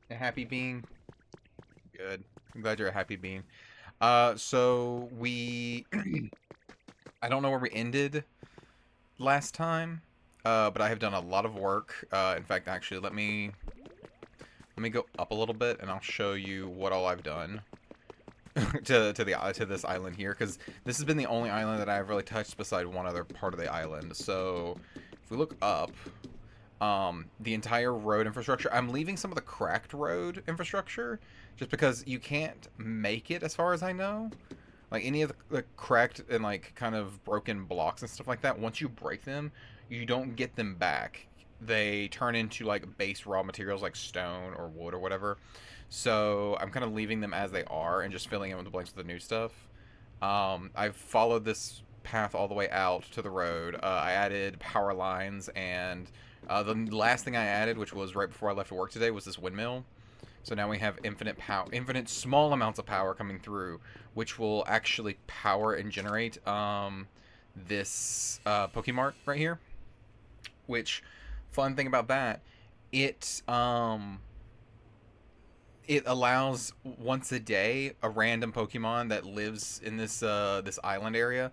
A happy being? Good. I'm glad you're a happy being. So we... I don't know where we ended last time, but I have done a lot of work. In fact, actually, let me go up a little bit, and I'll show you what all I've done to this island here, because this has been the only island that I've really touched beside one other part of the island. So if we look up, the entire road infrastructure, I'm leaving some of the cracked road infrastructure just because you can't make it, as far as I know. Like any of the cracked and like kind of broken blocks and stuff like that, once you break them, you don't get them back. They turn into like base raw materials like stone or wood or whatever. So I'm kind of leaving them as they are and just filling in with the blanks with the new stuff. I've followed this path all the way out to the road. I added power lines, and the last thing I added, which was right before I left to work today, was this windmill. So now we have infinite power, infinite small amounts of power coming through, which will actually power and generate this Pokemart right here. Which, fun thing about that, it it allows once a day a random Pokemon that lives in this island area.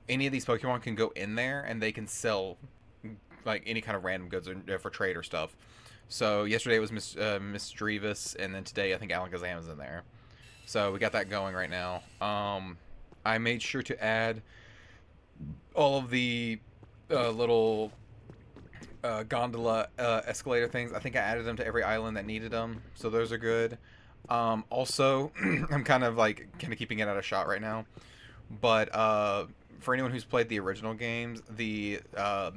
Any of these Pokemon can go in there and they can sell like any kind of random goods for trade or stuff. So yesterday it was Miss Drevis, and then today I think Alakazam is in there. So we got that going right now. I made sure to add all of the little gondola escalator things. I think I added them to every island that needed them, so those are good. Also, I'm kind of keeping it out of shot right now, but for anyone who's played the original games, the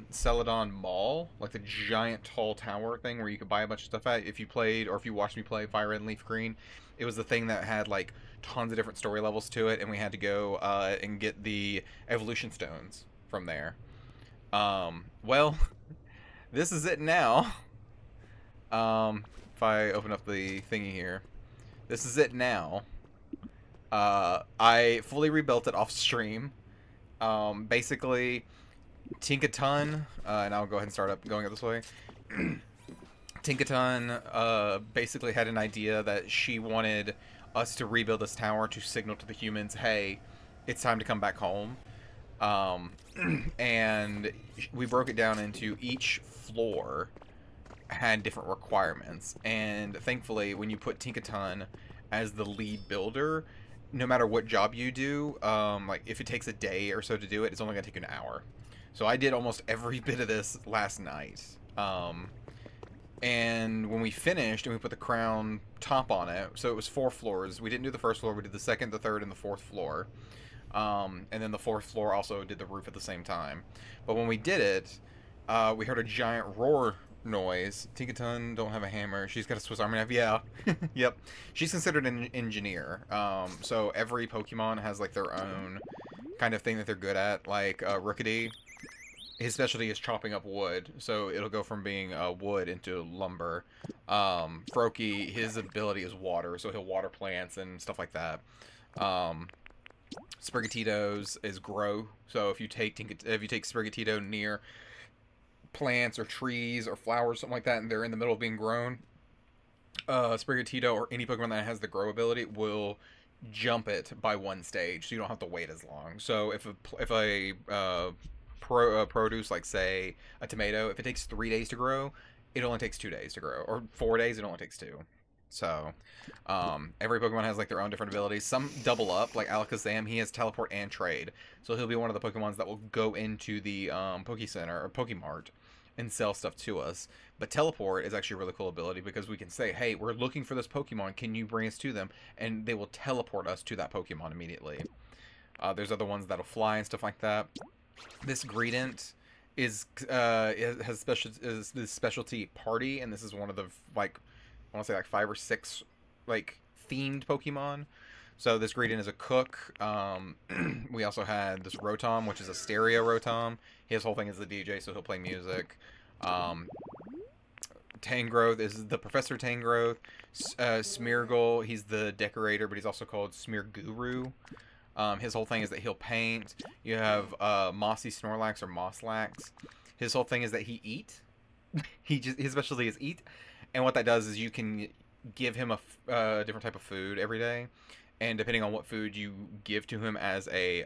Celadon Mall, like the giant tall tower thing where you could buy a bunch of stuff at, if you played or if you watched me play Fire Red and Leaf Green, it was the thing that had like tons of different story levels to it, and we had to go and get the evolution stones from there. Well, this is it now. If I open up the thingy here, this is it now. I fully rebuilt it off stream. Basically, Tinkaton, and I'll go ahead and start up going up this way. Tinkaton basically had an idea that she wanted us to rebuild this tower to signal to the humans, hey, it's time to come back home. Um, and we broke it down into each floor had different requirements. And thankfully, when you put Tinkaton as the lead builder, no matter what job you do, like if it takes a day or so to do it, it's only gonna take an hour. So I did almost every bit of this last night. And when we finished and we put the crown top on it, so it was 4 floors. We didn't do the first floor, we did the second, the third, and the fourth floor. And then the fourth floor also did the roof at the same time. But when we did it, we heard a giant roar noise. Tinkaton don't have a hammer. She's got a Swiss Army knife. Yeah. Yep. She's considered an engineer. So every Pokemon has like their own kind of thing that they're good at. Like Rookidee, his specialty is chopping up wood. So it'll go from being wood into lumber. Froakie, his ability is water. So he'll water plants and stuff like that. Sprigatito's is grow. So if you take Sprigatito near plants or trees or flowers, something like that, and they're in the middle of being grown, Sprigatito or any Pokemon that has the grow ability will jump it by one stage, so you don't have to wait as long. So if a produce, like say a tomato, if it takes 3 days to grow, it only takes 2 days to grow, or 4 days, it only takes two. So, every Pokemon has like their own different abilities. Some double up, like Alakazam, he has teleport and trade. So he'll be one of the Pokemons that will go into the Poke Center or Pokemart and sell stuff to us. But teleport is actually a really cool ability because we can say, hey, we're looking for this Pokemon, can you bring us to them? And they will teleport us to that Pokemon immediately. There's other ones that'll fly and stuff like that. This Greedent is has this specialty party, and this is one of the like I want to say like 5 or 6 like themed Pokemon. So this Greedent is a cook. We also had this Rotom, which is a stereo Rotom. His whole thing is the DJ, so he'll play music. Tangrowth is the Professor Tangrowth. Smeargle, he's the decorator, but he's also called Smear Guru. His whole thing is that he'll paint. You have Mossy Snorlax or Mosslax. His whole thing is that he eat. His specialty is eat, and what that does is you can give him a different type of food every day, and depending on what food you give to him as a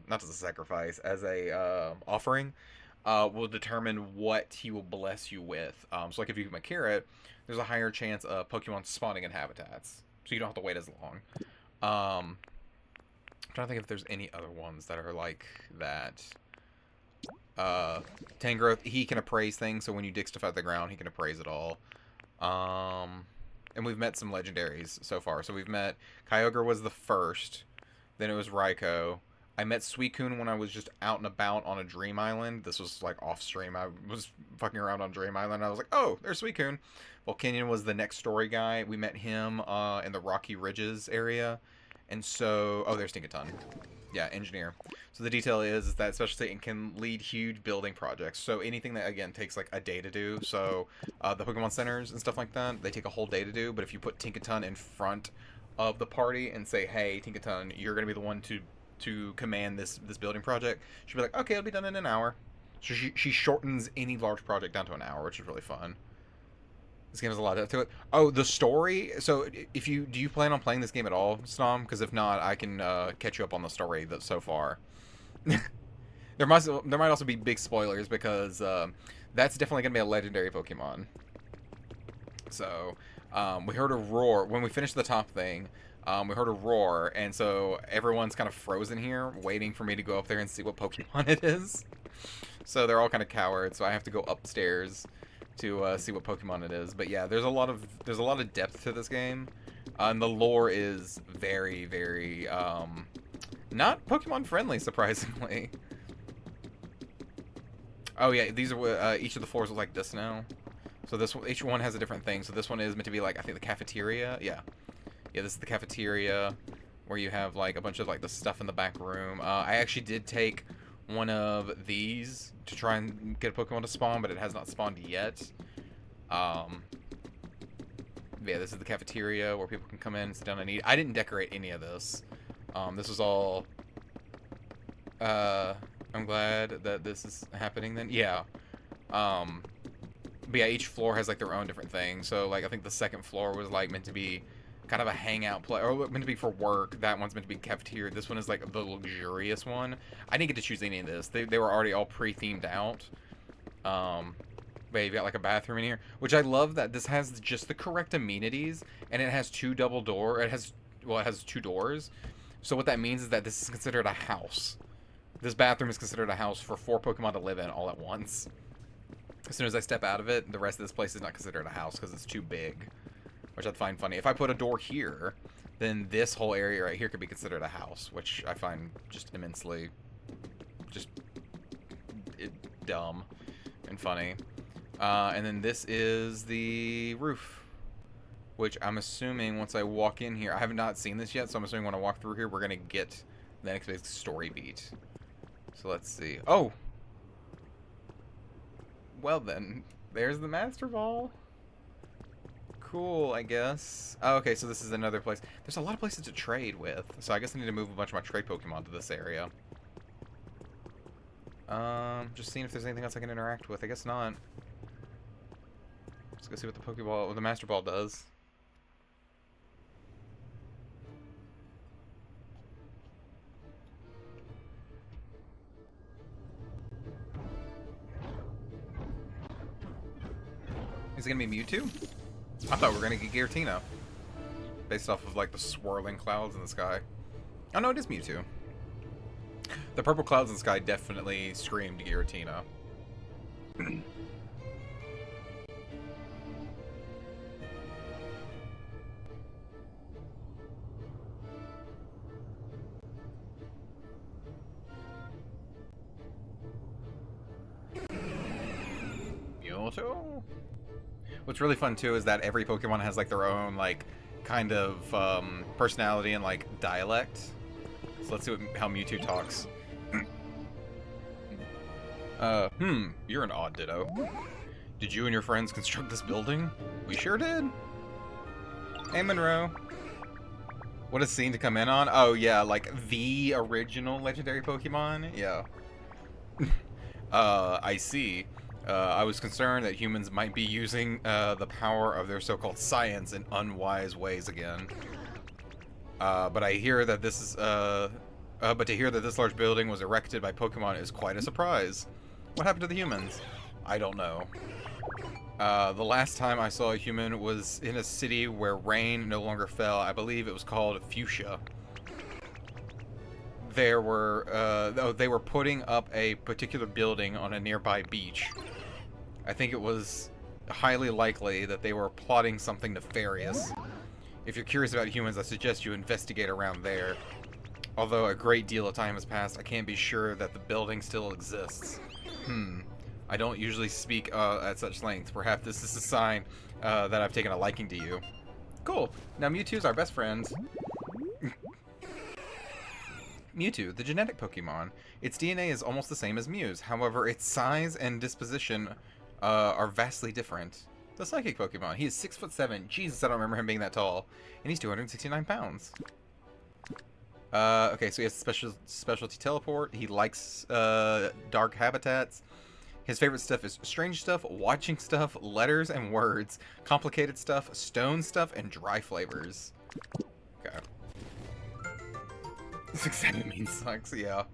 not as a sacrifice, as a offering, will determine what he will bless you with. So like if you give him a carrot, there's a higher chance of Pokemon spawning in habitats, so you don't have to wait as long. I'm trying to think if there's any other ones that are like that. Tangrowth, he can appraise things, so when you dig stuff out of the ground, he can appraise it all. And we've met some legendaries so far. So we've met Kyogre was the first, then it was Raikou. I met Suicune when I was just out and about on a Dream Island. This was like off stream. I was fucking around on Dream Island. I was like, oh, there's Suicune. Volcanion was the next story guy. We met him in the Rocky Ridges area. And so, oh, there's Tinkaton. Yeah, engineer. So the detail is that Special Satan can lead huge building projects. So anything that, again, takes like a day to do. So the Pokemon centers and stuff like that, they take a whole day to do. But if you put Tinkaton in front of the party and say, hey, Tinkaton, you're going to be the one to command this building project, she'll be like, okay, it'll be done in an hour. So she shortens any large project down to an hour, which is really fun. This game has a lot of depth to it. Oh, the story. So, do you plan on playing this game at all, Snom? Because if not, I can catch you up on the story so far. there might also be big spoilers because that's definitely gonna be a legendary Pokemon. So, we heard a roar when we finished the top thing. We heard a roar, and so everyone's kind of frozen here, waiting for me to go up there and see what Pokemon it is. So they're all kind of cowards. So I have to go upstairs to see what Pokemon it is. But yeah, there's a lot of depth to this game, and the lore is very, very not Pokemon friendly, surprisingly. Oh yeah, these are each of the floors look like this now. So each one has a different thing. So this one is meant to be like, I think, the cafeteria. Yeah, this is the cafeteria where you have like a bunch of like the stuff in the back room. I actually did take one of these to try and get a Pokemon to spawn, but it has not spawned yet. Yeah, this is the cafeteria where people can come in and sit down and eat. I didn't decorate any of this. This was all... I'm glad that this is happening then. Yeah. But yeah, each floor has like their own different thing. So like I think the second floor was like meant to be kind of a hangout place, or meant to be for work. That one's meant to be cafeteria. This one is like the luxurious one. I didn't get to choose any of this. They were already all pre-themed out. But you've got like a bathroom in here, which I love that this has just the correct amenities, and it has two it has two doors. So what that means is that this is considered a house. This bathroom is considered a house for 4 Pokemon to live in all at once. As soon as I step out of it, the rest of this place is not considered a house because it's too big, which I'd find funny. If I put a door here, then this whole area right here could be considered a house, which I find just immensely dumb and funny. And then this is the roof, which I'm assuming once I walk in here, I have not seen this yet, so I'm assuming when I walk through here, we're going to get the next big story beat. So let's see. Oh! Well then, there's the Master Ball. Cool, I guess. Oh, okay, so this is another place. There's a lot of places to trade with, so I guess I need to move a bunch of my trade Pokemon to this area. Just seeing if there's anything else I can interact with. I guess not. Let's go see what the Master Ball does. Is it gonna be Mewtwo? I thought we were gonna get Giratina, based off of like the swirling clouds in the sky. Oh no, it is Mewtwo. The purple clouds in the sky definitely screamed Giratina. Mewtwo? What's really fun too is that every Pokemon has like their own like kind of personality and like dialect. So let's see how Mewtwo talks. You're an odd ditto. Did you and your friends construct this building? We sure did. Hey, Monroe. What a scene to come in on. Oh, yeah, like the original legendary Pokemon? Yeah. I see. I was concerned that humans might be using the power of their so-called science in unwise ways again. But I hear that this is, but to hear that this large building was erected by Pokemon is quite a surprise. What happened to the humans? I don't know. The last time I saw a human was in a city where rain no longer fell. I believe it was called Fuchsia. They were putting up a particular building on a nearby beach. I think it was highly likely that they were plotting something nefarious. If you're curious about humans, I suggest you investigate around there. Although a great deal of time has passed, I can't be sure that the building still exists. I don't usually speak at such length. Perhaps this is a sign that I've taken a liking to you. Cool. Now Mewtwo's our best friend. Mewtwo, the genetic Pokemon. Its DNA is almost the same as Mew's. However, its size and disposition are vastly different. The psychic Pokemon. He is 6'7". Jesus, I don't remember him being that tall. And he's 269 pounds. Okay, so he has specialty teleport. He likes dark habitats. His favorite stuff is strange stuff, watching stuff, letters and words, complicated stuff, stone stuff, and dry flavors. Okay. 6'7" mean sucks, yeah.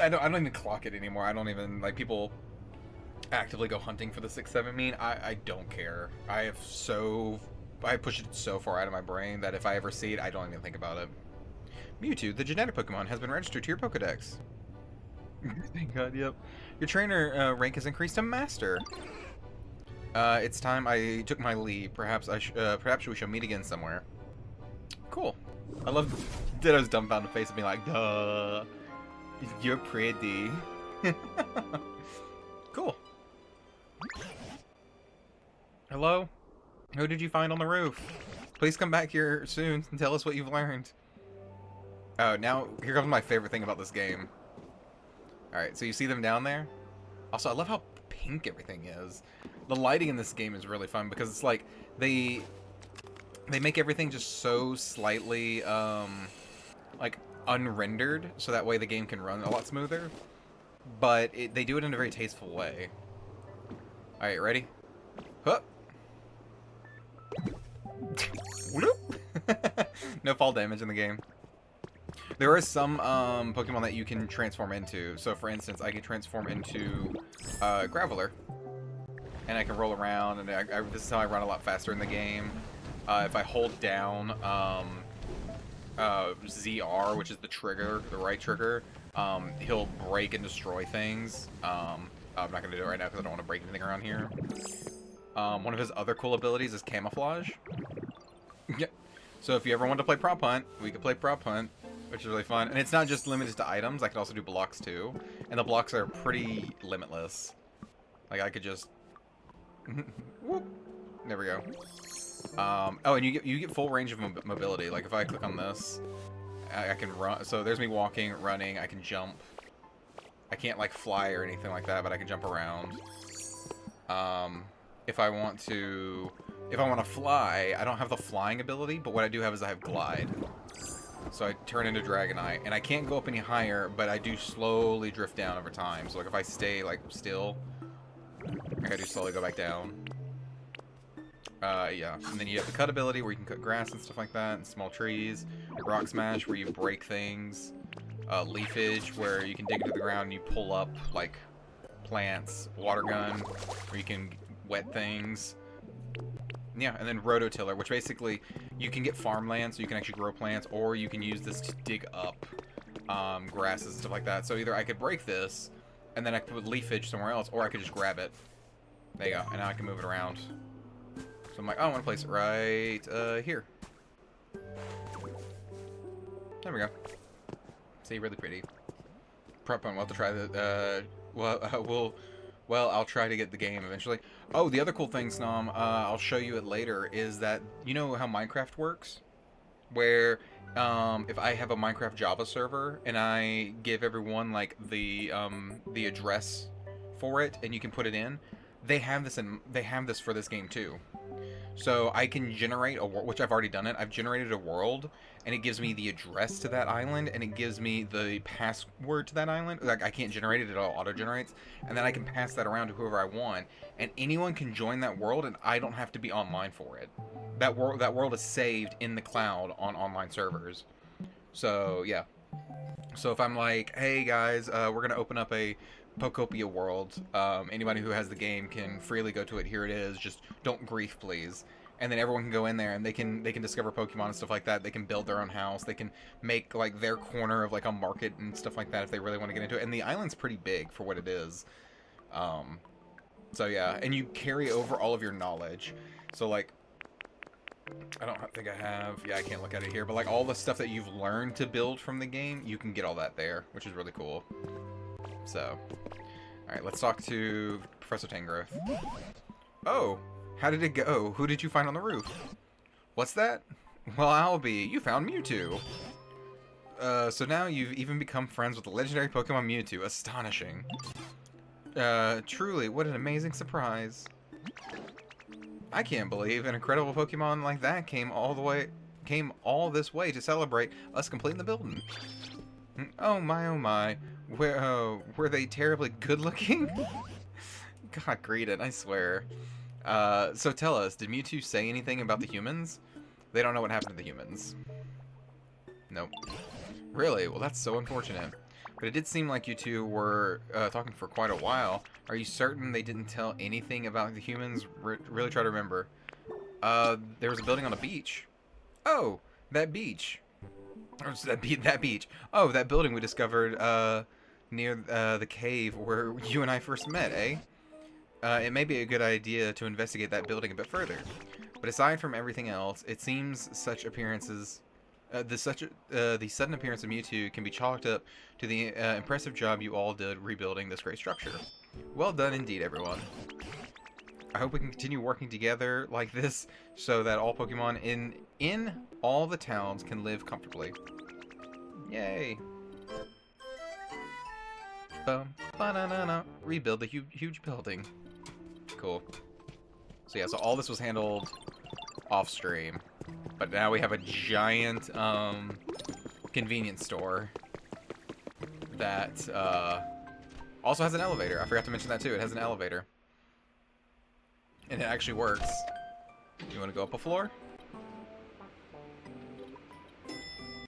I don't even clock it anymore. I don't even, like, people actively go hunting for the 6'7" mean. I don't care. I push it so far out of my brain that if I ever see it, I don't even think about it. Mewtwo, the genetic Pokemon, has been registered to your Pokedex. Thank God, yep. Your trainer rank has increased to Master. It's time I took my leave. Perhaps we shall meet again somewhere. Cool. I love Ditto's dumbfounded face of being like, duh. You're pretty. Cool. Hello? Who did you find on the roof? Please come back here soon and tell us what you've learned. Oh, now, here comes my favorite thing about this game. Alright, so you see them down there? Also, I love how pink everything is. The lighting in this game is really fun because it's like, they make everything just so slightly, like, unrendered, so that way the game can run a lot smoother. But they do it in a very tasteful way. Alright, ready? Huh! No fall damage in the game. There are some Pokemon that you can transform into. So, for instance, I can transform into Graveler. And I can roll around, and this is how I run a lot faster in the game. If I hold down ZR, which is the trigger, the right trigger, he'll break and destroy things. I'm not going to do it right now because I don't want to break anything around here. One of his other cool abilities is Camouflage. Yeah. So if you ever want to play Prop Hunt, we can play Prop Hunt, which is really fun. And it's not just limited to items, I can also do blocks too. And the blocks are pretty limitless. Like I could just... Whoop. There we go. Oh, and you get full range of mobility. Like if I click on this, I can run. So there's me walking, running, I can jump. I can't like fly or anything like that, but I can jump around. If I want to fly, I don't have the flying ability, but what I do have is I have glide. So I turn into Dragonite, and I can't go up any higher, but I do slowly drift down over time. So like if I stay like still, I do slowly go back down. Yeah, and then you have the cut ability where you can cut grass and stuff like that, and small trees. Rock Smash where you break things. Leafage where you can dig into the ground and you pull up like plants. Water Gun where you can wet things. Yeah, and then Rototiller, which basically you can get farmland so you can actually grow plants, or you can use this to dig up grasses and stuff like that. So either I could break this and then I could put leafage somewhere else, or I could just grab it. There you go, and now I can move it around. So I'm like, oh, I want to place it right here. There we go. See, really pretty. Prop on, we'll have to try the, well, I'll try to get the game eventually. Oh, the other cool thing, Snom, I'll show you it later, is that, you know how Minecraft works? Where, if I have a Minecraft Java server, and I give everyone, like, the address for it, and you can put it in, they have this for this game, too. So I can generate a world, which I've already done it. I've generated a world, and it gives me the address to that island, and it gives me the password to that island. Like, I can't generate it, it all auto-generates, and then I can pass that around to whoever I want, and anyone can join that world, and I don't have to be online for it. That world is saved in the cloud on online servers. So yeah. So if I'm like, hey guys, we're gonna open up a Pokopia world. Anybody who has the game can freely go to it. Here it is. Just don't grief, please. And then everyone can go in there and they can discover Pokemon and stuff like that. They can build their own house. They can make like their corner of like a market and stuff like that if they really want to get into it. And the island's pretty big for what it is. So yeah, and you carry over all of your knowledge. So like, I don't think I have. Yeah, I can't look at it here. But like all the stuff that you've learned to build from the game, you can get all that there, which is really cool. So, all right, let's talk to Professor Tangrowth. Oh, how did it go? Who did you find on the roof? What's that? Well, Albie, you found Mewtwo. So now you've even become friends with the legendary Pokemon Mewtwo. Astonishing. Truly, what an amazing surprise. I can't believe an incredible Pokemon like that came all this way to celebrate us completing the building. Oh my. Were they terribly good looking? God, Greedent, I swear. So tell us, did Mewtwo say anything about the humans? They don't know what happened to the humans. Nope. Really? Well, that's so unfortunate. But it did seem like you two were talking for quite a while. Are you certain they didn't tell anything about the humans? Really try to remember. There was a building on a beach. Oh, that beach. Or that beach. Oh, that building we discovered near the cave where you and I first met, eh? It may be a good idea to investigate that building a bit further. But aside from everything else, it seems such appearances... the sudden appearance of Mewtwo can be chalked up to the impressive job you all did rebuilding this great structure. Well done indeed, everyone. I hope we can continue working together like this so that all Pokemon in all the towns can live comfortably. Yay! Rebuild the huge building. Cool. So yeah, so all this was handled off stream. But now we have a giant convenience store that also has an elevator. I forgot to mention that too. It has an elevator. And it actually works. You want to go up a floor?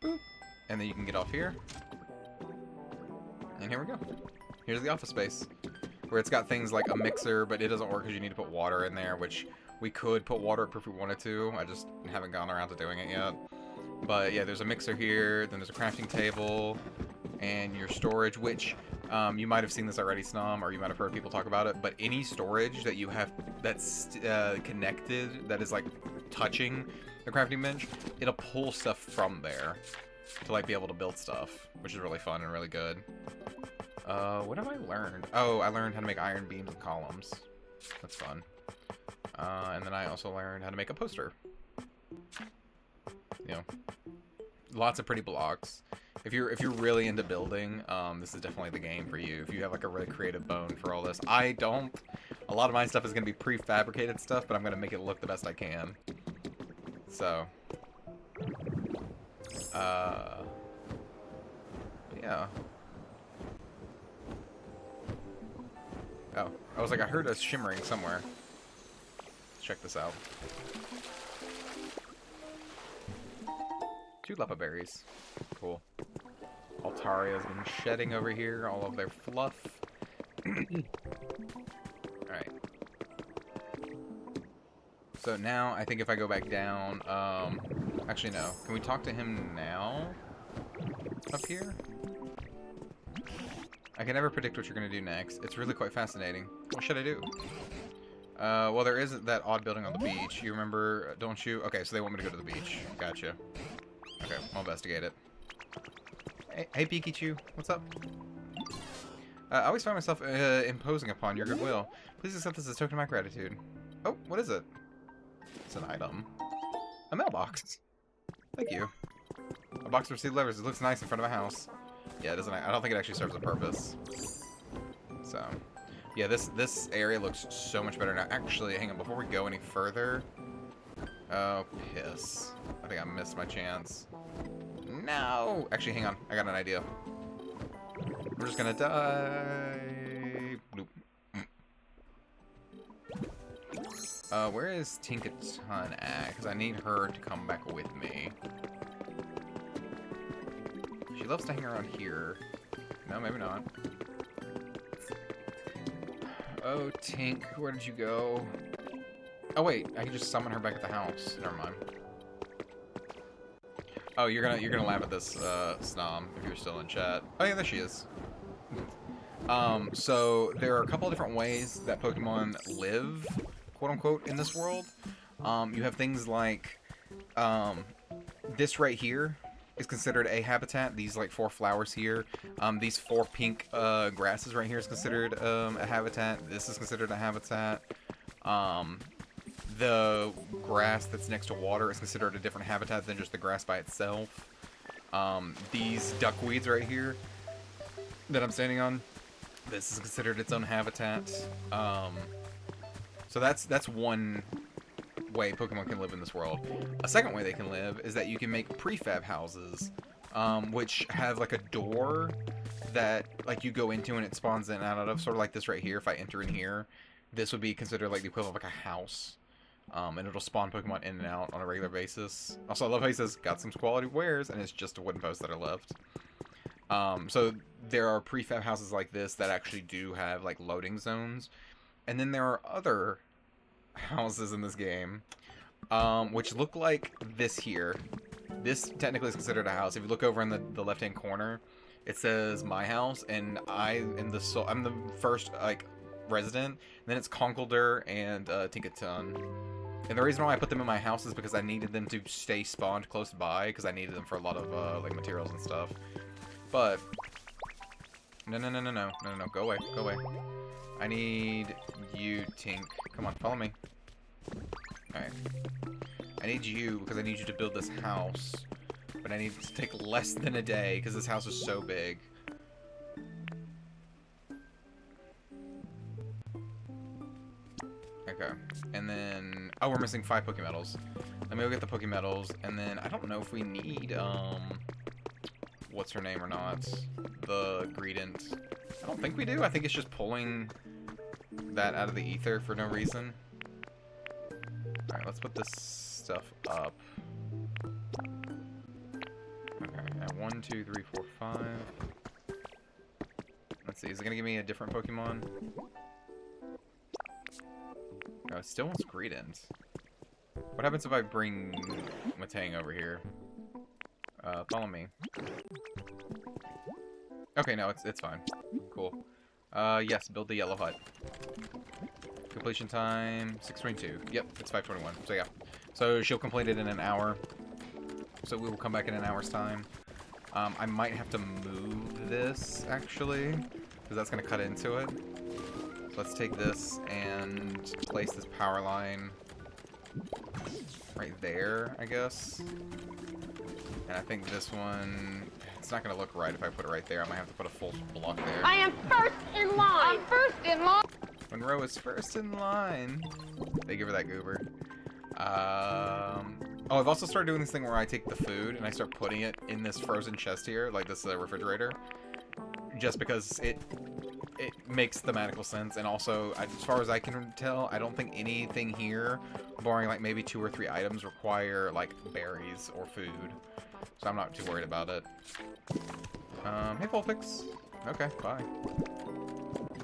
Boop. And then you can get off here. And here we go. Here's the office space. Where it's got things like a mixer, but it doesn't work because you need to put water in there, which we could put water up if we wanted to. I just haven't gone around to doing it yet. But yeah, there's a mixer here, then there's a crafting table, and your storage, which you might have seen this already, Snom, or you might have heard people talk about it, but any storage that you have that's connected, that is like touching the crafting bench, it'll pull stuff from there to like be able to build stuff, which is really fun and really good. What have I learned? Oh, I learned how to make iron beams and columns. That's fun. And then I also learned how to make a poster. You know, lots of pretty blocks. If you're really into building, this is definitely the game for you. If you have like a really creative bone for all this. I don't. A lot of my stuff is going to be prefabricated stuff, but I'm going to make it look the best I can. So, yeah. Oh, I was like, I heard us shimmering somewhere. Let's check this out. 2 Leppa berries. Cool. Altaria's been shedding over here all of their fluff. Alright. So now, I think if I go back down, actually no. Can we talk to him now? Up here? I can never predict what you're going to do next. It's really quite fascinating. What should I do? Well, there is that odd building on the beach. You remember, don't you? Okay, so they want me to go to the beach. Gotcha. Okay, I'll investigate it. Hey Pikachu, what's up? I always find myself imposing upon your goodwill. Please accept this as a token of my gratitude. Oh, what is it? It's an item. A mailbox. Thank you. A box of received letters. It looks nice in front of a house. Yeah, it doesn't. I don't think it actually serves a purpose. So, yeah, this area looks so much better now. Actually, hang on. Before we go any further, Oh, piss. I think I missed my chance. No! Actually, hang on. I got an idea. We're just gonna die. Bloop. Where is Tinkaton at? Because I need her to come back with me. She loves to hang around here. No, maybe not. Oh, Tink, where did you go? Oh wait, I can just summon her back at the house. Never mind. Oh, you're gonna laugh at this, Snom, if you're still in chat. Oh yeah, there she is. So there are a couple of different ways that Pokemon live, quote unquote, in this world. You have things like, this right here is considered a habitat. These like 4 flowers here. These 4 pink grasses right here is considered a habitat. This is considered a habitat. The grass that's next to water is considered a different habitat than just the grass by itself. These duckweeds right here that I'm standing on, this is considered its own habitat. So that's one way Pokemon can live in this world. A second way they can live is that you can make prefab houses, which have like a door that like you go into and it spawns in and out of, sort of like this right here. If I enter in here, this would be considered like the equivalent of like a house. And it'll spawn Pokemon in and out on a regular basis. Also, I love how he says, got some quality wares, and it's just a wooden post that are left. So there are prefab houses like this that actually do have like loading zones. And then there are other houses in this game, which look like this here. This technically is considered a house. If you look over in the left-hand corner, it says my house, and I'm the first like resident. And then it's Conkeldurr and Tinkaton. And the reason why I put them in my house is because I needed them to stay spawned close by, because I needed them for a lot of like materials and stuff. But no, go away, go away. I need you, Tink. Come on, follow me. Alright. I need you because I need you to build this house. But I need it to take less than a day because this house is so big. Okay. And then... oh, we're missing 5 Pokemetals. Let me go get the Pokemetals. And then I don't know if we need, what's her name or not. The Greedent. I don't think we do. I think it's just pulling that out of the ether for no reason. Alright, let's put this stuff up. Okay, now 1, 2, 3, 4, 5. Let's see, is it gonna give me a different Pokemon? Oh, it still wants Greedent. What happens if I bring Matang over here? Follow me. Okay, no, it's fine. Cool. Yes, build the yellow hut. Completion time, 6:22. Yep, it's 5:21. So yeah. So she'll complete it in an hour. So we will come back in an hour's time. I might have to move this, actually, because that's going to cut into it. So let's take this and place this power line right there, I guess. And I think this one, it's not going to look right if I put it right there. I might have to put a full block there. I am first in line! I'm first in line! Monroe is first in line. They give her that goober. Oh, I've also started doing this thing where I take the food and I start putting it in this frozen chest here, like this refrigerator, just because it makes thematical sense. And also, as far as I can tell, I don't think anything here, barring like maybe 2 or 3 items, require like berries or food. So I'm not too worried about it. Hey, Vulpix. Okay, bye.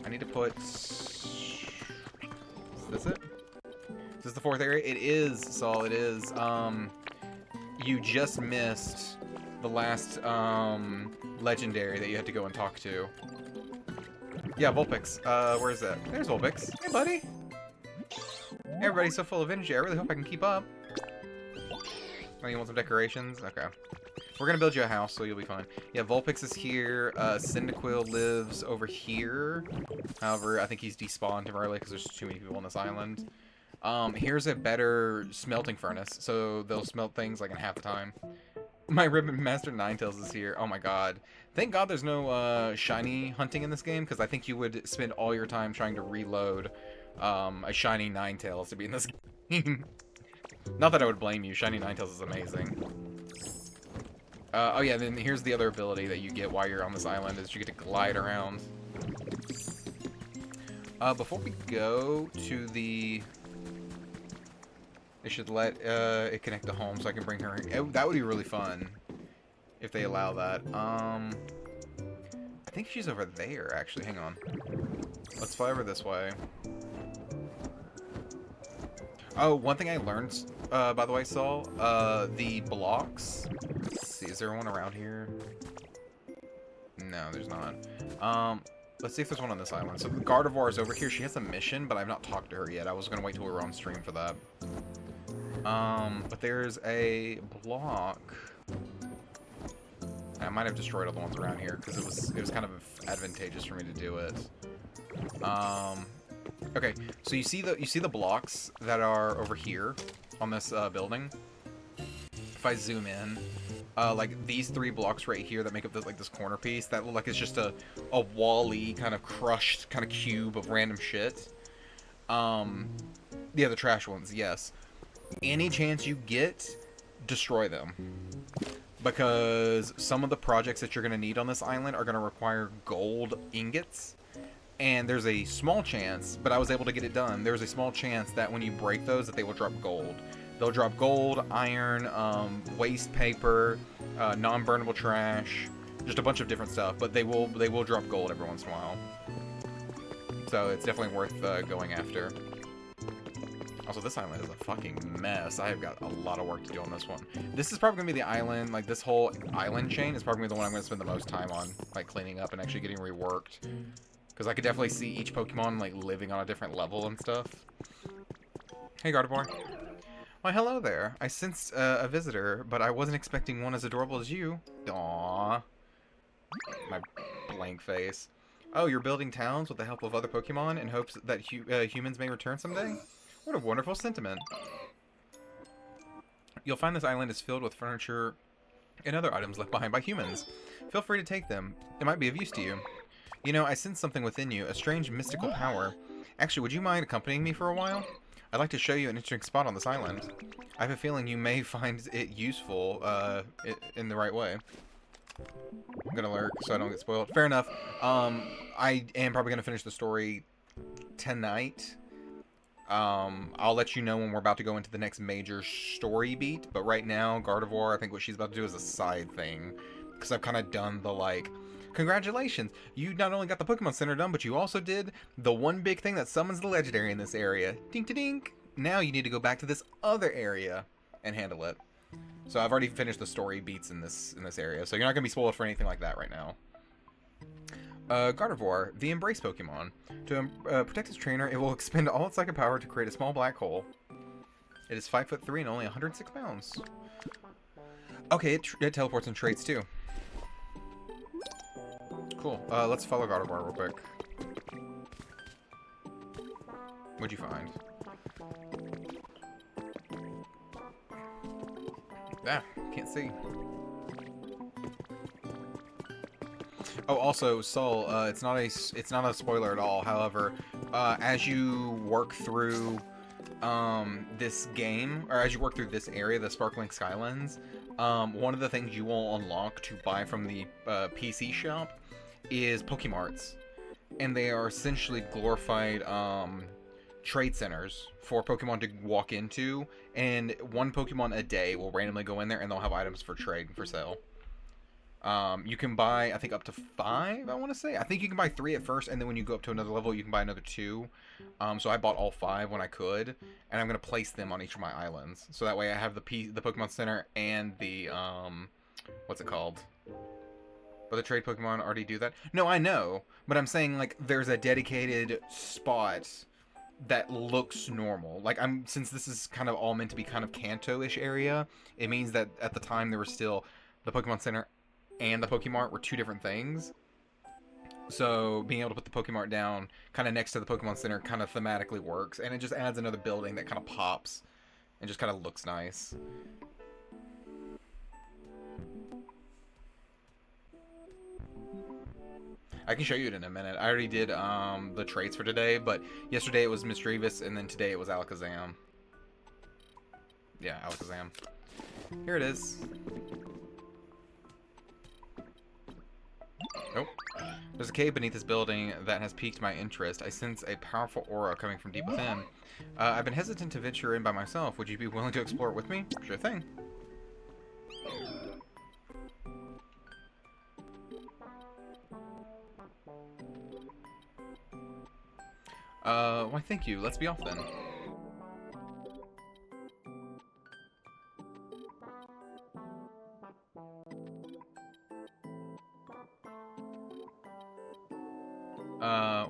I need to put... is this it? Is this the 4th area? It is, Saul, it is. You just missed the last, legendary that you had to go and talk to. Yeah, Vulpix. Where's that? There's Vulpix. Hey, buddy! Everybody's so full of energy. I really hope I can keep up. Oh, you want some decorations? Okay. We're gonna build you a house, so you'll be fine. Yeah, Vulpix is here. Cyndaquil lives over here. However, I think he's despawned temporarily because there's too many people on this island. Here's a better smelting furnace, so they'll smelt things like in half the time. My Ribbon Master Ninetales is here. Oh my god. Thank god there's no shiny hunting in this game, because I think you would spend all your time trying to reload a shiny Ninetales to be in this game. Not that I would blame you. Shiny Ninetales is amazing. Oh yeah, then here's the other ability that you get while you're on this island, is you get to glide around. Before we go to the... They should let it connect to home so I can bring her... that would be really fun if they allow that. I think she's over there, actually. Hang on. Let's fly over this way. Oh, one thing I learned, by the way, Saul, the blocks. Let's see, is there one around here? No, there's not. Let's see if there's one on this island. So Gardevoir is over here. She has a mission, but I've not talked to her yet. I was gonna wait till we were on stream for that. But there's a block. I might have destroyed all the ones around here because it was kind of advantageous for me to do it. Okay, so you see the blocks that are over here on this building. If I zoom in, like these 3 blocks right here that make up this corner piece that look like it's just a wall-y kind of crushed kind of cube of random shit. Yeah, the trash ones, yes. Any chance you get, destroy them. Because some of the projects that you're going to need on this island are going to require gold ingots. And there's a small chance, but I was able to get it done, there's a small chance that when you break those that they will drop gold. They'll drop gold, iron, waste paper, non-burnable trash, just a bunch of different stuff, but they will drop gold every once in a while. So it's definitely worth going after. Also, this island is a fucking mess. I have got a lot of work to do on this one. This is probably going to be the island, like this whole island chain is probably gonna be the one I'm going to spend the most time on, like cleaning up and actually getting reworked. Because I could definitely see each Pokemon like living on a different level and stuff. Hey, Gardevoir. Why, hello there. I sensed a visitor, but I wasn't expecting one as adorable as you. Aww. My blank face. Oh, you're building towns with the help of other Pokemon in hopes that humans may return someday? What a wonderful sentiment. You'll find this island is filled with furniture and other items left behind by humans. Feel free to take them. It might be of use to you. You know, I sense something within you, a strange mystical power. Actually, would you mind accompanying me for a while? I'd like to show you an interesting spot on this island. I have a feeling you may find it useful in the right way. I'm gonna lurk so I don't get spoiled. Fair enough. I am probably gonna finish the story tonight. I'll let you know when we're about to go into the next major story beat, but right now, Gardevoir, I think what she's about to do is a side thing. Because I've kind of done the, like, congratulations, you not only got the Pokemon Center done, but you also did the one big thing that summons the legendary in this area. Dink-a-dink! Now you need to go back to this other area and handle it. So I've already finished the story beats in this area, so you're not going to be spoiled for anything like that right now. Gardevoir, the Embrace Pokemon. To protect its trainer, it will expend all its psychic power to create a small black hole. It is 5'3" and only 106 pounds. Okay, it teleports and trades too. Cool. Let's follow Gardevoir real quick. What'd you find? Ah, can't see. Oh, also, Saul, it's not a spoiler at all. However, as you work through this game, or as you work through this area, the Sparkling Skylands, one of the things you will unlock to buy from the PC shop is Pokemarts, and they are essentially glorified trade centers for Pokemon to walk into, and one Pokemon a day will randomly go in there, and they'll have items for trade for sale. You can buy, I think, up to 5, I want to say. I think you can buy 3 at first, and then when you go up to another level, you can buy another 2. So I bought all 5 when I could, and I'm going to place them on each of my islands. So that way I have the Pokemon Center and the, what's it called? But the trade Pokemon already do that? No, I know, but I'm saying, like, there's a dedicated spot that looks normal. Like, since this is kind of all meant to be kind of Kanto-ish area, it means that at the time there was still the Pokemon Center and the Pokemart were 2 different things. So being able to put the Pokemart down kind of next to the Pokemon Center kind of thematically works, and it just adds another building that kind of pops and just kind of looks nice. I can show you it in a minute. I already did the traits for today, but yesterday it was Misdreavus, and then today it was Alakazam. Yeah, Alakazam. Here it is. Nope. There's a cave beneath this building that has piqued my interest. I sense a powerful aura coming from deep within. I've been hesitant to venture in by myself. Would you be willing to explore it with me? Sure thing. Why thank you. Let's be off then.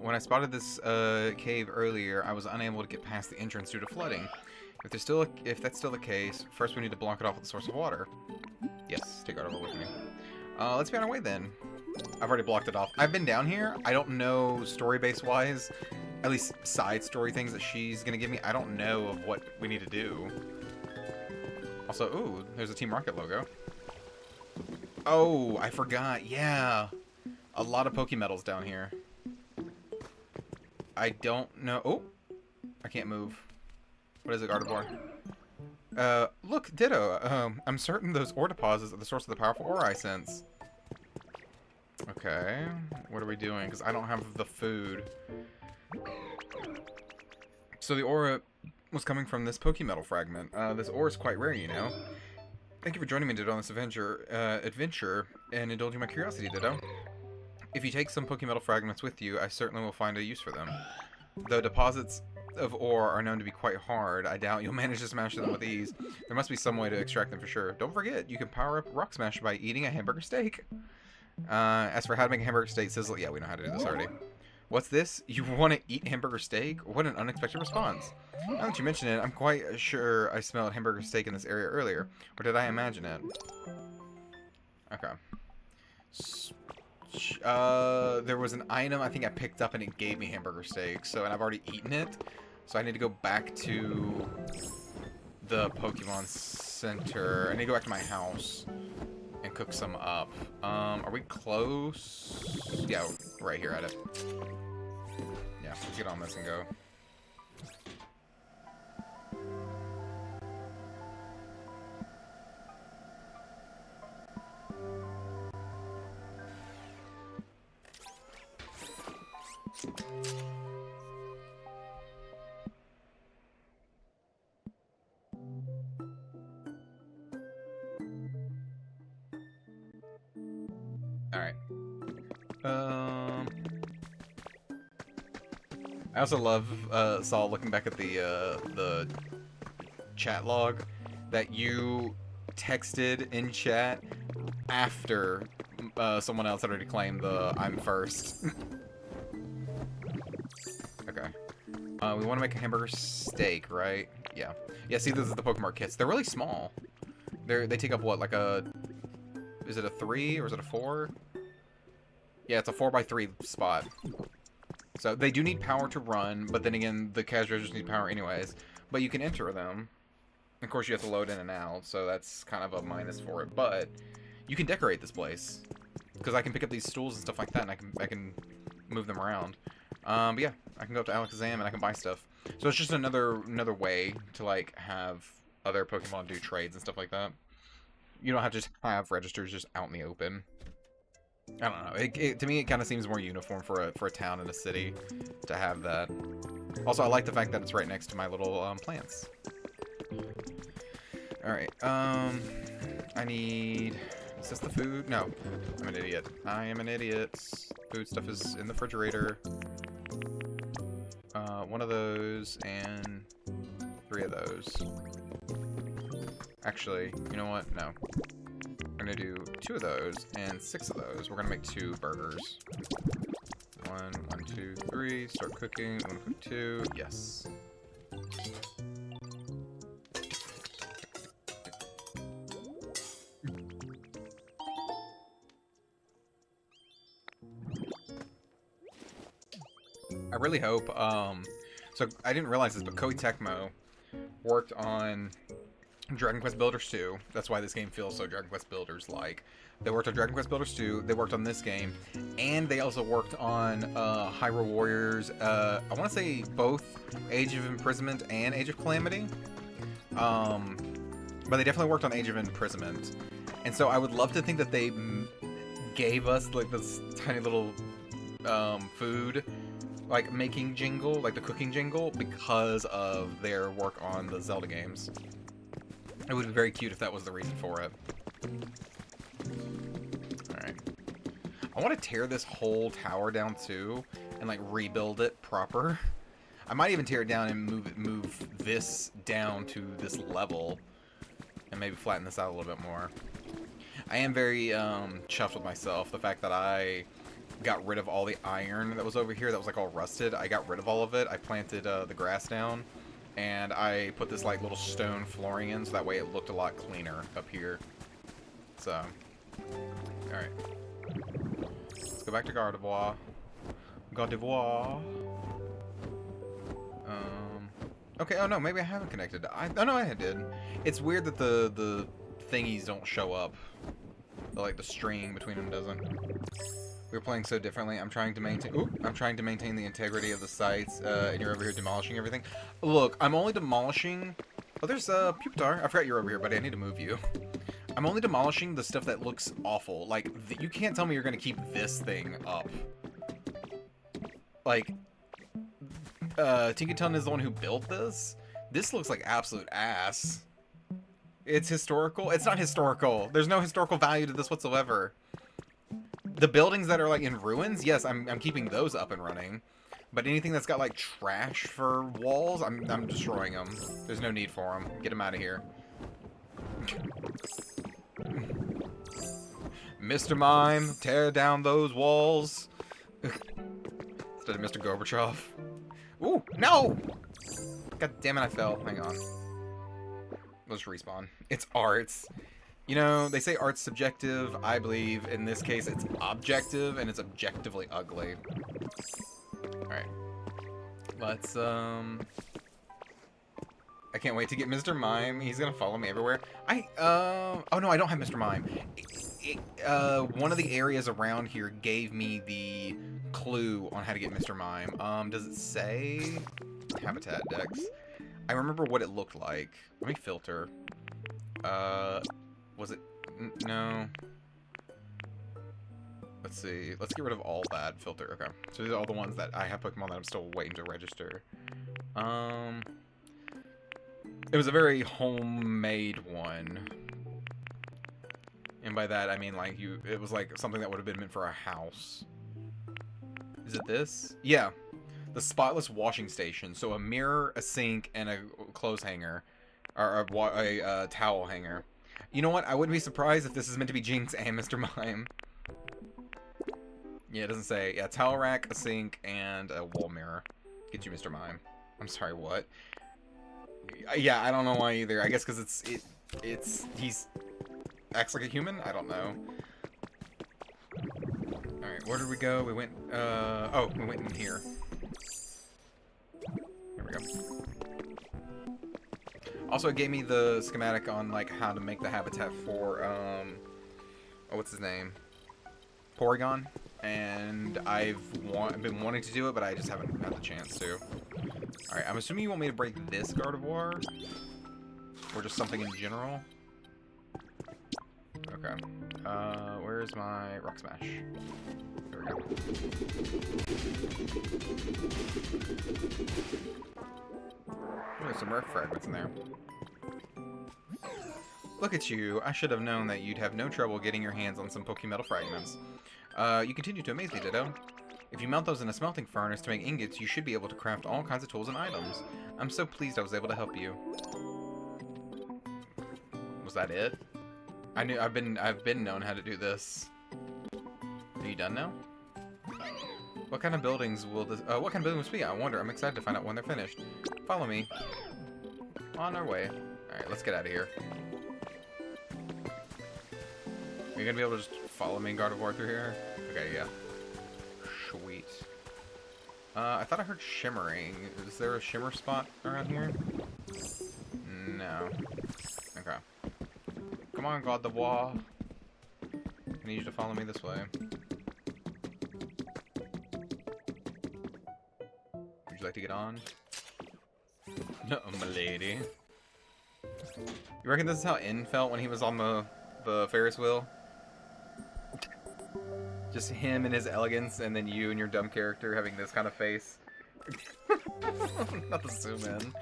When I spotted this cave earlier, I was unable to get past the entrance due to flooding. If that's still the case, first we need to block it off with the source of water. Yes, take it over with me. Let's be on our way then. I've already blocked it off. I've been down here. I don't know story-based wise, at least side story things that she's gonna give me. I don't know of what we need to do. Also, ooh, there's a Team Rocket logo. Oh, I forgot. Yeah, a lot of Pokémetals down here. I don't know. Oh, I can't move. What is it, Gardevoir? Look, Ditto. I'm certain those ore deposits are the source of the powerful aura I sense. Okay, what are we doing? Because I don't have the food. So the aura was coming from this Pokemetal fragment. This ore is quite rare, you know. Thank you for joining me, Ditto, on this adventure and indulging my curiosity, Ditto. If you take some Pokemetal fragments with you, I certainly will find a use for them. Though deposits of ore are known to be quite hard, I doubt you'll manage to smash them with ease. There must be some way to extract them for sure. Don't forget, you can power up Rock Smash by eating a hamburger steak. As for how to make a hamburger steak sizzle, yeah, we know how to do this already. What's this? You want to eat hamburger steak? What an unexpected response. Now that you mention it, I'm quite sure I smelled hamburger steak in this area earlier. Or did I imagine it? Okay. There was an item I think I picked up and it gave me hamburger steak. So, and I've already eaten it. So I need to go back to the Pokemon Center. I need to go back to my house and cook some up. Are we close? Yeah, right here at it. Yeah, let's get on this and go. Alright. I also love, Saul, looking back at the chat log, that you texted in chat after someone else had already claimed the I'm first. Okay. We want to make a hamburger steak, right? Yeah. Yeah, see, those are the Pokemon kits. They're really small. They take up, what, like a... Is it a 3 or is it a 4? Yeah, it's a 4x3 spot. So they do need power to run, but then again, the cash registers need power anyways. But you can enter them. Of course, you have to load in and out, so that's kind of a minus for it. But you can decorate this place, because I can pick up these stools and stuff like that, and I can move them around. But yeah, I can go up to Alakazam and I can buy stuff. So it's just another way to like have other Pokemon do trades and stuff like that. You don't have to just have registers just out in the open. I don't know. To me, it kind of seems more uniform for a town and a city to have that. Also, I like the fact that it's right next to my little plants. All right. I need. Is this the food? No. I'm an idiot. I am an idiot. Food stuff is in the refrigerator. One of those and 3 of those. Actually, you know what? No. We're gonna do 2 of those and 6 of those. We're gonna make 2 burgers. 1, 2, 3. Start cooking. I'm gonna cook 2. Yes. I really hope, so I didn't realize this, but Koei Tecmo worked on Dragon Quest Builders 2. That's why this game feels so Dragon Quest Builders-like. They worked on Dragon Quest Builders 2, they worked on this game, and they also worked on Hyrule Warriors, I want to say both Age of Imprisonment and Age of Calamity. but they definitely worked on Age of Imprisonment. And so I would love to think that they gave us like this tiny little food like making jingle, like the cooking jingle, because of their work on the Zelda games. It would be very cute if that was the reason for it. Alright. I want to tear this whole tower down too and like rebuild it proper. I might even tear it down and move this down to this level and maybe flatten this out a little bit more. I am very chuffed with myself. The fact that I got rid of all the iron that was over here that was like all rusted. I got rid of all of it. I planted the grass down, and I put this like little stone flooring in so that way it looked a lot cleaner up here. So, alright. Let's go back to Gardevoir. Gardevoir. Okay, oh no, maybe I haven't connected. Oh no, I did. It's weird that the thingies don't show up. Like the string between them doesn't. We're playing so differently. I'm trying to maintain the integrity of the sites, and you're over here demolishing everything. Look, I'm only demolishing. Oh, there's Pupitar. I forgot you're over here, buddy. I need to move you. I'm only demolishing the stuff that looks awful. Like you can't tell me you're gonna keep this thing up. Like, Tinkaton is the one who built this. This looks like absolute ass. It's historical. It's not historical. There's no historical value to this whatsoever. The buildings that are like in ruins, yes, I'm keeping those up and running. But anything that's got like trash for walls, I'm destroying them. There's no need for them. Get them out of here. Mr. Mime, tear down those walls. Instead of Mr. Gorbachev. Ooh, no! God damn it, I fell. Hang on. Let's respawn. It's arts. You know, they say art's subjective. I believe in this case it's objective, and it's objectively ugly. Alright. Let's, I can't wait to get Mr. Mime. He's gonna follow me everywhere. Oh no, I don't have Mr. Mime. One of the areas around here gave me the clue on how to get Mr. Mime. Does it say Habitat Dex? I remember what it looked like. Let me filter. Was it? No. Let's see. Let's get rid of all that filter. Okay. So these are all the ones that I have Pokemon that I'm still waiting to register. It was a very homemade one. And by that, I mean, like, it was like something that would have been meant for a house. Is it this? Yeah. The spotless washing station. So a mirror, a sink, and a clothes hanger. Or a towel hanger. You know what? I wouldn't be surprised if this is meant to be Jinx and Mr. Mime. Yeah, it doesn't say. Yeah, towel rack, a sink, and a wall mirror. Get you, Mr. Mime. I'm sorry, what? Yeah, I don't know why either. I guess because he's acts like a human? I don't know. Alright, where did we go? We went, oh, we went in here. There we go. Also, it gave me the schematic on, like, how to make the habitat for, oh, what's his name? Porygon. And I've been wanting to do it, but I just haven't had the chance to. Alright, I'm assuming you want me to break this Gardevoir? Or just something in general? Okay. Where's my Rock Smash? There we go. There's some Earth fragments in there. Look at you. I should have known that you'd have no trouble getting your hands on some Pokemetal fragments. You continue to amaze me, Ditto. If you mount those in a smelting furnace to make ingots, you should be able to craft all kinds of tools and items. I'm so pleased I was able to help you. Was that it? I've been known how to do this. Are you done now? What kind of buildings will this what kind of building will this be? I wonder. I'm excited to find out when they're finished. Follow me. On our way. Alright, let's get out of here. Are you gonna be able to just follow me, Gardevoir, through here? Okay, yeah. Sweet. I thought I heard shimmering. Is there a shimmer spot around here? No. Okay. Come on, Gardevoir. I need you to follow me this way. Would you like to get on? No, my lady. You reckon this is how N felt when he was on the Ferris wheel? Just him and his elegance, and then you and your dumb character having this kind of face. Not the zoom in.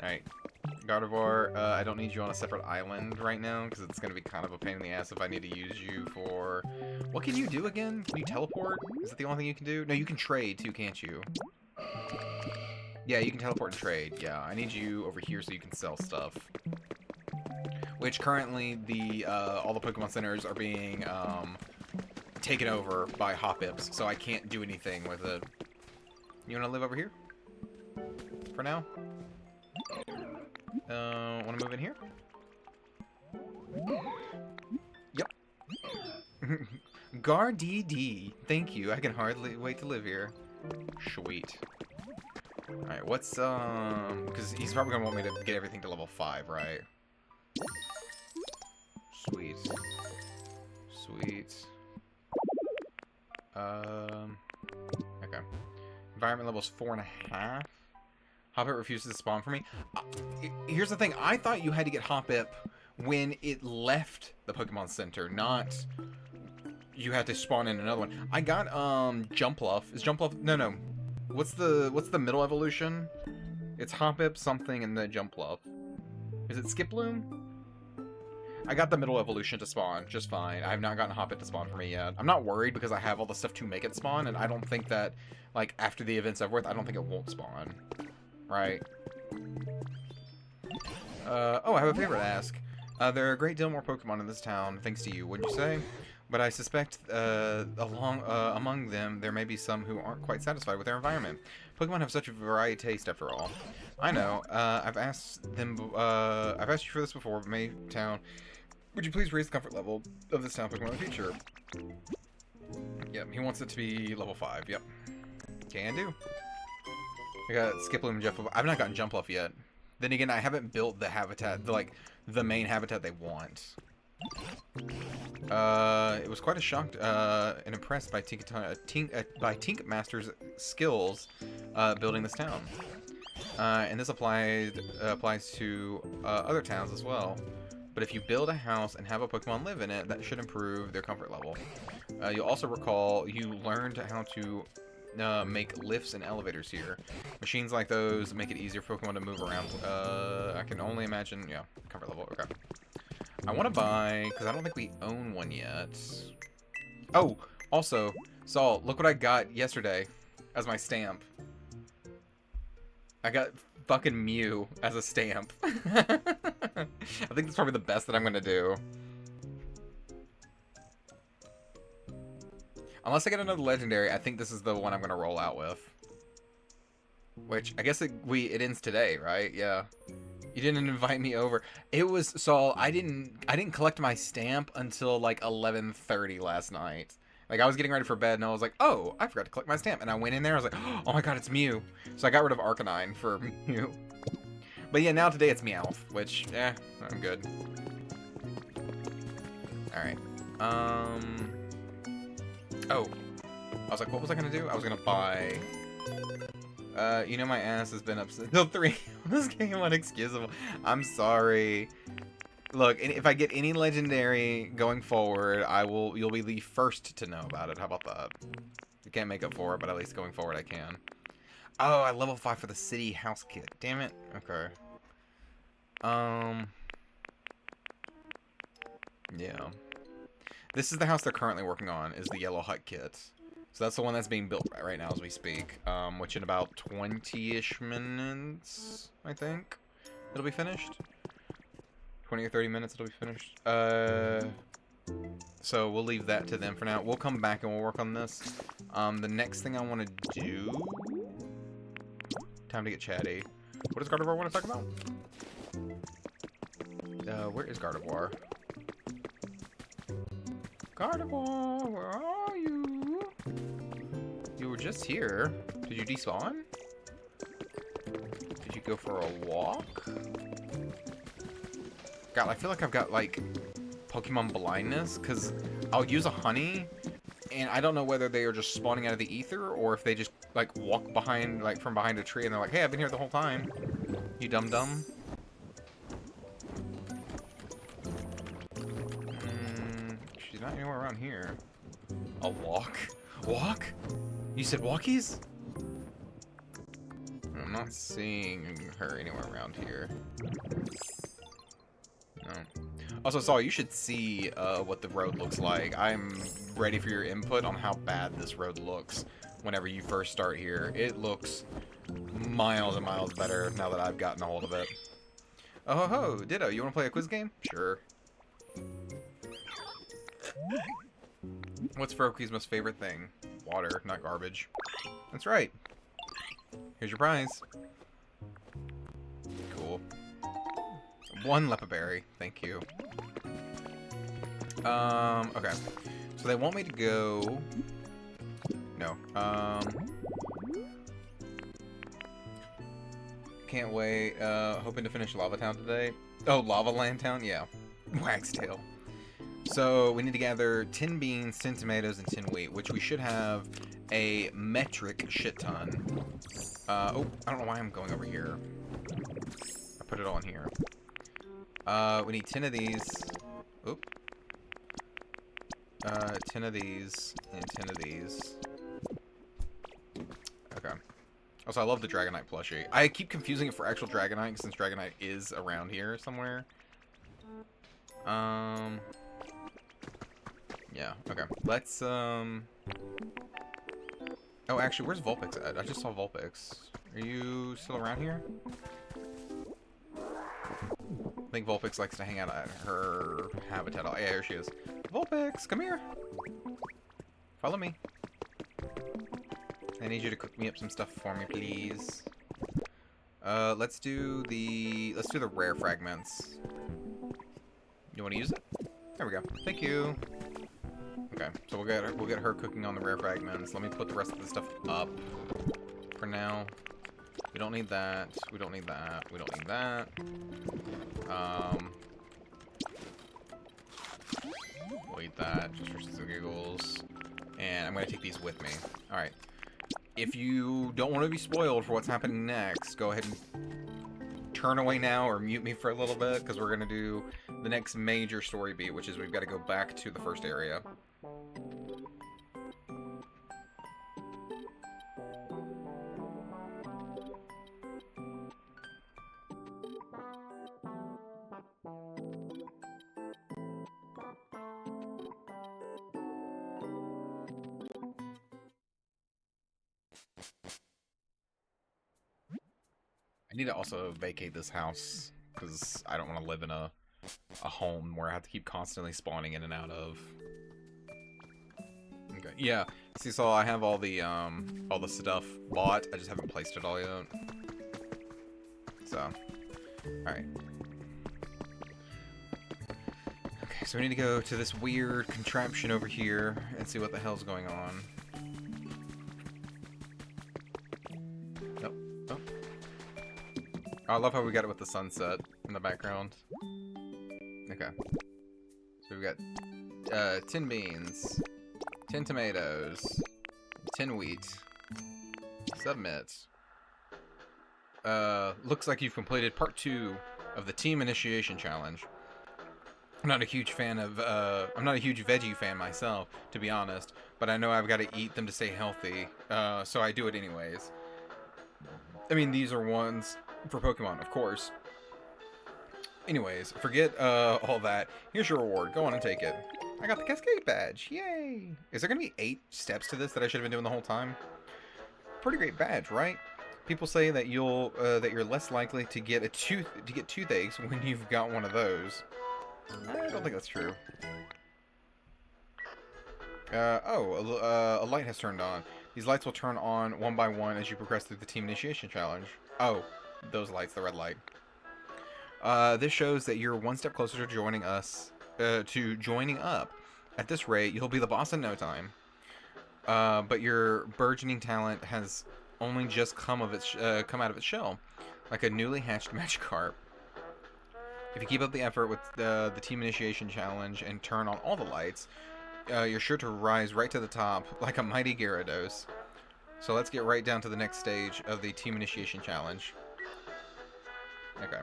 Alright. Gardevoir, I don't need you on a separate island right now, because it's going to be kind of a pain in the ass if I need to use you for... What can you do again? Can you teleport? Is that the only thing you can do? No, you can trade too, can't you? Yeah, you can teleport and trade. Yeah, I need you over here so you can sell stuff. Which currently, all the Pokemon Centers are being taken over by Hoppips, so I can't do anything with it. You want to live over here? For now? Want to move in here? Yep. Gar-DD. Thank you. I can hardly wait to live here. Sweet. Alright, what's, because he's probably gonna want me to get everything to level 5, right? Sweet. Sweet. Okay. Environment level's 4.5. Hoppip refuses to spawn for me. Here's the thing. I thought you had to get Hoppip when it left the Pokemon Center, not you had to spawn in another one. I got Jumpluff. Is Jumpluff? No. What's the middle evolution? It's Hoppip something and then Jumpluff. Is it Skiploom? I got the middle evolution to spawn just fine. I have not gotten Hoppip to spawn for me yet. I'm not worried because I have all the stuff to make it spawn, and I don't think that, like, after the event's over with, I don't think it won't spawn. Right. Oh, I have a favor to ask. There are a great deal more Pokemon in this town, thanks to you, wouldn't you say? But I suspect among them, there may be some who aren't quite satisfied with their environment. Pokemon have such a varied taste, after all. I know. I've asked you for this before, but Maytown, would you please raise the comfort level of this town Pokemon in the future? Yep, he wants it to be level 5. Yep. Can do. I got Skiploom and Jumpluff. I've not gotten Jumpluff yet. Then again, I haven't built the habitat, the main habitat they want. It was quite a shock and impressed by Tink Master's skills building this town. And this applies to other towns as well. But if you build a house and have a Pokemon live in it, that should improve their comfort level. You'll also recall you learned how to make lifts and elevators here. Machines like those make it easier for Pokemon to move around. I can only imagine, yeah, comfort level, okay. I want to buy, because I don't think we own one yet. Oh, also, Saul, look what I got yesterday as my stamp. I got fucking Mew as a stamp. I think that's probably the best that I'm going to do. Unless I get another legendary, I think this is the one I'm going to roll out with. Which, I guess it ends today, right? Yeah. You didn't invite me over. It was, Saul, I didn't collect my stamp until like 11:30 last night. Like, I was getting ready for bed and I was like, oh, I forgot to collect my stamp. And I went in there, I was like, oh my god, it's Mew. So I got rid of Arcanine for Mew. But yeah, now today it's Meowth, which, I'm good. Alright. Oh. I was like, what was I gonna do? I was gonna buy... you know my ass has been upset till 3 this game unexcusable. I'm sorry. Look, if I get any legendary going forward, you'll be the first to know about it. How about that? I can't make up for it, but at least going forward I can. Oh, I level 5 for the city house kit. Damn it. Okay. Yeah. This is the house they're currently working on, is the Yellow Hut kit. So that's the one that's being built right now as we speak. Which in about 20-ish minutes, I think, it'll be finished. 20 or 30 minutes, it'll be finished. So we'll leave that to them for now. We'll come back and we'll work on this. The next thing I want to do... Time to get chatty. What does Gardevoir want to talk about? Where is Gardevoir? Gardevoir, where are you? You were just here. Did you despawn? Did you go for a walk? God, I feel like I've got, like, Pokemon blindness, because I'll use a honey, and I don't know whether they are just spawning out of the ether, or if they just, like, walk behind, like, from behind a tree, and they're like, hey, I've been here the whole time. You dum-dum. She's not anywhere around here. A walk? Walk? You said walkies? I'm not seeing her anywhere around here. No. Also, Saul, you should see what the road looks like. I'm ready for your input on how bad this road looks whenever you first start here. It looks miles and miles better now that I've gotten a hold of it. Oh ho ho, Ditto, you want to play a quiz game? Sure. What's Froakies' most favorite thing? Water, not garbage. That's right. Here's your prize. Cool. 1 Lepa Berry, thank you. Okay. So they want me to go... No. Can't wait. Hoping to finish Lava Town today. Oh, Lava Land Town? Yeah. Waxtail. So we need to gather 10 beans, 10 tomatoes, and 10 wheat, which we should have a metric shit ton. Oh, I don't know why I'm going over here. I put it all in here. We need 10 of these. Oop. 10 of these, and 10 of these. Okay. Also, I love the Dragonite plushie. I keep confusing it for actual Dragonite, since Dragonite is around here somewhere. Yeah, okay. Let's, Oh, actually, where's Vulpix at? I just saw Vulpix. Are you still around here? I think Vulpix likes to hang out at her habitat. Oh, yeah, here she is. Vulpix, come here. Follow me. I need you to cook me up some stuff for me, please. Let's do the rare fragments. You want to use it? There we go. Thank you. Okay, so we'll get her cooking on the rare fragments. Let me put the rest of the stuff up for now. We don't need that. We don't need that. We don't need that. We'll eat that just for shits and giggles. And I'm gonna take these with me. All right. If you don't want to be spoiled for what's happening next, go ahead and turn away now or mute me for a little bit, because we're gonna do the next major story beat, which is we've got to go back to the first area. I need to also vacate this house, because I don't want to live in a home where I have to keep constantly spawning in and out of. Okay, yeah. See, so I have all the stuff bought. I just haven't placed it all yet. So, alright. Okay, so we need to go to this weird contraption over here and see what the hell's going on. I love how we got it with the sunset in the background. Okay. So we've got 10 beans, 10 tomatoes, 10 wheat. Submit. Looks like you've completed part 2 of the team initiation challenge. I'm not a huge fan of, I'm not a huge veggie fan myself, to be honest, but I know I've got to eat them to stay healthy, so I do it anyways. I mean, these are ones for Pokemon, of course. Anyways, forget all that. Here's your reward. Go on and take it. I got the Cascade badge. Yay! Is there gonna be 8 steps to this that I should have been doing the whole time? Pretty great badge, right? People say that you're less likely to get toothaches when you've got one of those. I don't think that's true. A light has turned on. These lights will turn on one by one as you progress through the team initiation challenge. Oh, those lights, the red light. This shows that you're one step closer to joining us, to joining up. At this rate, you'll be the boss in no time. But your burgeoning talent has only just come out of its shell, like a newly hatched Magikarp. If you keep up the effort with the team initiation challenge and turn on all the lights, you're sure to rise right to the top like a mighty Gyarados. So let's get right down to the next stage of the team initiation challenge. Okay.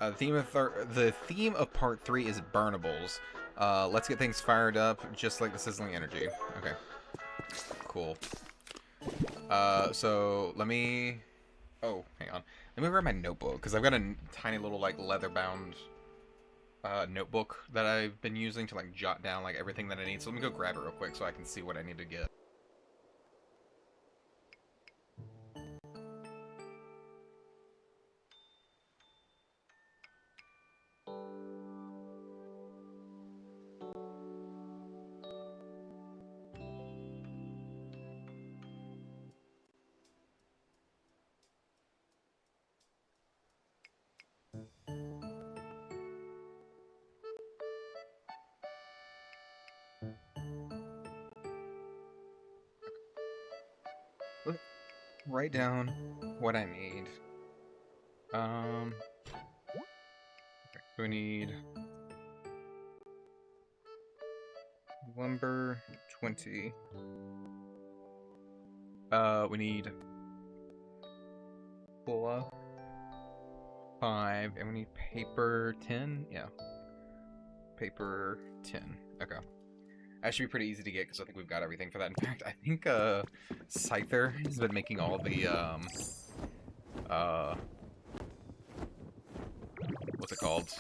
The theme of part 3 is burnables. Let's get things fired up, just like the sizzling energy. Okay. Cool. So let me... Oh, hang on. Let me grab my notebook, because I've got a tiny little, like, leather-bound notebook that I've been using to, like, jot down, like, everything that I need. So let me go grab it real quick so I can see what I need to get. Let's write down what I need. Okay, so we need lumber 20. We need cola 5, and we need paper 10. Yeah, paper 10. Okay, that should be pretty easy to get because I think we've got everything for that. In fact, I think Scyther has been making all the what's it called?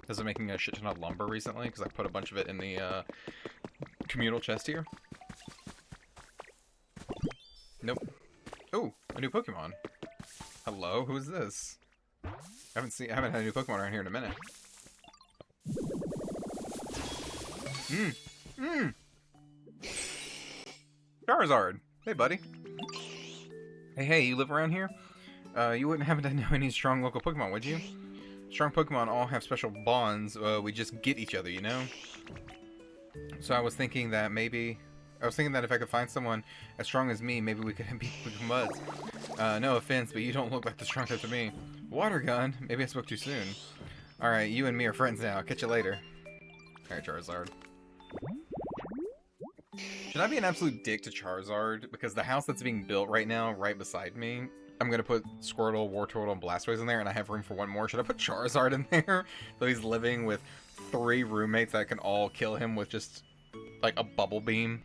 Has been making a shit ton of lumber recently because I put a bunch of it in the communal chest here. Nope. Oh, a new Pokemon. Hello, who is this? I haven't had a new Pokemon around here in a minute. Charizard. Hey, buddy. Hey, you live around here? You wouldn't happen to know any strong local Pokemon, would you? Strong Pokemon all have special bonds. We just get each other, you know? So I was thinking that if I could find someone as strong as me, maybe we could be buds. No offense, but you don't look like the strong type to me. Water gun? Maybe I spoke too soon. Alright, you and me are friends now. I'll catch you later. Alright, Charizard. Should I be an absolute dick to Charizard? Because the house that's being built right now, right beside me, I'm gonna put Squirtle, Wartortle, and Blastoise in there, and I have room for one more. Should I put Charizard in there? So he's living with 3 roommates that can all kill him with just, like, a bubble beam.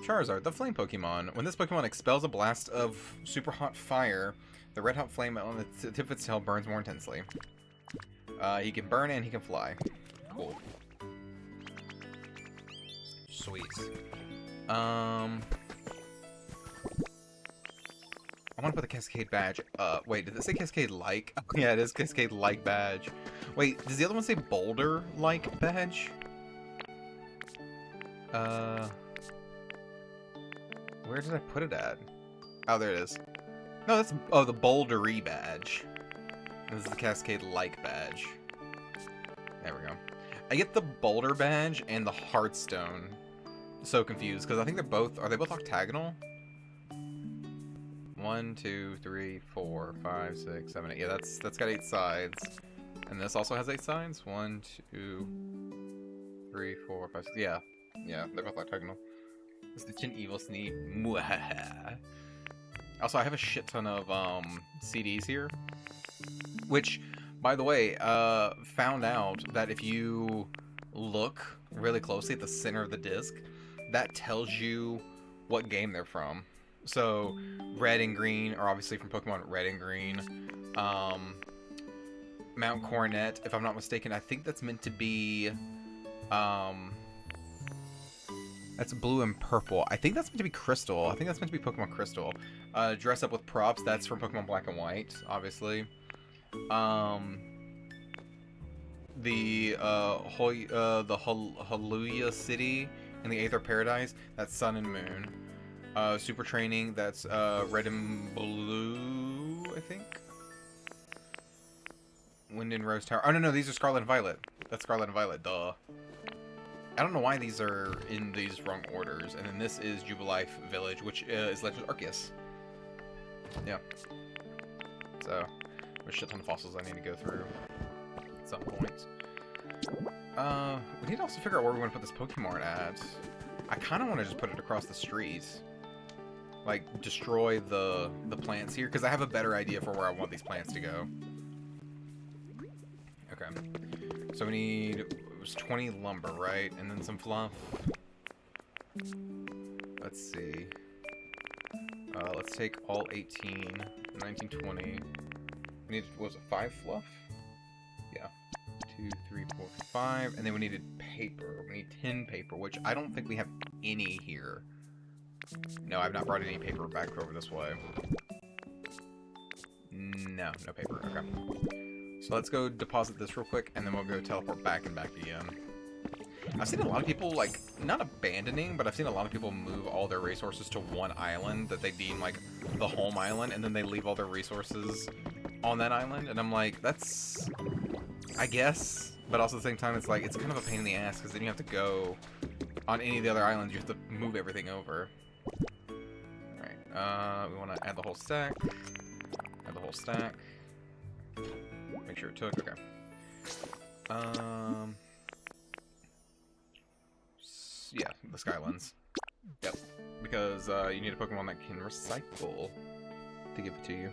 Charizard, the flame Pokemon. When this Pokemon expels a blast of super hot fire, the red hot flame on the tip of its tail burns more intensely. He can burn and he can fly. Cool. Sweet. I want to put the Cascade badge up. Wait, did it say Cascade like? Oh, yeah, it is Cascade like badge. Wait, does the other one say Boulder like badge? Where did I put it at? Oh, there it is. No, that's... Oh, the Bouldery badge. This is the Cascade like badge. There we go. I get the Boulder badge and the Hearthstone. So confused, because I think they're both... Are they both octagonal? 1, 2, 3, 4, 5, 6, 7, 8. Yeah, that's got 8 sides. And this also has 8 sides. 1, 2, 3, 4, 5, 6. Yeah. Yeah, they're both octagonal. It's the Chin Evil Sneak. Also, I have a shit ton of CDs here. Which, by the way, found out that if you look really closely at the center of the disc, that tells you what game they're from. So, red and green are obviously from Pokemon Red and Green. Mount Coronet, if I'm not mistaken, I think that's meant to be... that's blue and purple. I think that's meant to be Crystal. I think that's meant to be Pokemon Crystal. Dress Up with Props, that's from Pokemon Black and White, obviously. The Hallelujah City in the Aether Paradise, that's Sun and Moon. Super Training, that's Red and Blue, I think. Wind and Rose Tower. Oh, no, these are Scarlet and Violet. That's Scarlet and Violet, duh. I don't know why these are in these wrong orders. And then this is Jubilife Village, which is Legend of Arceus. Yeah. So, there's a shit ton of fossils I need to go through at some point. We need to also figure out where we want to put this Pokemon at. I kind of want to just put it across the street. Like, destroy the plants here, because I have a better idea for where I want these plants to go. Okay. So we need was 20 lumber, right? And then some fluff. Let's see. Let's take all 18, 19, 20. We needed, what was it, 5 fluff? Yeah. 2, 3, 4, 5. And then we needed paper. We need 10 paper, which I don't think we have any here. No, I've not brought any paper back over this way. No, no paper. Okay. So let's go deposit this real quick, and then we'll go teleport back and back again. I've seen a lot of people, like, not abandoning, but I've seen a lot of people move all their resources to one island that they deem, like, the home island, and then they leave all their resources on that island, and I'm like, that's... I guess, but also at the same time, it's like, it's kind of a pain in the ass, because then you have to go on any of the other islands, you have to move everything over. Alright, we want to add the whole stack. Add the whole stack. Make sure it took, okay. Yeah, the Skylands. Yep. Because you need a Pokemon that can recycle to give it to you.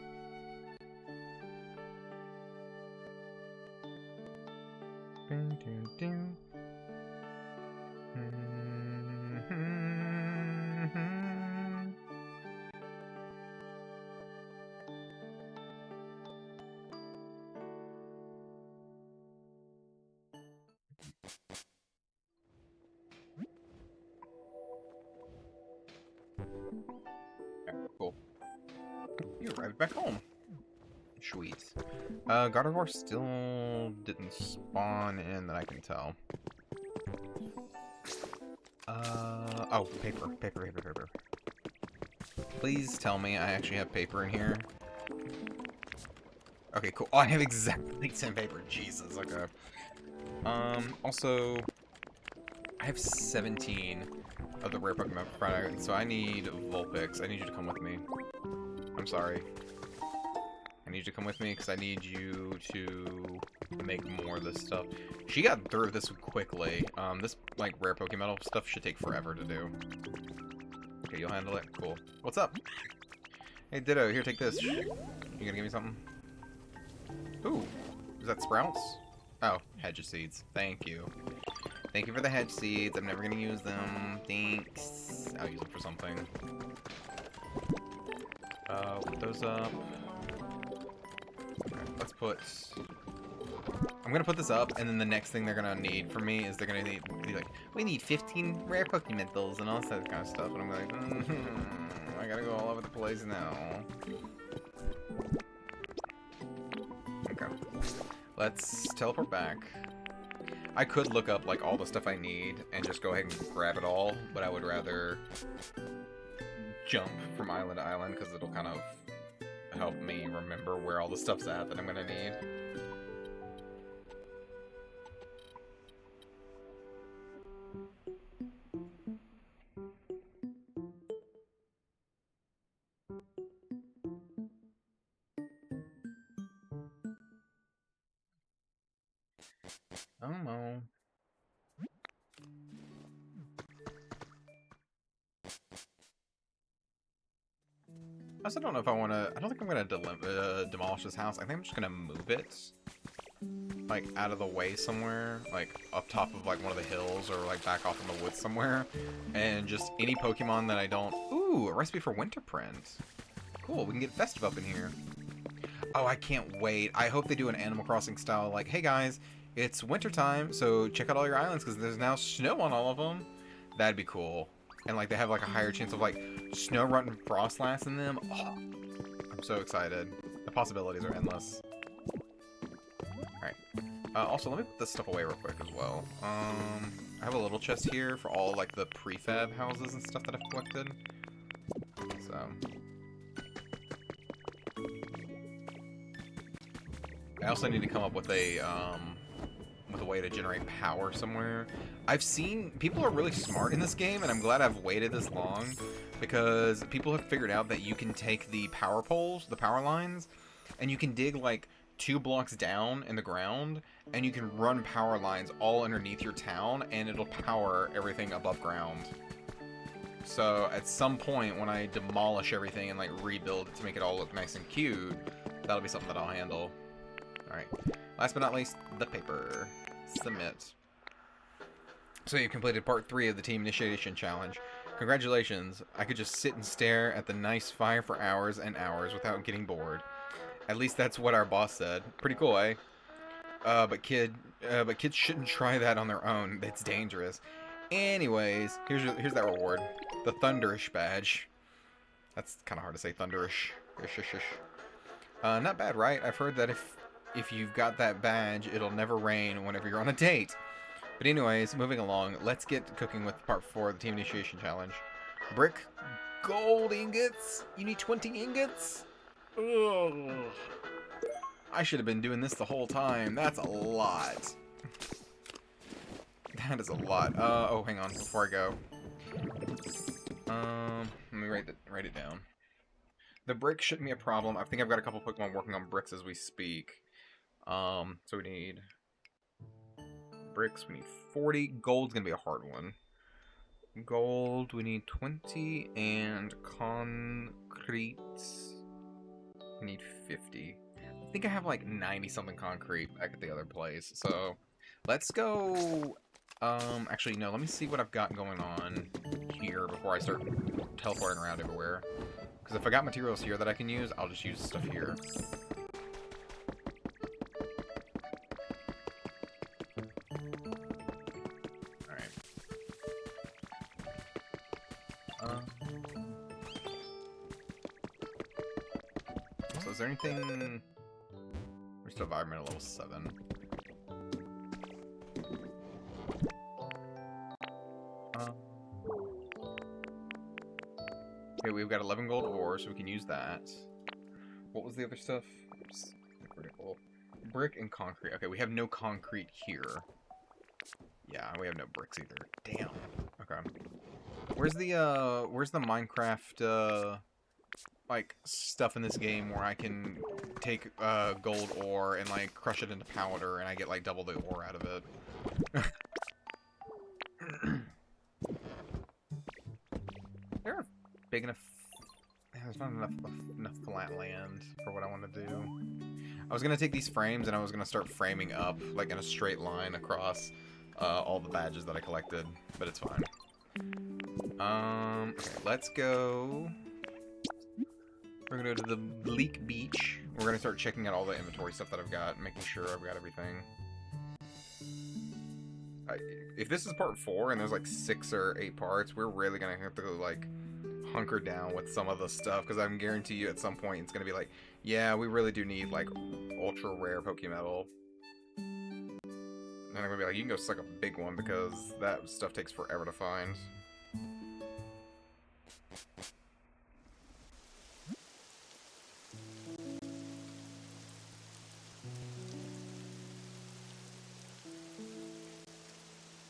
Cool. You arrived back home. Sweet. Gardevoir still didn't spawn in that I can tell. Oh, paper. Please tell me I actually have paper in here. Okay, cool. Oh, I have exactly 10 paper. Jesus, okay. Also, I have 17 of the rare Pokemon product, so I need Vulpix. I need you to come with me. I'm sorry. I need you to come with me because I need you to make more of this stuff. She got through this quickly. This, like, rare Pokemon stuff should take forever to do. Okay, you'll handle it? Cool. What's up? Hey, Ditto, here, take this. You gonna give me something? Ooh, is that Sprouts? Oh, hedge seeds. Thank you. Thank you for the hedge seeds. I'm never gonna use them. Thanks. I'll use them for something. Put those up. Okay, let's put... I'm gonna put this up, and then the next thing they're gonna need from me is they're gonna be like, we need 15 rare Pokementals and all that kind of stuff. And I'm like, I gotta go all over the place now. Okay. Let's teleport back. I could look up, like, all the stuff I need and just go ahead and grab it all, but I would rather jump from island to island because it'll kind of help me remember where all the stuff's at that I'm gonna need. Oh no. I also don't know if I want to... I don't think I'm going to demolish this house. I think I'm just going to move it, like, out of the way somewhere, like, up top of, like, one of the hills or, like, back off in the woods somewhere. And just any Pokemon that I don't... Ooh, a recipe for Winterprint. Cool, we can get Festive up in here. Oh, I can't wait. I hope they do an Animal Crossing style, like, hey guys, it's wintertime, so check out all your islands because there's now snow on all of them. That'd be cool. And, like, they have, like, a higher chance of, like, Snow-Rut and Frostlass in them. Oh, I'm so excited. The possibilities are endless. Alright. Also, let me put this stuff away real quick as well. I have a little chest here for all, like, the prefab houses and stuff that I've collected. So... I also need to come up with a way to generate power somewhere. I've seen people are really smart in this game, and I'm glad I've waited this long because people have figured out that you can take the power poles, the power lines, and you can dig like 2 blocks down in the ground, and you can run power lines all underneath your town, and it'll power everything above ground. So at some point when I demolish everything and like rebuild it to make it all look nice and cute, that'll be something that I'll handle. Alright. Last but not least, the paper. Submit. So you completed part 3 of the team initiation challenge. Congratulations. I could just sit and stare at the nice fire for hours and hours without getting bored. At least that's what our boss said. Pretty cool, eh? But kids shouldn't try that on their own. It's dangerous. Anyways, here's that reward. The Thunderish badge. That's kind of hard to say, Thunderish. Not bad, right? I've heard that if you've got that badge, it'll never rain whenever you're on a date. But anyways, moving along, let's get cooking with part 4 of the team initiation challenge. Brick, gold ingots. You need 20 ingots? Ugh. I should have been doing this the whole time. That's a lot. That is a lot. Oh, hang on, before I go. Let me write it down. The brick shouldn't be a problem. I think I've got a couple Pokemon working on bricks as we speak. So we need bricks, we need 40. Gold's gonna be a hard one. Gold, we need 20, and concrete, we need 50. I think I have like 90 something concrete back at the other place, so let's go. Actually, no, let me see what I've got going on here before I start teleporting around everywhere. Because if I got materials here that I can use, I'll just use stuff here. Alright. So is there anything... We're still environmental level 7. Okay, we've got 11 gold ore, so we can use that. What was the other stuff? Oops. Critical. Brick and concrete. Okay, we have no concrete here. Yeah, we have no bricks either. Damn. Okay. Where's the Minecraft, like, stuff in this game where I can take, gold ore and, like, crush it into powder and I get, like, double the ore out of it? There are big enough... There's not enough flat land for what I want to do. I was going to take these frames and I was going to start framing up, like, in a straight line across all the badges that I collected, but it's fine. Okay, let's go... We're going to go to the Bleak Beach. We're going to start checking out all the inventory stuff that I've got, making sure I've got everything. If this is part 4 and there's like 6 or 8 parts, we're really going to have to like hunker down with some of the stuff, because I can guarantee you at some point it's going to be like, yeah, we really do need like ultra rare Pokemetal. And I'm going to be like, you can go suck a big one because that stuff takes forever to find.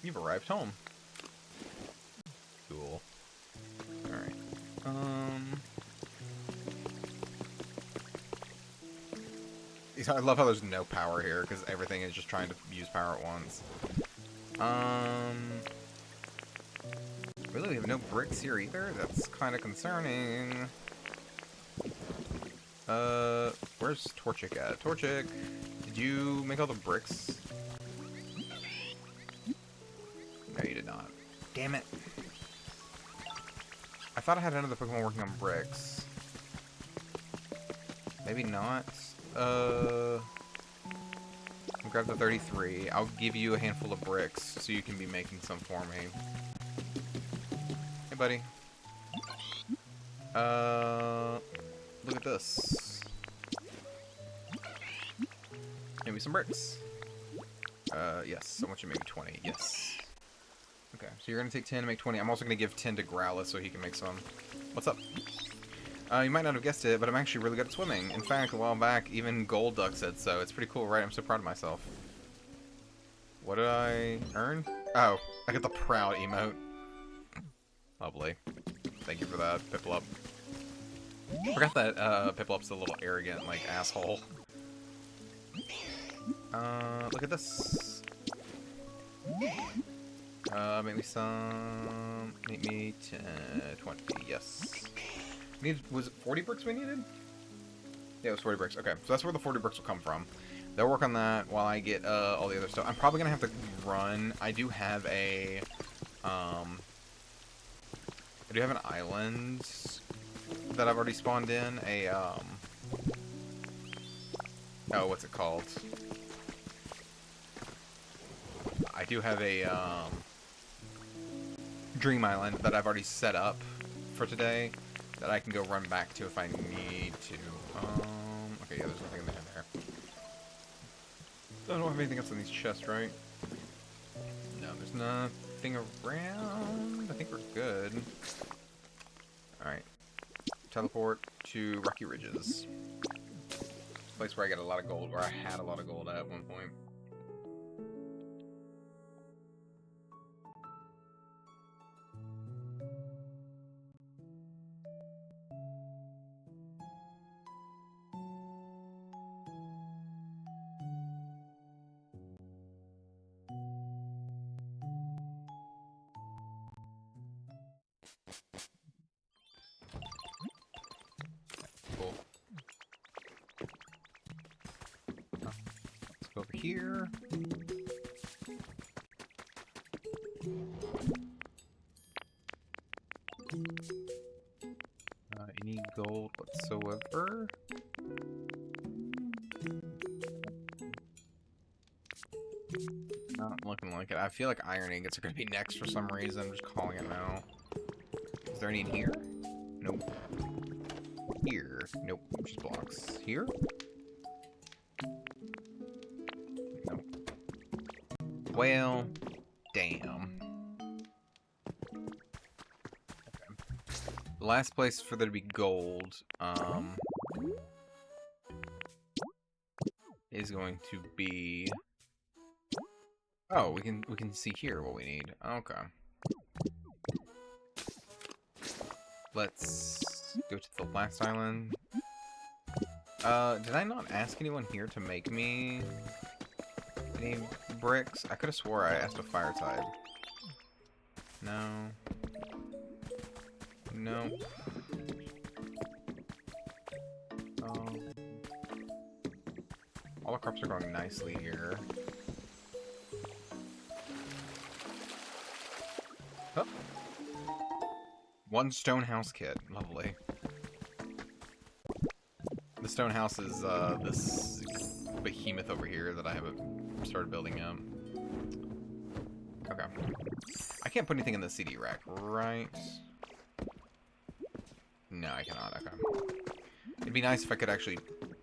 You've arrived home. Cool. Alright. I love how there's no power here, because everything is just trying to use power at once. Really, we have no bricks here either? That's kind of concerning. Where's Torchic at? Torchic, did you make all the bricks? No, you did not. Damn it. I thought I had another Pokemon working on bricks. Maybe not. Grab the 33. I'll give you a handful of bricks so you can be making some for me. Hey, buddy. Look at this. Give me some bricks. Yes. I want you to make 20. Yes. Okay, so you're going to take 10 to make 20. I'm also going to give 10 to Growlithe so he can make some. What's up? You might not have guessed it, but I'm actually really good at swimming. In fact, a while back, even Golduck said so. It's pretty cool, right? I'm so proud of myself. What did I earn? Oh, I got the proud emote. Lovely. Thank you for that, Piplup. I forgot that Piplup's a little arrogant, like, asshole. Look at this. Make me some... Make me 10, 20, yes. Was it 40 bricks we needed? Yeah, it was 40 bricks. Okay, so that's where the 40 bricks will come from. They'll work on that while I get all the other stuff. I'm probably gonna have to run. I do have a I do have an island that I've already spawned in. Oh, what's it called? I do have a dream island that I've already set up for today that I can go run back to if I need to. Okay, yeah, there's nothing in there. I don't have anything else in these chests, right? No, there's nothing around. I think we're good. Alright. Teleport to Rocky Ridges. Place where I get a lot of gold, or I had a lot of gold at one point. Cool. Let's go over here. Any gold whatsoever? Not looking like it. I feel like iron ingots are going to be next for some reason. I'm just calling it now. Is there any in here? Nope. Here? Nope. Just blocks. Here? Nope. Well, damn. The last place for there to be gold, is going to be... Oh, we can see here what we need. Okay. Let's go to the last island. Did I not ask anyone here to make me any bricks? I could have swore I asked a fire type. No. No. All the crops are going nicely here. Oh. One stone house kit. Lovely. The stone house is this behemoth over here that I haven't started building yet. Okay. I can't put anything in the CD rack, right? No, I cannot. Okay. It'd be nice if I could actually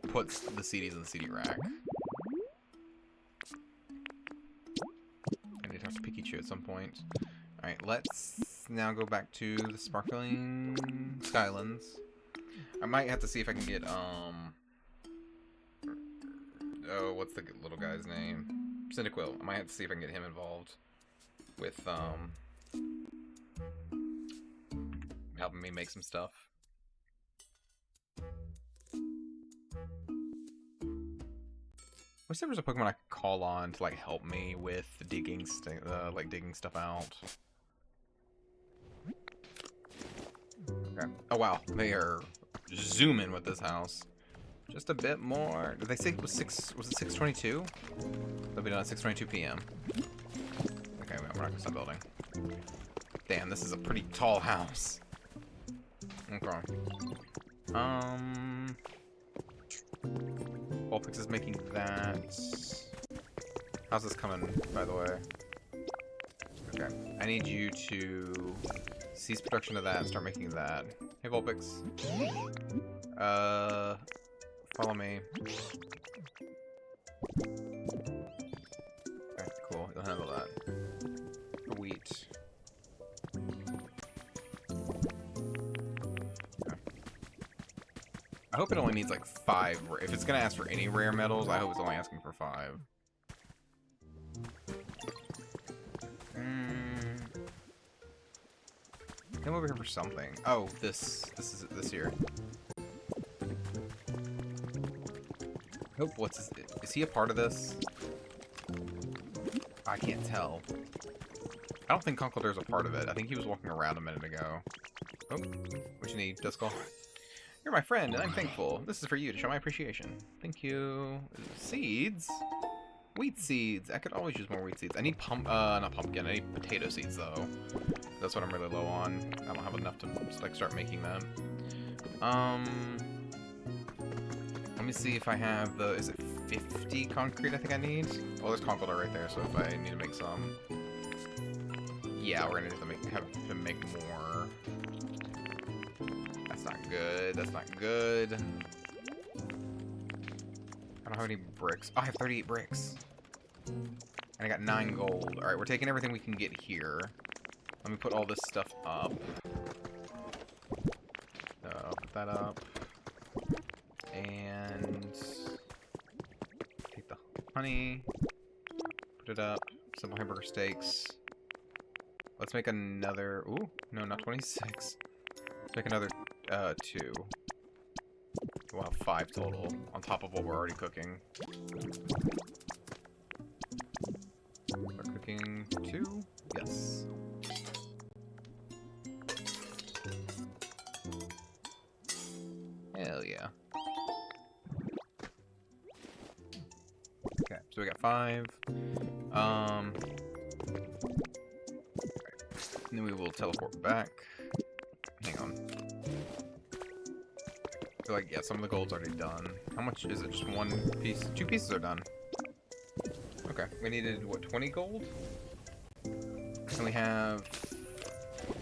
put the CDs in the CD rack. I need to have to Pikachu at some point. Alright, let's now go back to the Sparkling Skylands. I might have to see if I can get, oh, what's the little guy's name? Cyndaquil. I might have to see if I can get him involved with, helping me make some stuff. Wish there was a Pokemon I could call on to, like, help me with digging, digging stuff out. Okay. Oh, wow. They are zooming with this house. Just a bit more. Did they say it was it 6:22? They'll be done at 6:22 p.m. Okay, we're not gonna stop building. Damn, this is a pretty tall house. Okay. Vulpix is making that. How's this coming, by the way? Okay. I need you to cease production of that and start making that. Hey, Vulpix. Follow me. Okay, cool. You'll handle that. Wheat. I hope it only needs like 5. If it's gonna ask for any rare metals, I hope it's only asking for 5. Come over here for something. Oh, this here. Hope is he a part of this? I can't tell. I don't think Conkeldurr's a part of it. I think he was walking around a minute ago. Oh, what you need, Duskull? You're my friend, and I'm thankful. This is for you to show my appreciation. Thank you. Seeds? Wheat seeds. I could always use more wheat seeds. I need not pumpkin. I need potato seeds, though. That's what I'm really low on. I don't have enough to, like, start making them. Let me see if I have the... Is it 50 concrete I think I need? Oh, there's concrete right there, so if I need to make some... Yeah, we're gonna have to make more. That's not good. That's not good. I don't have any bricks. Oh, I have 38 bricks. And I got 9 gold. Alright, we're taking everything we can get here. Let me put all this stuff up. Put that up. And... take the honey. Put it up. Simple hamburger steaks. Let's make another... Ooh, no, not 26. Let's make another 2. We'll have 5 total, on top of what we're already cooking. We're cooking 2? Yes. Hell yeah. Okay, so we got 5. And then we will teleport back. Hang on. I feel like, yeah, some of the gold's already done. How much is it? Just 1 piece? 2 pieces are done. Okay, we needed, what, 20 gold? And we have...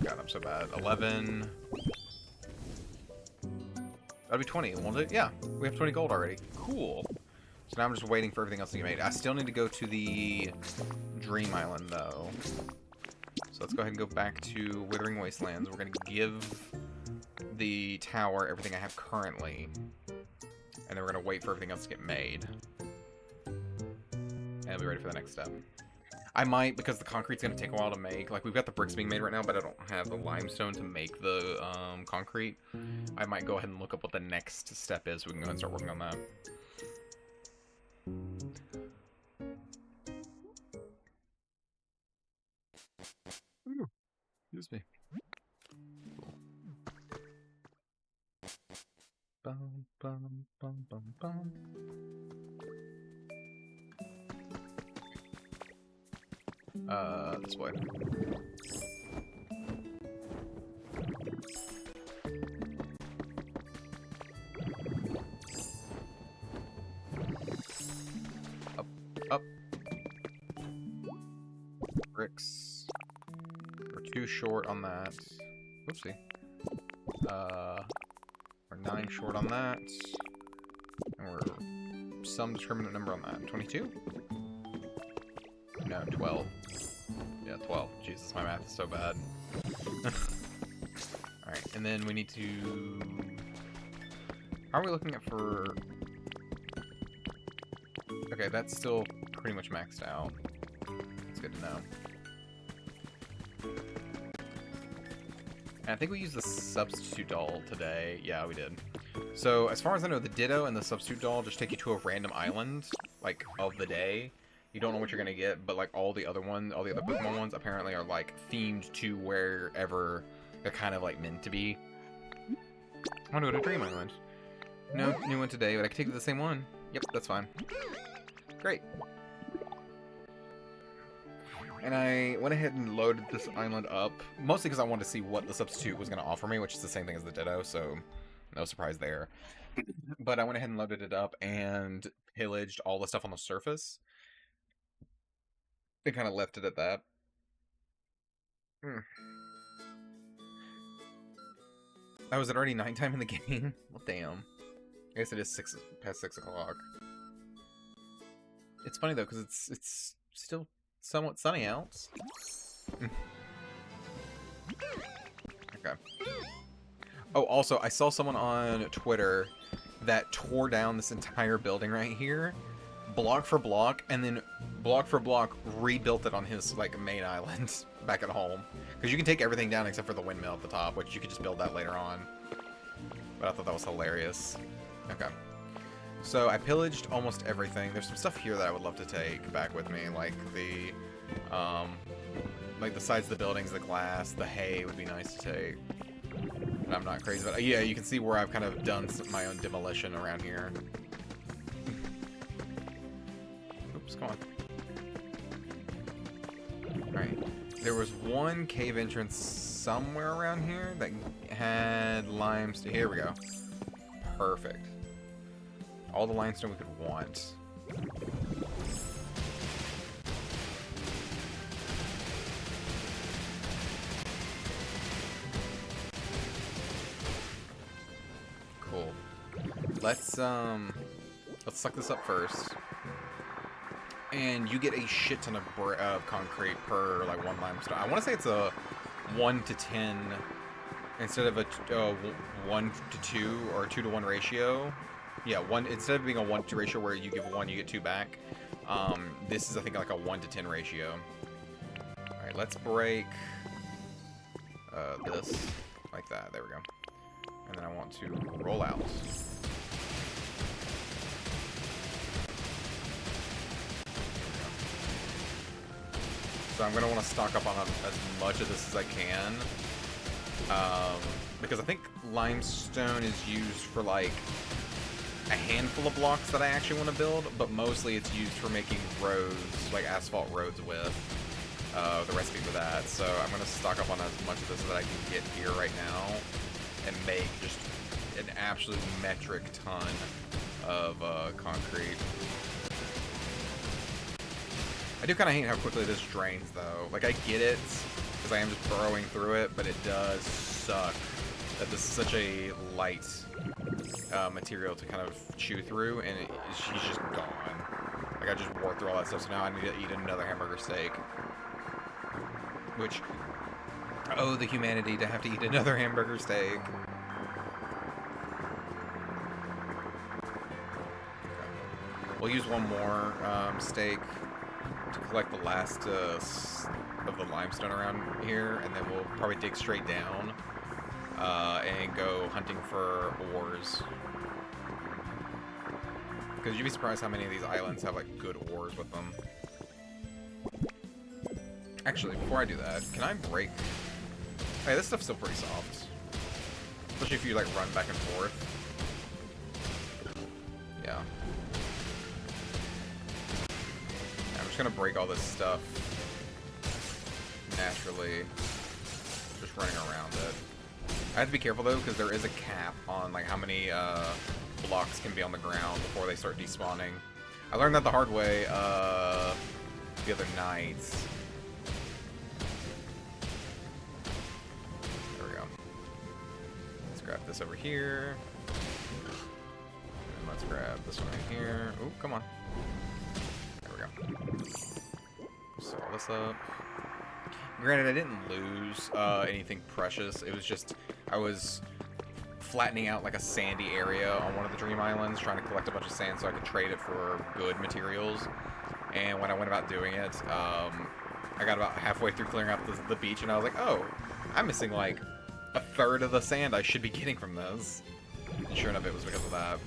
God, I'm so bad. 11... That'll be 20, won't it? Yeah, we have 20 gold already. Cool. So now I'm just waiting for everything else to get made. I still need to go to the Dream Island, though. So let's go ahead and go back to Withering Wastelands. We're going to give the tower everything I have currently. And then we're going to wait for everything else to get made. And be ready for the next step. I might, because the concrete's going to take a while to make. Like, we've got the bricks being made right now, but I don't have the limestone to make the concrete. I might go ahead and look up what the next step is so we can go ahead and start working on that. Ooh, excuse me. Bum, bum, bum, bum, bum. This way. Up, up. Bricks. We're 2 short on that. Oopsie. We're 9 short on that. And we're some determinate number on that. 22? No, 12. Yeah, 12. Jesus, my math is so bad. Alright, and then we need to... How are we looking at for... Okay, that's still pretty much maxed out. That's good to know. And I think we used the substitute doll today. Yeah, we did. So, as far as I know, the Ditto and the substitute doll just take you to a random island, like, of the day. You don't know what you're gonna get, but like all the other Pokemon ones apparently are like themed to wherever they're kind of like meant to be. I want to go to Dream Island. No new one today, but I can take the same one. Yep, that's fine. Great. And I went ahead and loaded this island up, mostly because I wanted to see what the substitute was going to offer me, which is the same thing as the Ditto, so no surprise there. But I went ahead and loaded it up and pillaged all the stuff on the surface. They kind of left it at that. Oh, is it already nighttime in the game? Well, damn. I guess it is past 6 o'clock. It's funny though, because it's still somewhat sunny out. Okay. Oh, also, I saw someone on Twitter that tore down this entire building right here, block for block, and then block for block rebuilt it on his like main island back at home. Because you can take everything down except for the windmill at the top, which you could just build that later on. But I thought that was hilarious. Okay. So I pillaged almost everything. There's some stuff here that I would love to take back with me, like the sides of the buildings, the glass, the hay would be nice to take. And I'm not crazy, but yeah, you can see where I've kind of done my own demolition around here. Oops, come on. Alright. There was one cave entrance somewhere around here that had limestone. Here we go. Perfect. All the limestone we could want. Cool. Let's suck this up first. And you get a shit ton of concrete per like one limestone. I want to say it's a 1 to 10 instead of a 1 to 2 or 2 to 1 ratio. Yeah, instead of being a 1 to 2 ratio where you give 1, you get 2 back. This is I think like a 1 to 10 ratio. All right, let's break this like that. There we go. And then I want to roll out. So I'm going to want to stock up on as much of this as I can. Because I think limestone is used for like a handful of blocks that I actually want to build, but mostly it's used for making roads, like asphalt roads with the recipe for that. So I'm going to stock up on as much of this as I can get here right now and make just an absolute metric ton of concrete. I do kind of hate how quickly this drains, though. Like, I get it, because I am just burrowing through it, but it does suck that this is such a light material to kind of chew through, and she's just gone. Like, I just wore through all that stuff, so now I need to eat another hamburger steak. Which, oh, the humanity to have to eat another hamburger steak. Okay. We'll use one more steak to collect the last of the limestone around here, and then we'll probably dig straight down and go hunting for ores. Because you'd be surprised how many of these islands have like good ores with them. Actually, before I do that, can I break? Hey, this stuff's still pretty soft, especially if you like run back and forth. Yeah. Gonna break all this stuff naturally, just running around it. I have to be careful though, because there is a cap on like how many blocks can be on the ground before they start despawning. I learned that the hard way the other night. There we go. Let's grab this over here, and let's grab this one right here. Oh, come on. Set all this up. Granted, I didn't lose anything precious. It was just I was flattening out like a sandy area on one of the dream islands, trying to collect a bunch of sand so I could trade it for good materials. And when I went about doing it, I got about halfway through clearing out the beach, and I was like, oh, I'm missing like a third of the sand I should be getting from this. And sure enough, it was because of that.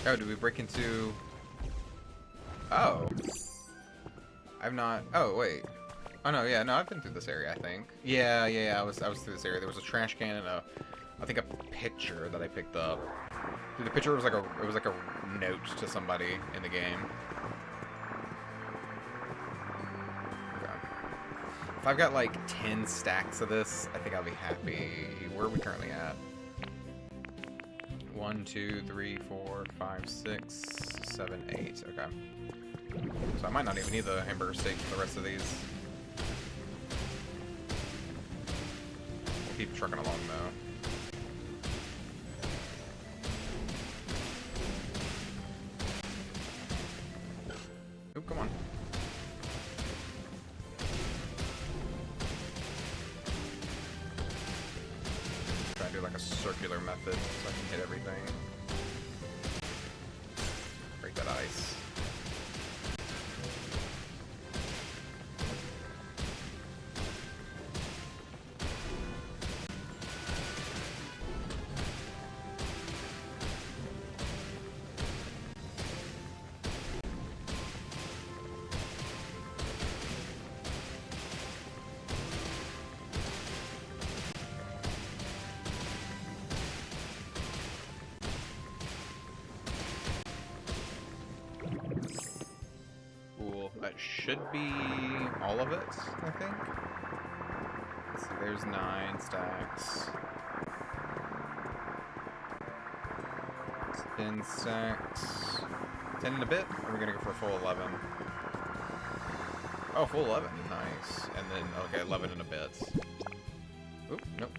Oh, did we break into... Oh. I've not... Oh, wait. Oh, no, yeah, no, I've been through this area, I think. Yeah, I was through this area. There was a trash can and I think a picture that I picked up. Dude, the picture was like a note to somebody in the game. Okay. If I've got like 10 stacks of this, I think I'll be happy. Where are we currently at? 1, 2, 3, 4, 5, 6, 7, 8. Okay. So I might not even need the hamburger steak for the rest of these. We'll keep trucking along though. Oop, come on. Try to do like a circular method so I can hit everything. Break that ice. should be all of it, I think. Let's see, there's 9 stacks. 10 stacks. 10 and a bit? Or are we gonna go for a full 11? Oh, full 11. Nice. And then, okay, 11 and a bit. Oop, nope.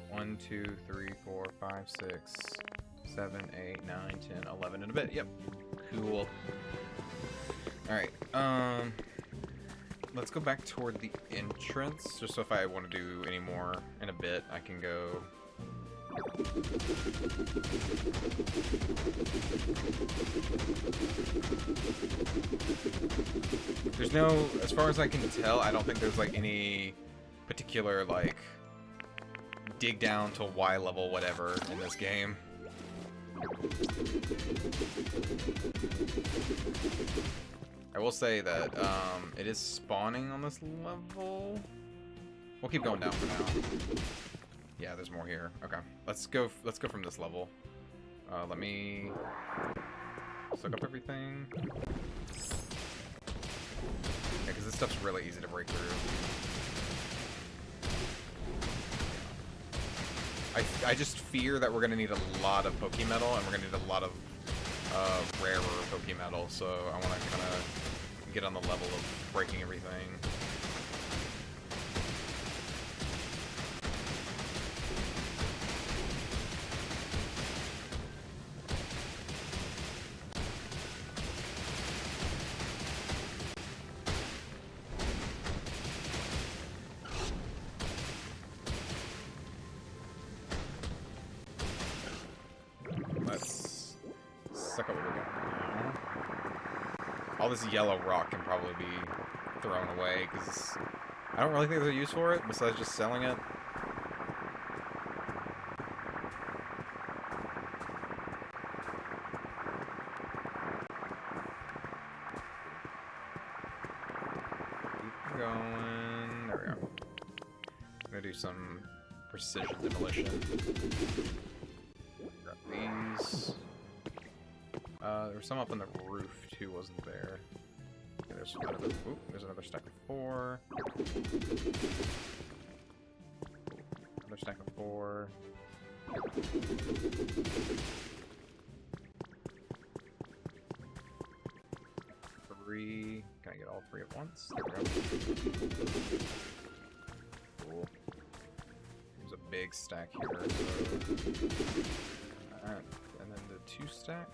1, 2, 3, 4, 5, 6, 7, 8, 9, 10, 11 and a bit. Yep. Cool. Alright, let's go back toward the entrance, just so if I want to do any more in a bit, I can go. There's no, as far as I can tell, I don't think there's like any particular like dig down to Y level whatever in this game. I will say that it is spawning on this level. We'll keep going down for now. Yeah, there's more here. Okay, let's go from this level. Let me suck up everything. Yeah, because this stuff's really easy to break through. I just fear that we're gonna need a lot of Pokemetal, and we're gonna need a lot of rarer Pokemetal, so I want to kind of get on the level of breaking everything. Let's suck up what we got now. All this yellow rock can probably be thrown away, because I don't really think there's a use for it, besides just selling it. Keep going. There we go. I'm gonna do some precision demolition. Grab these. There was some up on the roof too, wasn't there? Okay, there's another stack of 4. Another stack of 4. 3. Can I get all 3 at once? There we go. Cool. There's a big stack here. So... Alright, and then the 2 stack.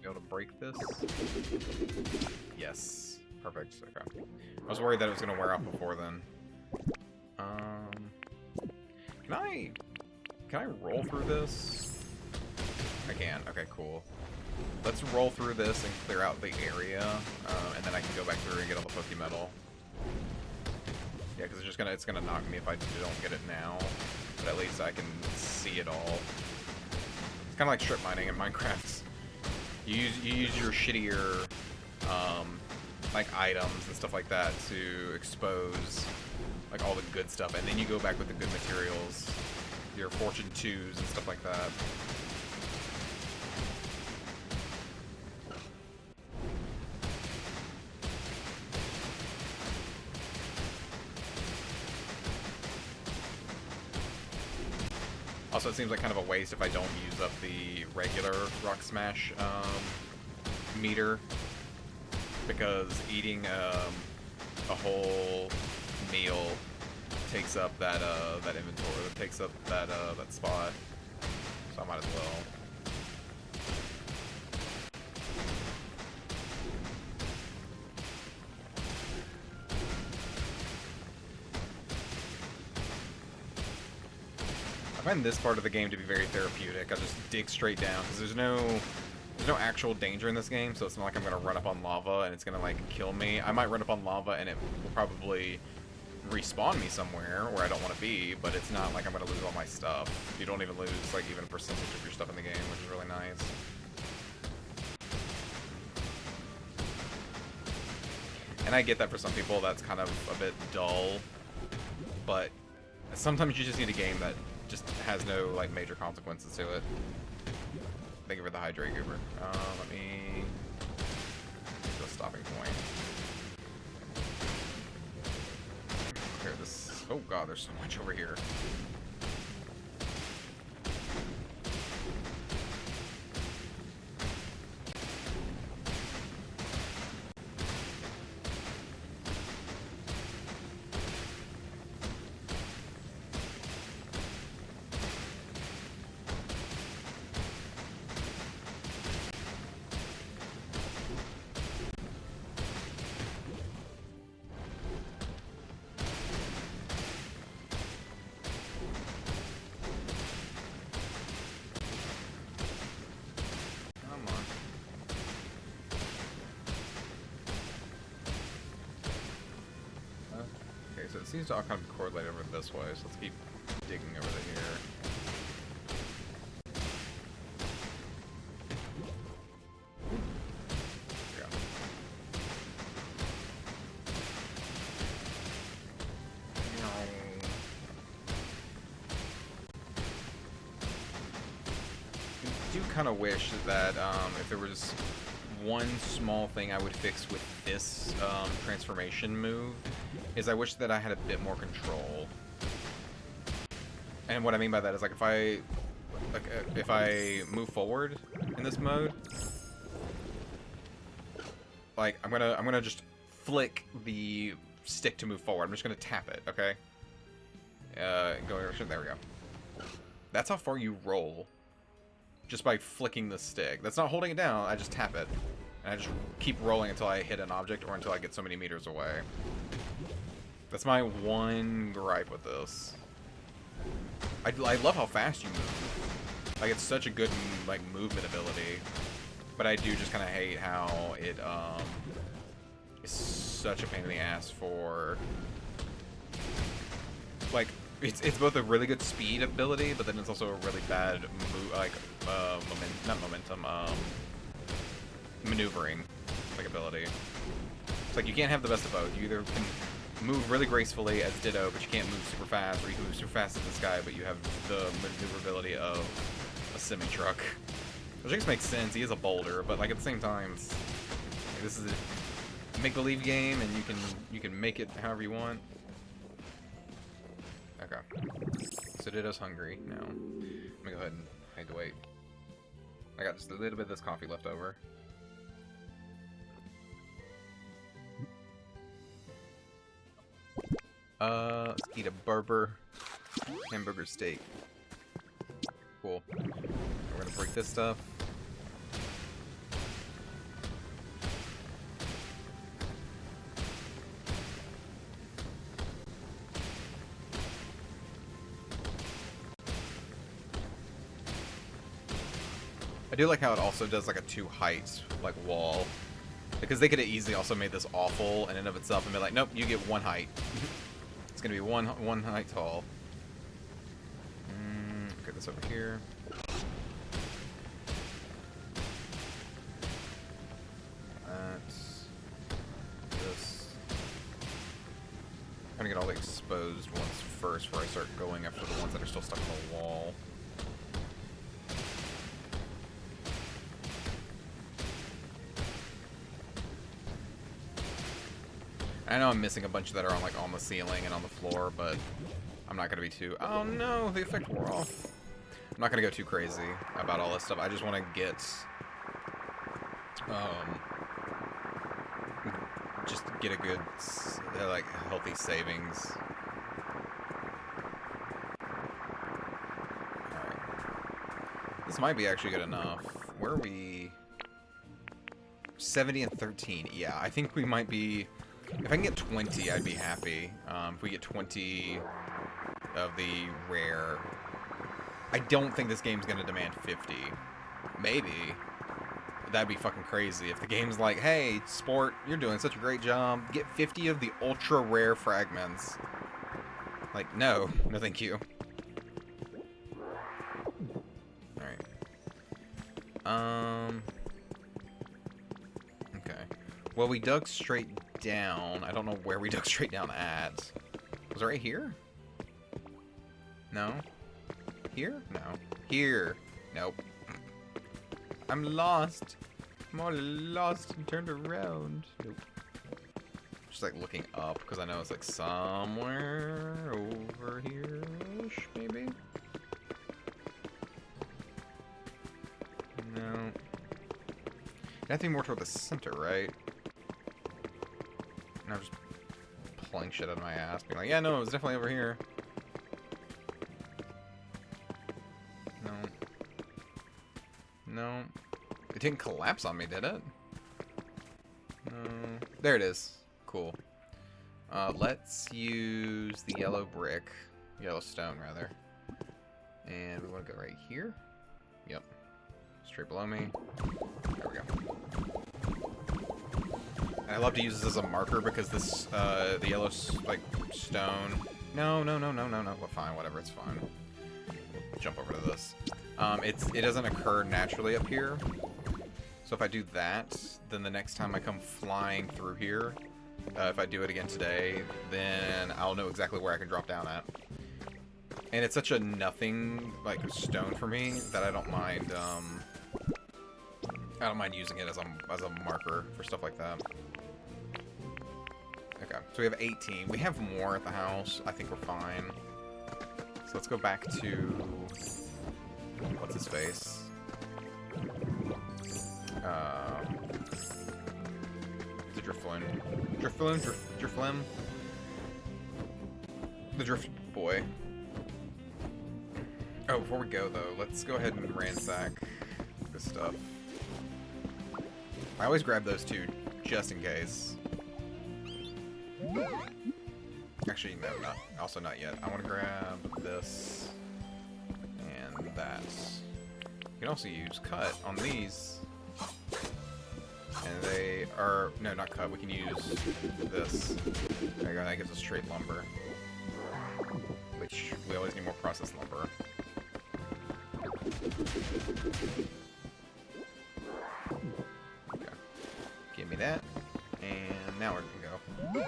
Able to break this. Yes. Perfect. Okay. I was worried that it was going to wear off before then. Can I roll through this? I can. Okay, cool. Let's roll through this and clear out the area, and then I can go back through and get all the Pokemetal. Yeah, because it's gonna knock me if I don't get it now. But at least I can see it all. It's kind of like strip mining in Minecraft. You use your shittier like items and stuff like that to expose like all the good stuff, and then you go back with the good materials, your Fortune 2s and stuff like that. Also, it seems like kind of a waste if I don't use up the regular Rock Smash meter, because eating a whole meal takes up that that inventory, takes up that that spot. So I might as well. I find this part of the game to be very therapeutic. I just dig straight down because there's no actual danger in this game, so it's not like I'm gonna run up on lava and it's gonna like kill me. I might run up on lava and it will probably respawn me somewhere where I don't want to be, but it's not like I'm gonna lose all my stuff. You don't even lose like even a percentage of your stuff in the game, which is really nice. And I get that for some people, that's kind of a bit dull. But sometimes you just need a game that just has no, like, major consequences to it. Thank you for the hydrate, Goober. Let me get to a stopping point. Clear this. Oh god, there's so much over here. So it seems to all kind of correlate over this way, so let's keep digging over here. There we go. I do kind of wish that if there was one small thing I would fix with this transformation move is I wish that I had a bit more control. And what I mean by that is like if I move forward in this mode, like I'm gonna just flick the stick to move forward. I'm just gonna tap it, okay? There we go. That's how far you roll. Just by flicking the stick. That's not holding it down, I just tap it. And I just keep rolling until I hit an object or until I get so many meters away. That's my one gripe with this. I love how fast you move. Like, it's such a good, like, movement ability. But I do just kind of hate how it, is such a pain in the ass for... Like, it's both a really good speed ability, but then it's also a really bad maneuvering like ability. It's like you can't have the best of both. You either can move really gracefully as Ditto, but you can't move super fast, or you can move super fast as this guy, but you have the maneuverability of a semi-truck. Which I guess makes sense. He is a boulder, but like at the same time, like, this is a make-believe game, and you can make it however you want. Okay. So Ditto's hungry now. Let me go ahead and hide the weight. I got just a little bit of this coffee left over. Let's eat a burger. Hamburger steak. Cool. We're gonna break this stuff. I do like how it also does like a 2 heights like wall, because they could have easily also made this awful in and of itself and be like, nope, you get 1 height. It's gonna be one height tall. Get this over here. That's this. I'm trying to get all the exposed ones first before I start going after the ones that are still stuck on the wall. I know I'm missing a bunch that are on like on the ceiling and on the floor, but I'm not gonna be too. Oh no, the effect wore off. I'm not gonna go too crazy about all this stuff. I just want to get just get a good like healthy savings. Alright. This might be actually good enough. Where are we? 70 and 13. Yeah, I think we might be. If I can get 20, I'd be happy. If we get 20 of the rare. I don't think this game's gonna demand 50. Maybe. But that'd be fucking crazy. If the game's like, hey, Sport, you're doing such a great job. Get 50 of the ultra rare fragments. Like, no. No thank you. Alright. Okay. Well, we dug straight down. I don't know where we dug straight down at. Was it right here? No? Here? No. Here. Nope. I'm lost. I'm all lost and turned around. Nope. Just like looking up because I know it's like somewhere over here-ish, maybe? No. Nothing more toward the center, right? And I'm just pulling shit out of my ass, being like, yeah, no, it was definitely over here. No. No. It didn't collapse on me, did it? No. There it is. Cool. Let's use the yellow brick. Yellow stone, rather. And we want to go right here. Yep. Straight below me. There we go. And I love to use this as a marker because this, the yellow, like, stone... No. Well, fine, whatever, it's fine. We'll jump over to this. It doesn't occur naturally up here. So if I do that, then the next time I come flying through here, if I do it again today, then I'll know exactly where I can drop down at. And it's such a nothing, like, stone for me that I don't mind, using it as a marker for stuff like that. Okay, so we have 18. We have more at the house. I think we're fine. So let's go back to... What's his face? The Drifloon. Drifloon? The Drift Boy. Oh, before we go, though, let's go ahead and ransack this stuff. I always grab those two, just in case. Actually, no, also not yet. I want to grab this and that. You can also use cut on these. And they are... No, not cut. We can use this. There you go. That gives us straight lumber. Which, we always need more processed lumber. Okay. Give me that. And now we're gonna go.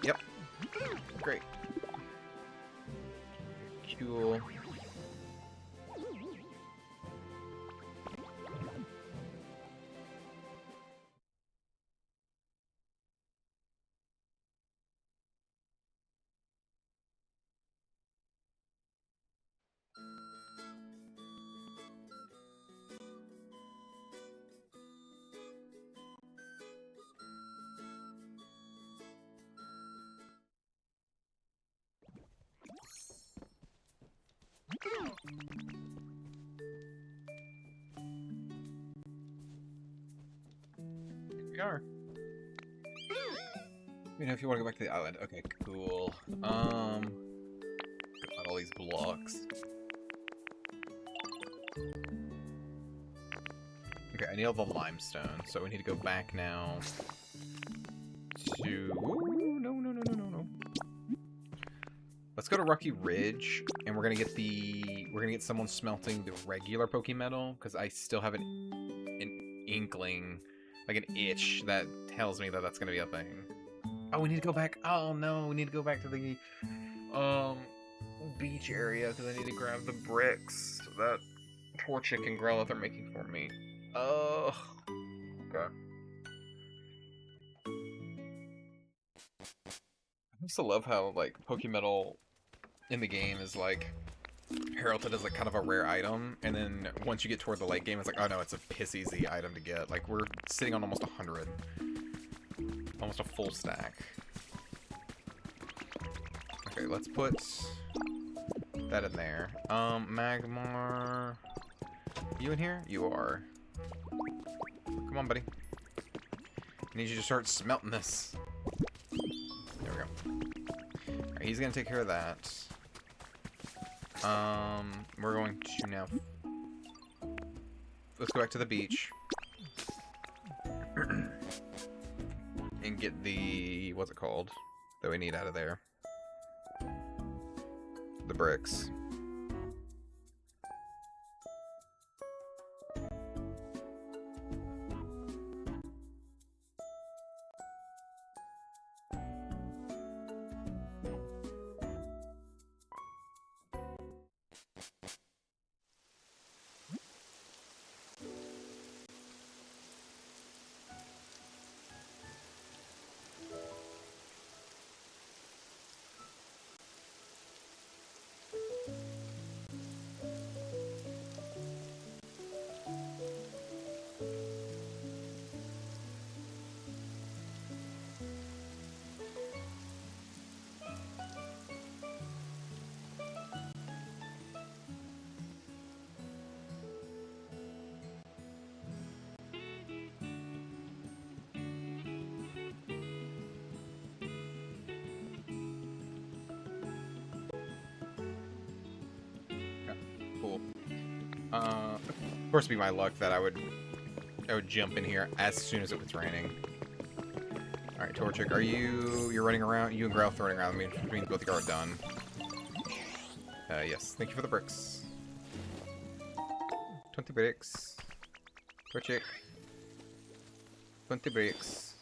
Yep. Great. Cool. Here we are. You know, if you want to go back to the island. Okay, cool. Got all these blocks. Okay, I need all the limestone, so we need to go back now to... Ooh, no. Let's go to Rocky Ridge, and we're gonna get someone smelting the regular Pokemetal, because I still have an inkling, like an itch that tells me that that's gonna be a thing. Oh, we need to go back. Oh no, we need to go back to the beach area because I need to grab the bricks that poor chicken Growlithe they're making for me. Oh, okay. I used to love how like Pokemetal in the game is like heralded as like kind of a rare item, and then once you get toward the late game, it's like, oh no, it's a piss easy item to get. Like we're sitting on almost 100, almost a full stack. Okay, let's put that in there. Magmar, you in here? You are. Come on, buddy. I need you to start smelting this. There we go. Alright, he's gonna take care of that. We're going to now... Let's go back to the beach. And get the... What's it called? That we need out of there. The bricks. Of course, it'd be my luck that I would jump in here as soon as it was raining. All right, Torchic, you're running around? You and Growth running around. Which means both of you are done. Yes. Thank you for the bricks. 20 bricks. Torchic. 20 bricks.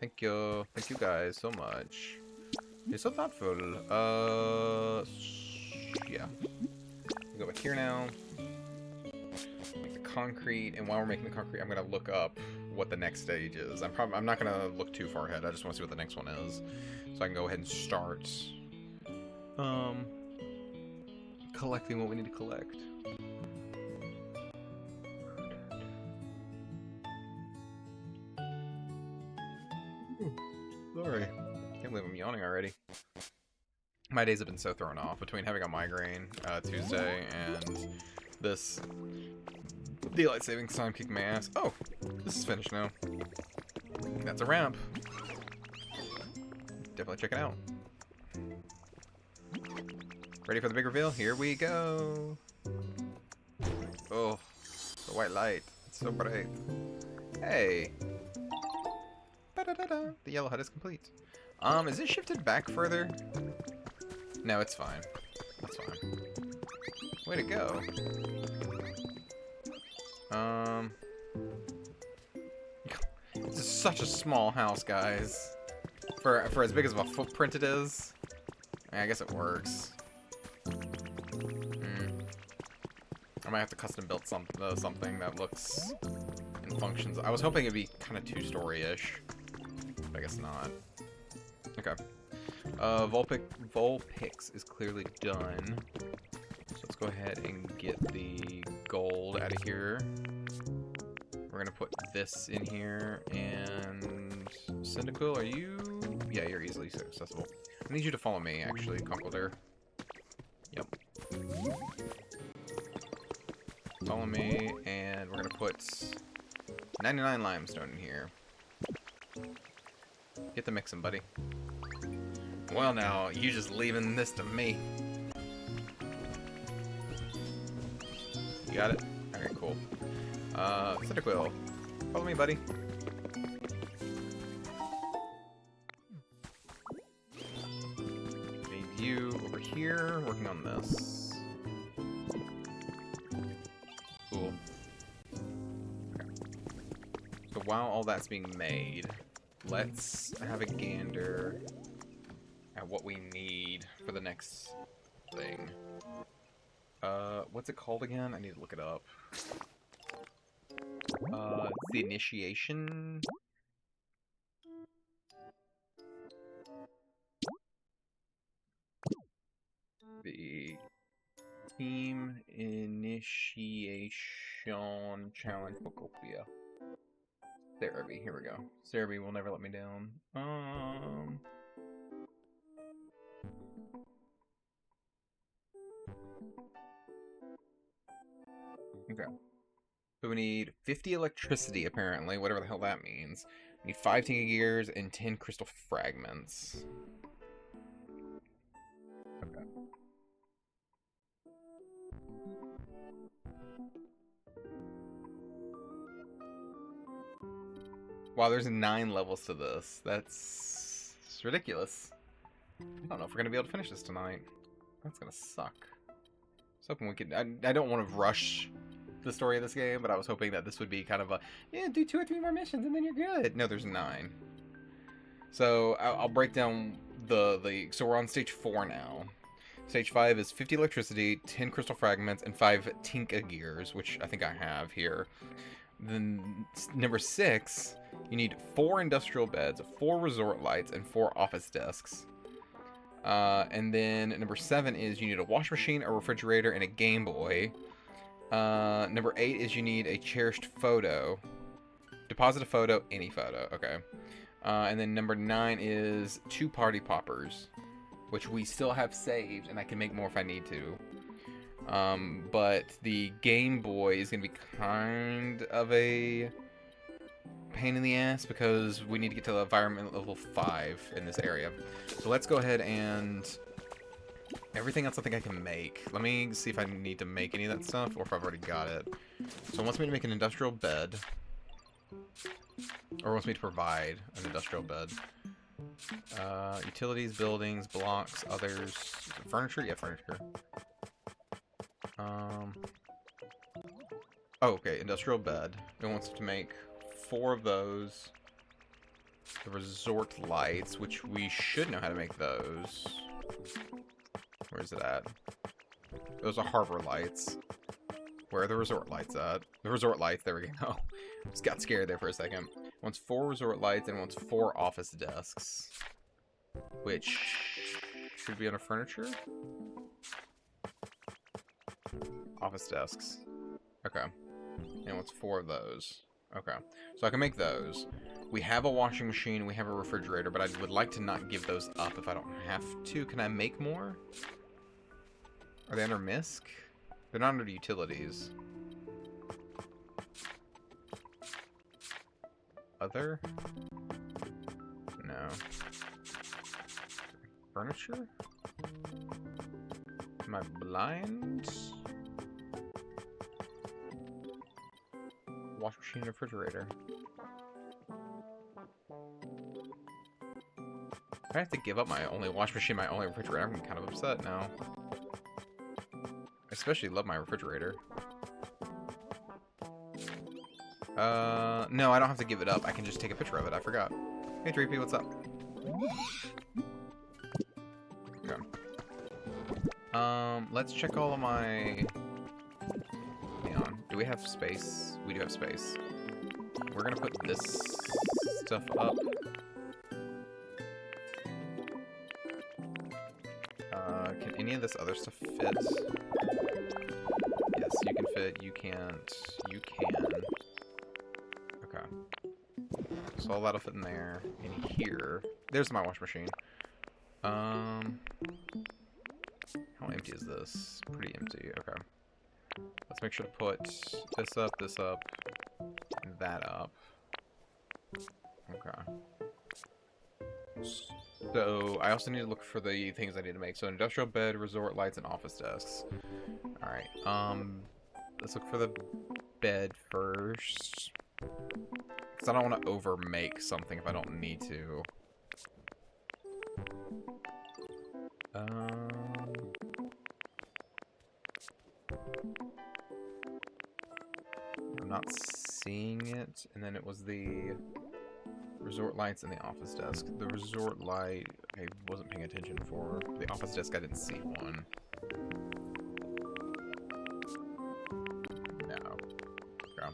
Thank you. Thank you guys so much. You're so thoughtful. Yeah. We'll go back here now. Make the concrete, and while we're making the concrete, I'm gonna look up what the next stage is. I'm not gonna look too far ahead. I just want to see what the next one is, so I can go ahead and start collecting what we need to collect. Sorry, can't believe I'm yawning already. My days have been so thrown off between having a migraine Tuesday and this daylight savings time kicking my ass. Oh, this is finished now. That's a ramp. Definitely check it out. Ready for the big reveal? Here we go. Oh, the white light. It's so bright. Hey. Ba-da-da-da. The yellow hut is complete. Is it shifted back further? No, it's fine. That's fine. Way to go. This is such a small house, guys. For as big as of a footprint it is. I guess it works. I might have to custom build something that looks and functions. I was hoping it'd be kind of two-story-ish, but I guess not. Okay. Vulpix is clearly done. So let's go ahead and get the gold out of here. We're gonna put this in here, and Cyndaquil, are you? Yeah, you're easily accessible. I need you to follow me, actually, Conkeldurr. Yep. Follow me, and we're gonna put 99 limestone in here. Get the mixing, buddy. Well, now, you just leaving this to me. You got it? Alright, cool. Cyndaquil, follow me, buddy. Need you over here, working on this. Cool. Okay. So while all that's being made, let's have a gander at what we need for the next thing. What's it called again? I need to look it up. It's the initiation. The team initiation challenge Pokopia. Therapy. Here we go. Therapy will never let me down. Okay. So we need 50 electricity, apparently, whatever the hell that means. We need 5 Tinka Gears and 10 crystal fragments. Okay. Wow, there's 9 levels to this. That's ridiculous. I don't know if we're going to be able to finish this tonight. That's going to suck. I was hoping we could... I don't want to rush the story of this game, but I was hoping that this would be kind of a, yeah, do 2 or 3 more missions and then you're good. No, there's 9. So I'll break down the so we're on stage 4 now. Stage 5 is 50 electricity, 10 crystal fragments, and 5 Tinka Gears, which I think I have here. Then number 6, you need 4 industrial beds, 4 resort lights, and 4 office desks. And then number 7 is you need a wash machine, a refrigerator, and a Game Boy. Number 8 is you need a cherished photo. Deposit a photo, any photo, okay. And then number 9 is 2 party poppers, which we still have saved, and I can make more if I need to. But the Game Boy is going to be kind of a pain in the ass because we need to get to the environment level 5 in this area. So let's go ahead and Everything else I think I can make. Let me see if I need to make any of that stuff, or if I've already got it. So it wants me to make an industrial bed. Or wants me to provide an industrial bed. Utilities, buildings, blocks, others. Furniture? Yeah, furniture. Oh, okay, industrial bed. It wants to make 4 of those. The resort lights, which we should know how to make those. Where is it at? Those are harbor lights. Where are the resort lights at? The resort lights, there we go. Just got scared there for a second. Wants 4 resort lights and wants 4 office desks. Which should be under furniture? Office desks. Okay. And wants 4 of those. Okay. So I can make those. We have a washing machine, we have a refrigerator, but I would like to not give those up if I don't have to. Can I make more? Are they under MISC? They're not under utilities. Other? No. Furniture? Am I blind? Wash machine and refrigerator. I have to give up my only wash machine, my only refrigerator. I'm kind of upset now. I especially love my refrigerator. No, I don't have to give it up. I can just take a picture of it. I forgot. Hey, 3P, what's up? Okay. Let's check all of my... Hang on. Do we have space? We do have space. We're gonna put this stuff up. Can any of this other stuff fit? Yes, you can fit. You can't. You can. Okay. So all that'll fit in there. In here. There's my wash machine. How empty is this? Pretty empty. Okay. Let's make sure to put this up, and that up. Okay. So, I also need to look for the things I need to make. So, industrial bed, resort lights, and office desks. Alright, let's look for the bed first. Because I don't want to over-make something if I don't need to. I'm not seeing it. And then it was the... resort lights and the office desk. The resort light, I wasn't paying attention for. The office desk, I didn't see one. No. Okay.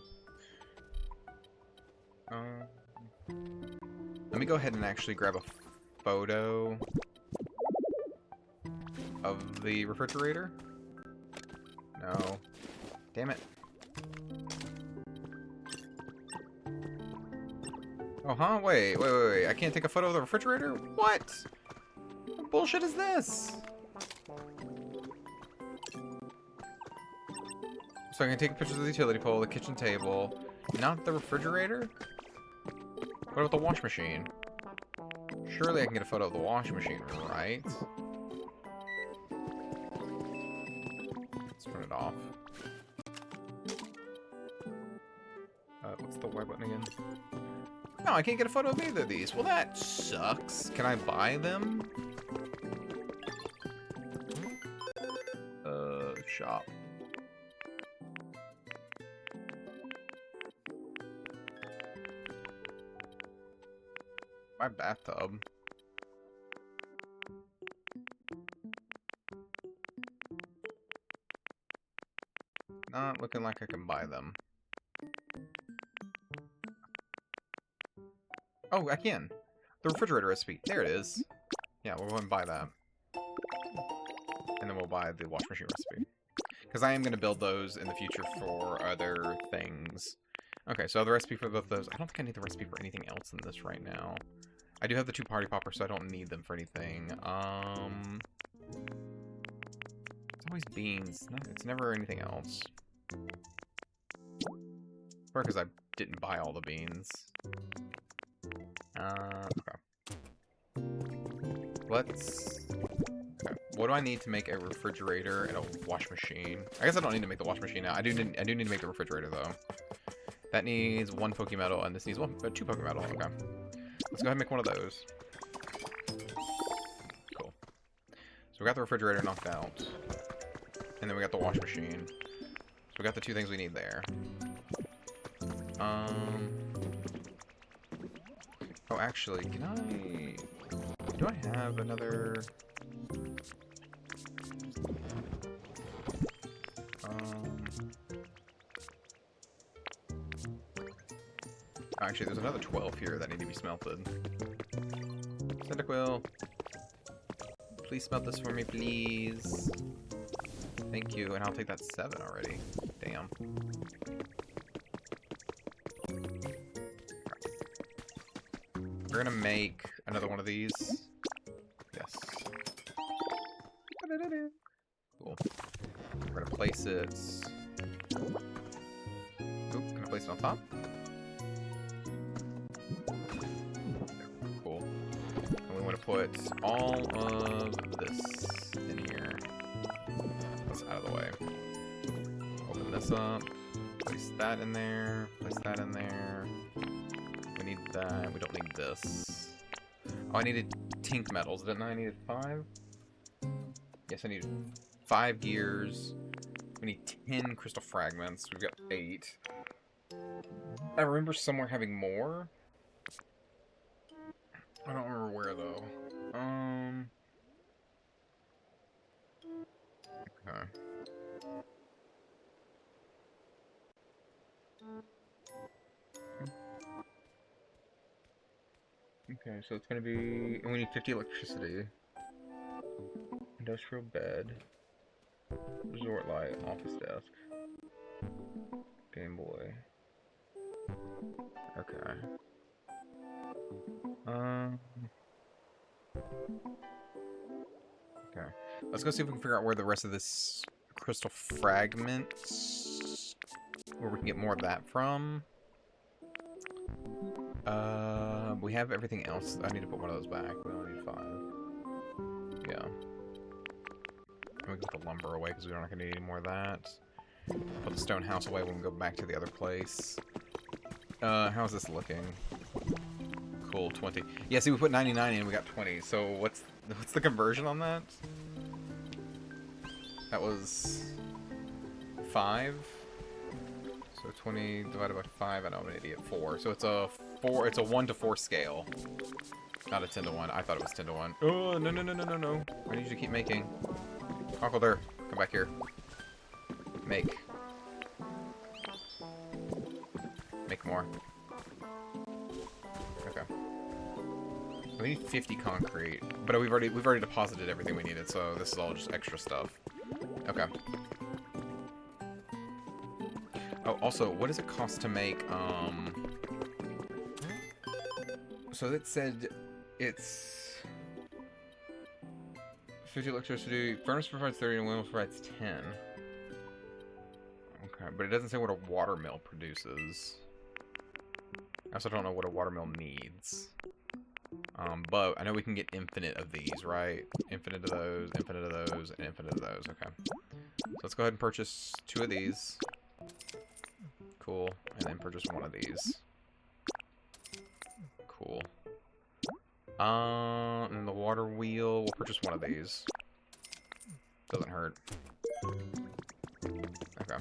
Let me go ahead and actually grab a photo of the refrigerator. No. Damn it. Oh, huh? Wait. I can't take a photo of the refrigerator? What? What bullshit is this? So I can take pictures of the utility pole, the kitchen table, not the refrigerator? What about the wash machine? Surely I can get a photo of the washing machine, right? Let's turn it off. What's the Y button again? No, I can't get a photo of either of these. Well, that sucks. Can I buy them? Shop. My bathtub. Not looking like I can buy them. Oh, I can. The refrigerator recipe. There it is. Yeah, we'll go and buy that. And then we'll buy the wash machine recipe. Because I am going to build those in the future for other things. Okay, so the recipe for both those. I don't think I need the recipe for anything else in this right now. I do have the 2 party poppers, so I don't need them for anything. It's always beans. No, it's never anything else. Or because I didn't buy all the beans. Okay. Let's... Okay. What do I need to make a refrigerator and a wash machine? I guess I don't need to make the wash machine now. I do need to make the refrigerator though. That needs 1 Pokemetal, and this needs 2 Pokemetal. Okay. Let's go ahead and make one of those. Cool. So we got the refrigerator knocked out. And then we got the wash machine. So we got the 2 things we need there. Oh, actually, can I... Do I have another... Actually, there's another 12 here that need to be smelted. Cyndaquil, please smelt this for me, please. Thank you, and I'll take that 7 already. Damn. We're gonna make another one of these. Yes. Cool. We're gonna place it... Oop, gonna place it on top. Cool. And we want to put all of this in here. That's out of the way. Open this up. Place that in there. Place that in there. We need that. We don't need this. Oh, I needed tink metals, didn't I? I needed 5? Yes, I needed 5 gears. We need 10 crystal fragments. We've got 8. I remember somewhere having more. I don't remember where, though. Okay. Okay, so it's gonna be... And we need 50 electricity. Industrial bed. Resort light. Office desk. Game Boy. Okay. Okay. Let's go see if we can figure out where the rest of this crystal fragments... Where we can get more of that from. We have everything else. I need to put one of those back. We only need 5. Yeah. And we can put the lumber away because we're not going to need any more of that. Put the stone house away when we go back to the other place. How's this looking? Cool, 20. Yeah, see, we put 99 in and we got 20. So what's the conversion on that? That was 5. So 20 divided by 5, I know I'm an idiot, 4. So it's a 1 to 4 scale. Not a 10 to 1. I thought it was 10 to 1. Oh, no, no, no, no, no, no. I need you to keep making. Cockledor, come back here. Make. Make more. Okay. We need 50 concrete, but we've already deposited everything we needed, so this is all just extra stuff. Okay. Oh, also, what does it cost to make, So it said it's 50 electricity, furnace provides 30 and windmill provides 10. Okay, but it doesn't say what a watermill produces. I also don't know what a watermill needs. But I know we can get infinite of these, right? Infinite of those, infinite of those, and infinite of those, okay. So let's go ahead and purchase 2 of these. Cool. And then purchase 1 of these. Cool. And the water wheel, we'll purchase 1 of these. Doesn't hurt. Okay.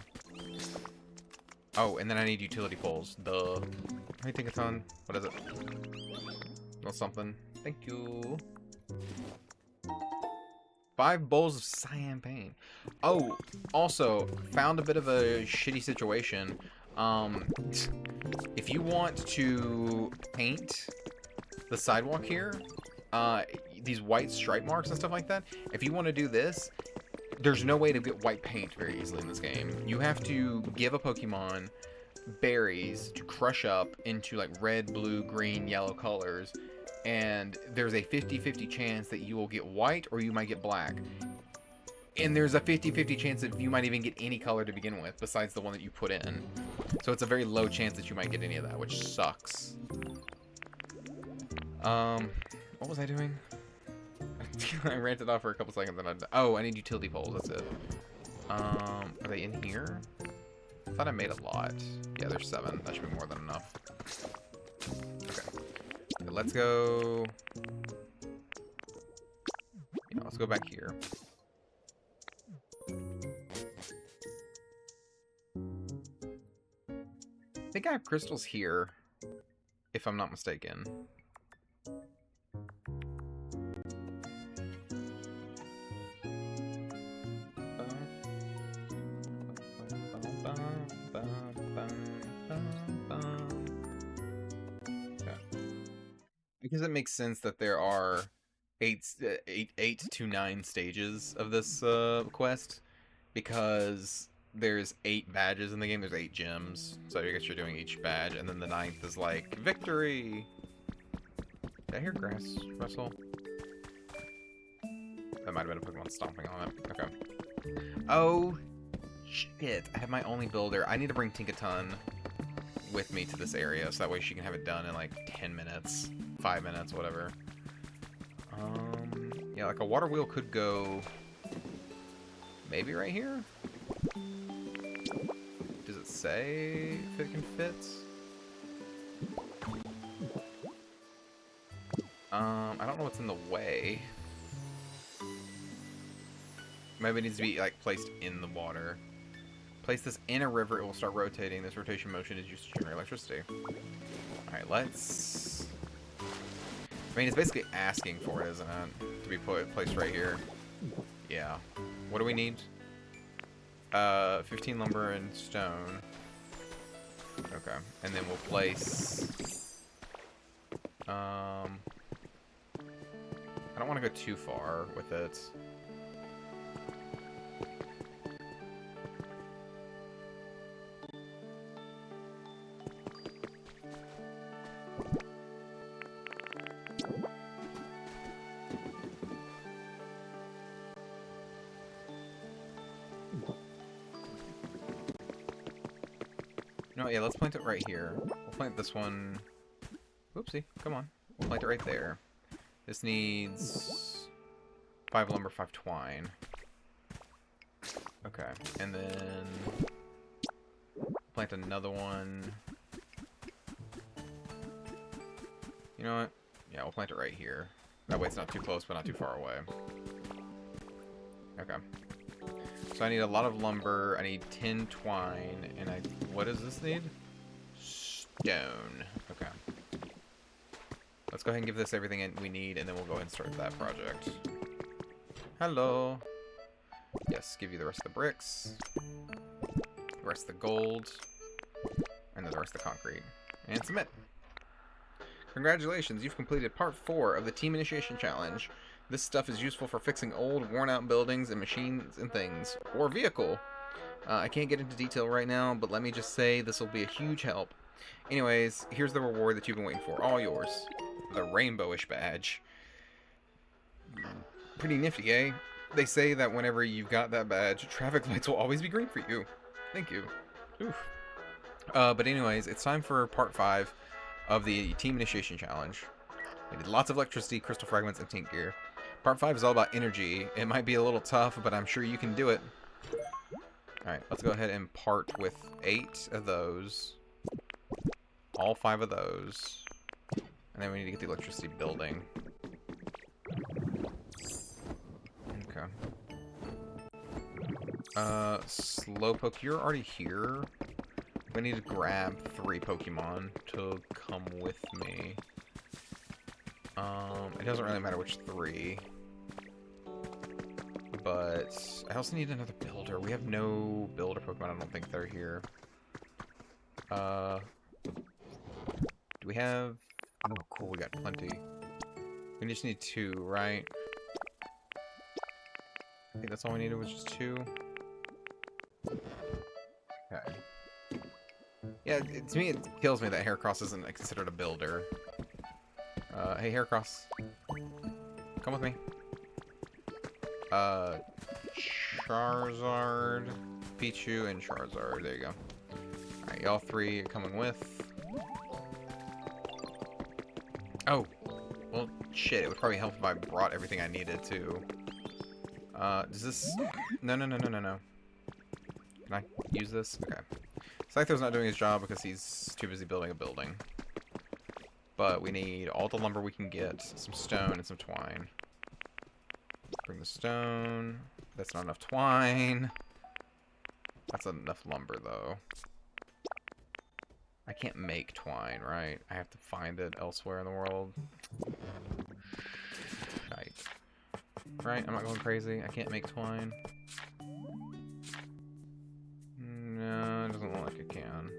Oh, and then I need utility poles. Duh. How do you think it's on? What is it? Well, something. Thank you. 5 bowls of cyan paint. Oh, also, found a bit of a shitty situation. If you want to paint the sidewalk here, these white stripe marks and stuff like that, if you want to do this, there's no way to get white paint very easily in this game. You have to give a Pokemon berries to crush up into like red, blue, green, yellow colors, and there's a 50-50 chance that you will get white or you might get black. And there's a 50-50 chance that you might even get any color to begin with besides the one that you put in. So it's a very low chance that you might get any of that, which sucks. What was I doing? I ranted off for a couple seconds and oh, I need utility poles, that's it. Are they in here? I thought I made a lot. Yeah, there's 7. That should be more than enough. Okay. Let's go... Yeah, let's go back here. I think I have crystals here, if I'm not mistaken. I guess it makes sense that there are 8 to 9 stages of this quest, because there's 8 badges in the game. There's 8 gems, so I guess you're doing each badge, and then the 9th is like victory. Did I hear grass rustle? That might have been a Pokemon stomping on it. Okay. Oh shit! I have my only builder. I need to bring Tinkaton with me to this area, so that way she can have it done in like 10 minutes, 5 minutes, whatever. Yeah, like a water wheel could go maybe right here? Does it say if it can fit? I don't know what's in the way. Maybe it needs to be like placed in the water. Place this in a river, it will start rotating. This rotation motion is used to generate electricity. Alright, let's... I mean, it's basically asking for it, isn't it? To be placed right here. Yeah. What do we need? 15 lumber and stone. Okay. And then we'll place... I don't want to go too far with it. No, yeah, let's plant it right here. We'll plant this one... Oopsie, come on. We'll plant it right there. This needs 5 lumber, 5 twine. Okay, and then plant another one. You know what? Yeah, we'll plant it right here. That way it's not too close, but not too far away. Okay. So I need a lot of lumber, I need 10 twine, and what does this need? Stone. Okay. Let's go ahead and give this everything we need, and then we'll go ahead and start that project. Hello. Yes, give you the rest of the bricks, the rest of the gold, and then the rest of the concrete. And submit. Congratulations, you've completed part 4 of the Team Initiation Challenge. This stuff is useful for fixing old, worn-out buildings and machines and things. Or vehicle. I can't get into detail right now, but let me just say this will be a huge help. Anyways, here's the reward that you've been waiting for. All yours. The rainbowish badge. Pretty nifty, eh? They say that whenever you've got that badge, traffic lights will always be green for you. Thank you. Oof. But anyways, it's time for part 5 of the Team Initiation Challenge. We did lots of electricity, crystal fragments, and tank gear. Part 5 is all about energy. It might be a little tough, but I'm sure you can do it. Alright, let's go ahead and part with 8 of those. All 5 of those. And then we need to get the electricity building. Okay. Slowpoke, you're already here. We need to grab 3 Pokemon to come with me. It doesn't really matter which 3. But I also need another builder. We have no builder Pokemon, I don't think they're here. Do we have... Oh, cool, we got plenty. We just need 2, right? I think that's all we needed was just 2. Okay. Yeah, to me it kills me that Heracross isn't considered a builder. Hey Heracross. Come with me. Charizard, Pichu, and Charizard. There you go. Alright, y'all 3 are coming with. Oh, Well, shit, it would probably help if I brought everything I needed, too. Does this... No. Can I use this? Okay. Scyther's not doing his job because he's too busy building a building. But we need all the lumber we can get, some stone, and some twine. Bring the stone. That's not enough twine. That's enough lumber, though. I can't make twine, right? I have to find it elsewhere in the world. Shite. Right? I'm not going crazy. I can't make twine. No, it doesn't look like it can.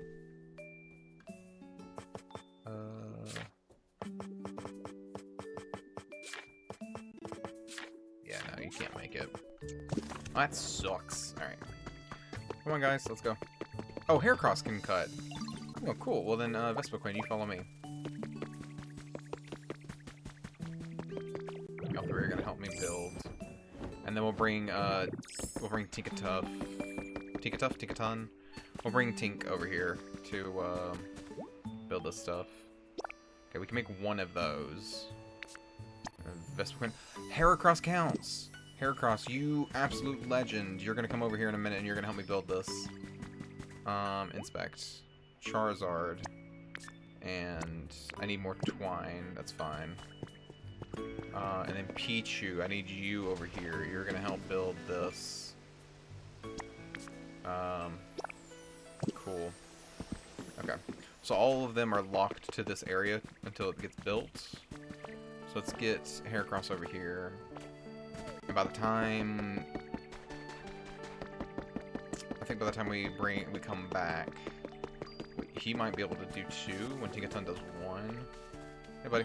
Yeah, no, you can't make it. Oh, that sucks. Alright. Come on, guys. Let's go. Oh, Haircross can cut. Oh, cool. Well, then, Vespa Queen, you follow me. Y'all three are gonna help me build. And then we'll bring Tinkaton. We'll bring Tink over here to, build this stuff. Okay, we can make one of those. Vespa Queen. Heracross counts! Heracross, you absolute legend. You're gonna come over here in a minute and you're gonna help me build this. Inspect. Charizard. And I need more twine. That's fine. And then Pichu, I need you over here. You're gonna help build this. Cool. Okay. So all of them are locked to this area until it gets built. So let's get Heracross over here. And by the time... I think by the time we come back, he might be able to do 2 when Tinkaton does 1. Hey, buddy.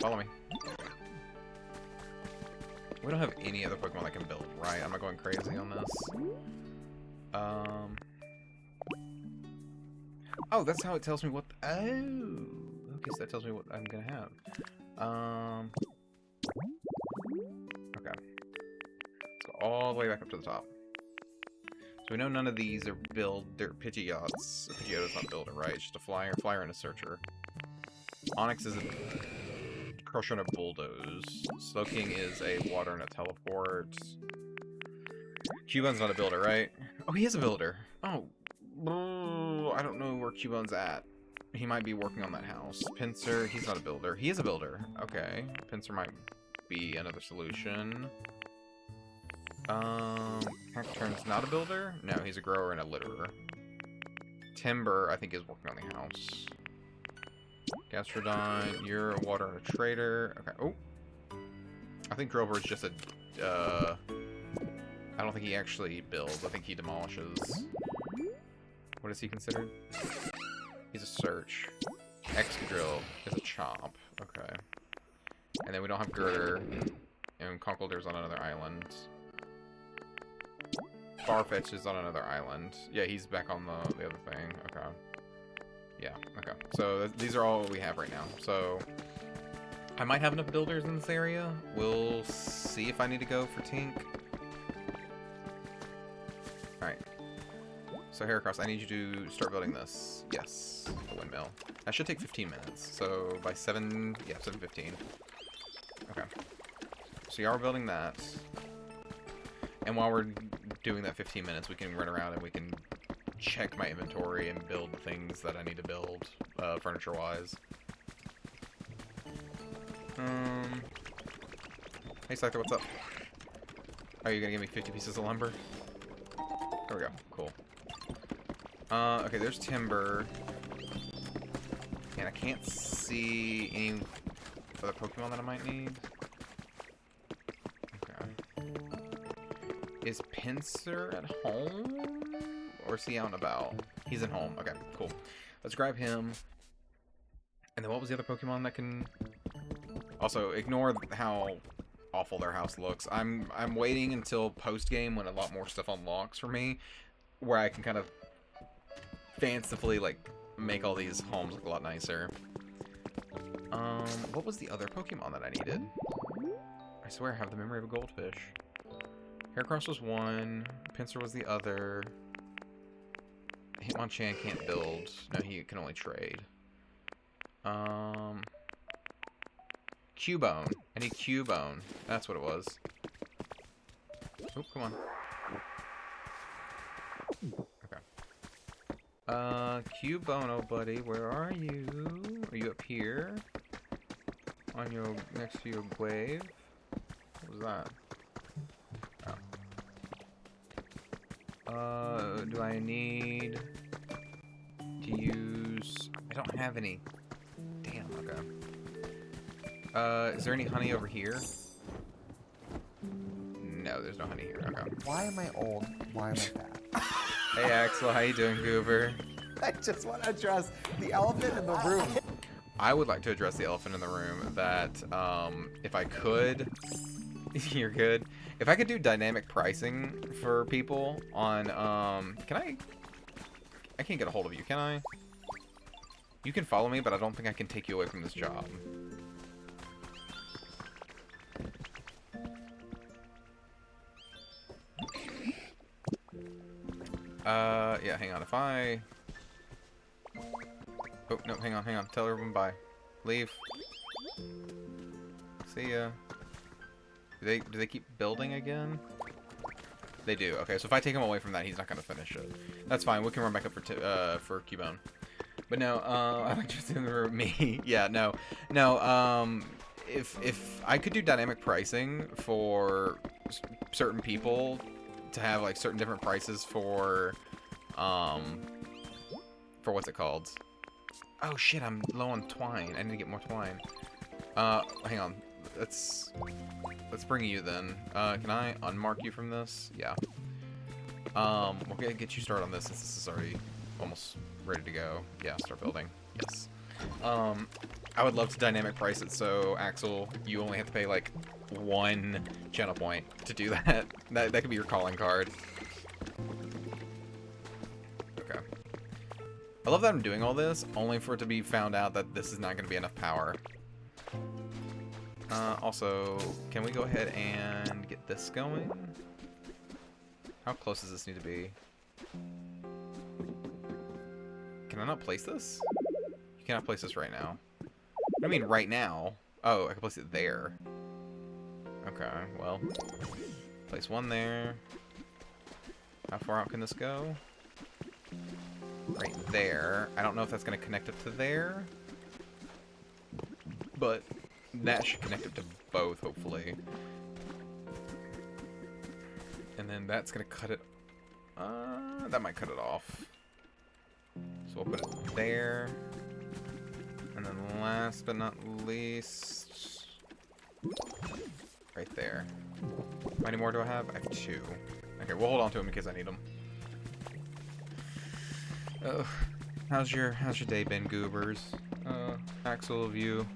Follow me. We don't have any other Pokemon that can build, right? I'm not going crazy on this. Oh, that's how it tells me what... Oh! Okay, so that tells me what I'm gonna have. Okay. Let's go all the way back up to the top. So we know none of these are they're Pidgeots. A Pidgeot's not builder, right? It's just a flyer and a searcher. Onix is a crusher and a bulldoze. Slowking is a water and a teleport. Cubon's not a builder, right? Oh, he is a builder. Oh. I don't know where Cubon's at. He might be working on that house. Pinsir, he's not a builder. He is a builder. Okay. Pinsir might be another solution. Cacturn's not a builder? No, he's a grower and a litterer. Timber, I think, is working on the house. Gastrodon, you're a water and a trader. Okay. Oh. I think Drover is just a, I don't think he actually builds. I think he demolishes. What is he considered? He's a search. Excadrill is a chomp. Okay. And then we don't have Girder. And Conkeldurr's on another island. Farfetch is on another island. Yeah, he's back on the other thing. Okay. Yeah, okay. So these are all we have right now. So I might have enough builders in this area. We'll see if I need to go for Tink. Alright. So Heracross, I need you to start building this. Yes, the windmill. That should take 15 minutes. So by 7:15. Okay. So you are building that. And while we're doing that 15 minutes, we can run around and we can check my inventory and build the things that I need to build, furniture-wise. Hey, Scyther, what's up? Are you gonna give me 50 pieces of lumber? There we go. Cool. Okay, there's timber. And I can't see any other Pokemon that I might need. Okay. Is Pinsir at home? Or is he out and about? He's at home. Okay, cool. Let's grab him. And then what was the other Pokemon that can... Also, ignore how awful their house looks. I'm waiting until post-game when a lot more stuff unlocks for me, where I can kind of fancifully, like, make all these homes look a lot nicer. What was the other Pokemon that I needed? I swear I have the memory of a goldfish. Heracross was one. Pinsir was the other. Hitmonchan can't build. No, he can only trade. Cubone. I need Cubone. That's what it was. Oh, come on. Okay. Cubone, oh buddy, where are you? Are you up here? On your, next to your wave? What was that? Oh. Do I need to use... I don't have any. Damn, okay. Is there any honey over here? No, there's no honey here. Okay. Why am I old? Why am I fat? Hey Axel, how you doing, Goober? I just want to address the elephant in the room. I would like to address the elephant in the room that, if I could, you're good. If I could do dynamic pricing for people on, can I can't get a hold of you, can I? You can follow me, but I don't think I can take you away from this job. Yeah, hang on. If I... Oh, no, hang on. Tell everyone bye. Leave. See ya. Do they keep building again? They do. Okay, so if I take him away from that, he's not gonna finish it. That's fine. We can run back up for Cubone. But no, I like just in the room. Me. Yeah, no. If I could do dynamic pricing for certain people to have like certain different prices for what's it called? Oh shit, I'm low on twine. I need to get more twine. Hang on. Let's bring you then. Can I unmark you from this? Yeah. We're gonna get you started on this since this is already almost ready to go. Yeah, start building. Yes. I would love to dynamic price it so Axel, you only have to pay like 1 channel point to do that. That could be your calling card. Okay. I love that I'm doing all this, only for it to be found out that this is not going to be enough power. Also, can we go ahead and get this going? How close does this need to be? Can I not place this? You cannot place this right now. What do you mean right now? Oh, I can place it there. Okay, well. Place one there. How far out can this go? Right there. I don't know if that's going to connect up to there. But that should connect up to both, hopefully. And then that's going to cut it... that might cut it off. So we'll put it there. And then last but not least... right there. How many more do I have? I have 2. Okay, we'll hold on to them in case I need them. How's your day been, goobers? Axel, of you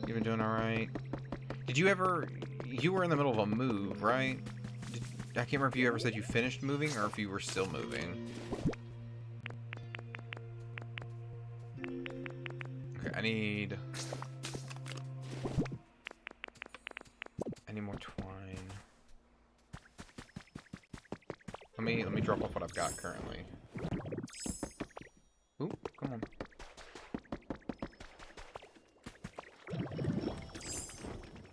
been doing alright? Did you ever... You were in the middle of a move, right? I can't remember if you ever said you finished moving or if you were still moving. Okay, I need more twine. Let me drop off what I've got currently. Ooh, come on.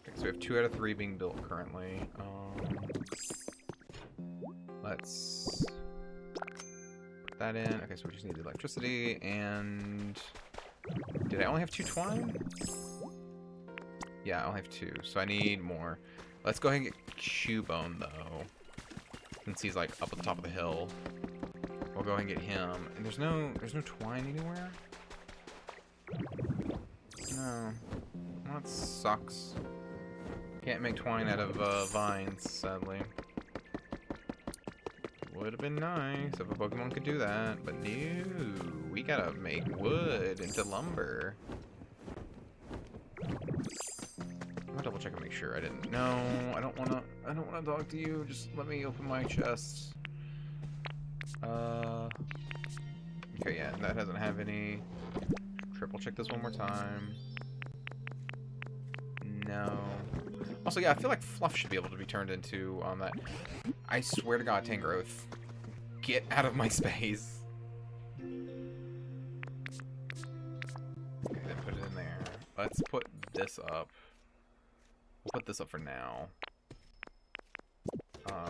Okay, so we have 2 out of 3 being built currently. Let's put that in. Okay, so we just need the electricity and... Did I only have 2 twine? Yeah, I only have 2, so I need more. Let's go ahead and get Cubone, though. Since he's, like, up at the top of the hill. We'll go ahead and get him. And there's no twine anywhere? No. Well, that sucks. Can't make twine out of vines, sadly. Would have been nice if a Pokemon could do that, but no. We gotta make wood into lumber. I'll double check and make sure I didn't. No, I don't wanna talk to you. Just let me open my chest. Okay, yeah, that doesn't have any. Triple check this one more time. No. Also, yeah, I feel like Fluff should be able to be turned into that. I swear to God, Tangrowth, get out of my space. Okay, then put it in there. let's put this up. We'll put this up for now.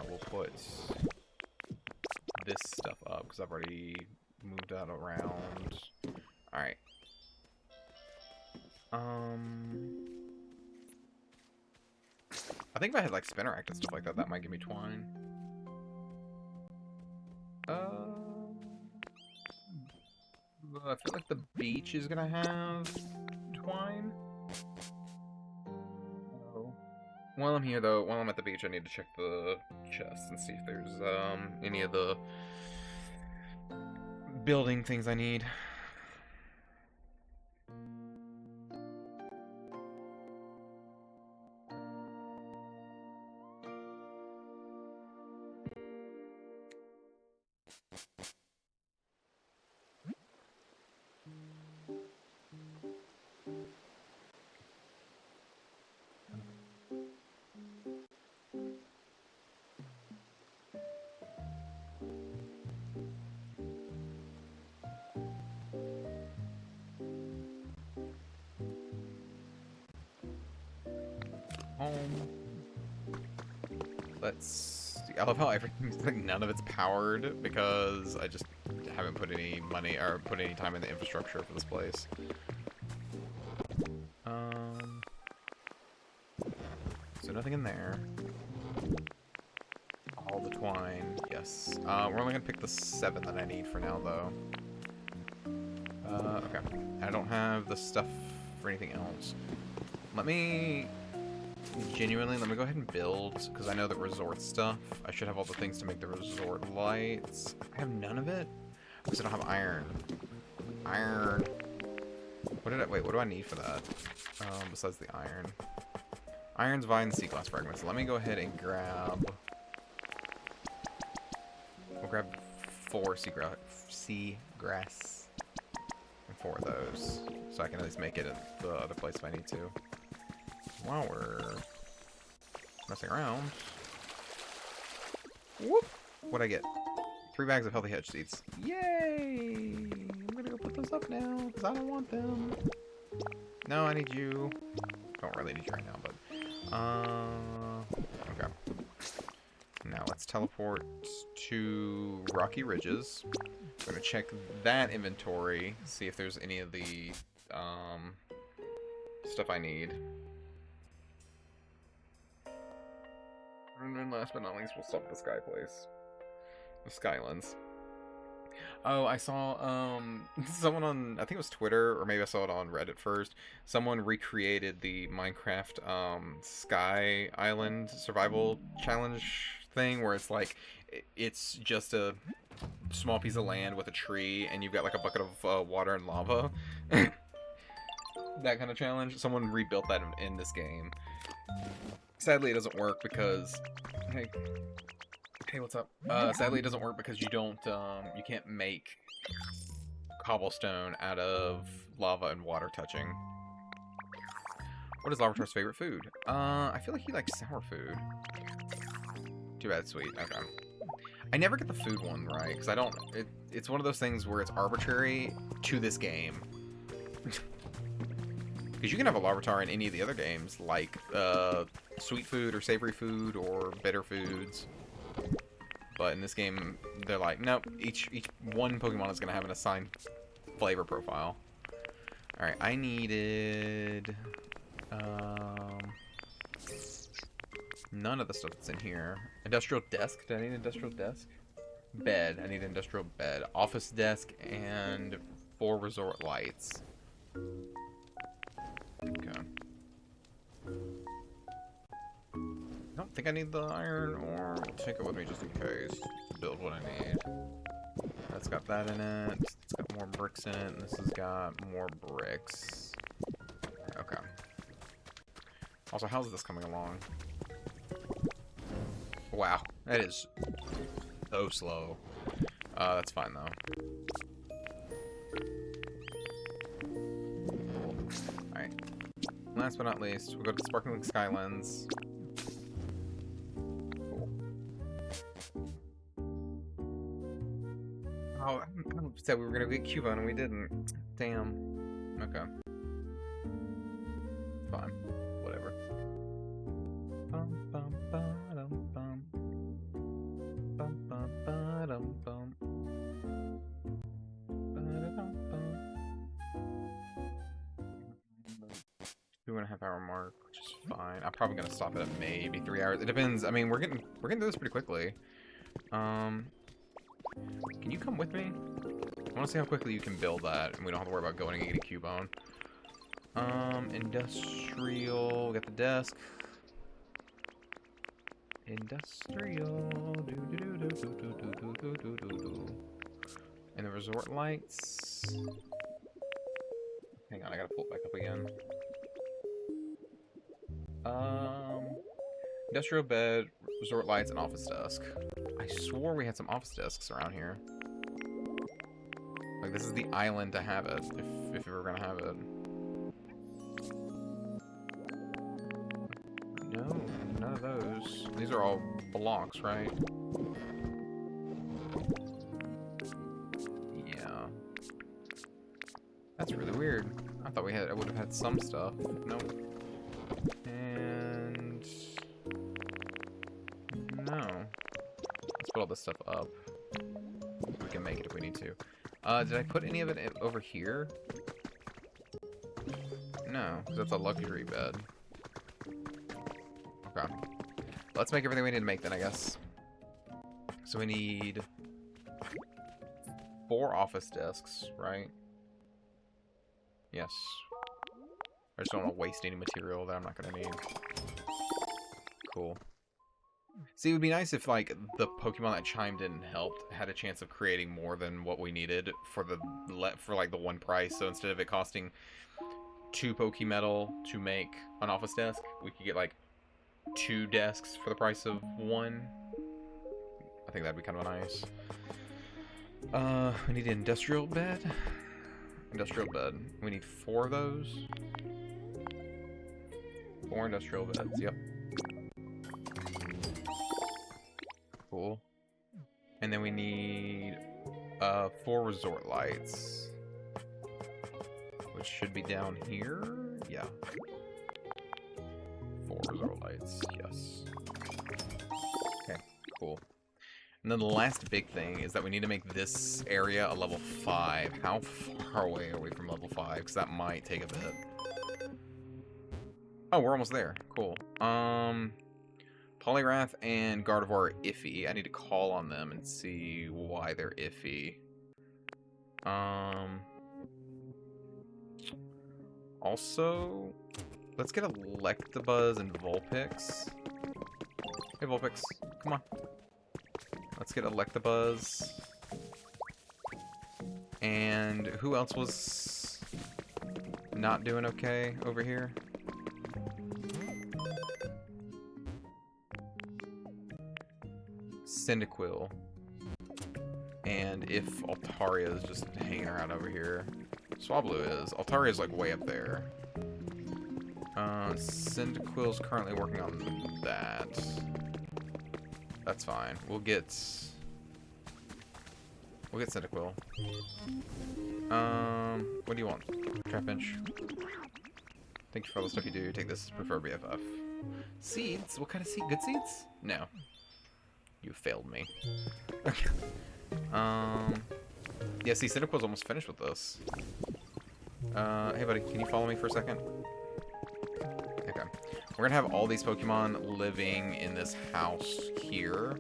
We'll put this stuff up because I've already moved that around. Alright. I think if I had like spinnerack and stuff like that, that might give me twine. I feel like the beach is gonna have twine. Oh. While I'm here though, while I'm at the beach, I need to check the chest and see if there's any of the building things I need. Home. Let's see. I love how everything's like none of it's powered because I just haven't put any money or put any time in the infrastructure for this place. So nothing in there. All the twine, yes. We're only gonna pick the 7 that I need for now, though. Okay. I don't have the stuff for anything else. Let me go ahead and build, because I know the resort stuff. I should have all the things to make the resort lights. I have none of it? Because I don't have iron. Iron. Wait, what do I need for that? Besides the iron. Iron's vine, sea glass fragments. Let me go ahead and grab... We'll grab 4 seagrass. And 4 of those. So I can at least make it at the other place if I need to. While we're messing around. Whoop! What'd I get? 3 bags of healthy hedge seeds. Yay! I'm gonna go put those up now, because I don't want them. No, I need you. Don't really need you right now, but... okay. Now let's teleport to Rocky Ridges. I'm gonna check that inventory, see if there's any of the, stuff I need. And then last but not least, we'll stop at the Sky Place. The Skylands. Oh, I saw, someone on, I think it was Twitter, or maybe I saw it on Reddit first. Someone recreated the Minecraft, Sky Island Survival Challenge thing, where it's like, it's just a small piece of land with a tree, and you've got like a bucket of water and lava. That kind of challenge. Someone rebuilt that in this game. Sadly, it doesn't work because... Hey, what's up? Sadly, it doesn't work because you don't, you can't make cobblestone out of lava and water touching. What is Lavatar's favorite food? I feel like he likes sour food. Too bad, sweet. Okay. I never get the food one right, because I don't... It's one of those things where it's arbitrary to this game. Because you can have a Larvitar in any of the other games, like, sweet food or savory food or bitter foods. But in this game, they're like, nope, each one Pokemon is going to have an assigned flavor profile. Alright, I needed... none of the stuff that's in here. Industrial desk? Do I need an industrial desk? Bed. I need an industrial bed. Office desk and 4 resort lights. Okay. I don't think I need the iron ore. I'll take it with me just in case to build what I need. That's got that in it. It's got more bricks in it. And this has got more bricks. Okay. Also, how's this coming along? Wow, that is so slow. That's fine though. Alright. Last but not least, we'll go to Sparkling Skylands. Cool. Oh, I said we were gonna get Cubone and we didn't. Damn. Okay. Fine. Whatever. Bum, bum, ba-dum, bum. Bum, bum, ba-dum, bum. Ba-da-dum, bum. 2.5 hour mark, which is fine. I'm probably gonna stop it at maybe 3 hours. It depends. I mean, we're getting through this pretty quickly. Can you come with me? I want to see how quickly you can build that, and we don't have to worry about going and getting Cubone. Industrial. Got the desk. Industrial. And the resort lights. Hang on, I gotta pull it back up again. Industrial bed, resort lights, and office desk. I swore we had some office desks around here. Like, this is the island to have it, if we were gonna have it. No, none of those. These are all blocks, right? Yeah. That's really weird. I thought I would have had some stuff. Nope. And no. Let's put all this stuff up. We can make it if we need to. Did I put any of it over here? No, because that's a luxury bed. Okay. Let's make everything we need to make then, I guess. So we need 4 office desks, right? Yes. I just don't want to waste any material that I'm not going to need. Cool. See, it would be nice if, like, the Pokemon that chimed in and helped had a chance of creating more than what we needed for like the one price. So instead of it costing 2 Pokemetal to make an office desk, we could get like 2 desks for the price of 1. I think that'd be kind of nice. We need an industrial bed. Industrial bed. We need 4 of those. 4 industrial beds. Yep. Cool. And then we need 4 resort lights, which should be down here. Yeah. 4 resort lights. Yes. Okay. Cool. And then the last big thing is that we need to make this area a level 5. How far away are we from level 5? Because that might take a bit. Oh, we're almost there. Cool. Polyrath and Gardevoir are iffy. I need to call on them and see why they're iffy. Also, let's get Electabuzz and Vulpix. Hey, Vulpix, come on. Let's get Electabuzz. And who else was not doing okay over here? Cyndaquil. And if Altaria is just hanging around over here. Swablu is. Altaria is like way up there. Cyndaquil's currently working on that. That's fine. We'll get Cyndaquil. What do you want? Trapinch. Thank you for all the stuff you do. Take this, prefer BFF. Seeds? What kind of seed? Good seeds? No. You failed me. Okay. Yeah, see, Cyndaquil's almost finished with this. Hey buddy, can you follow me for a second? Okay. We're gonna have all these Pokemon living in this house here,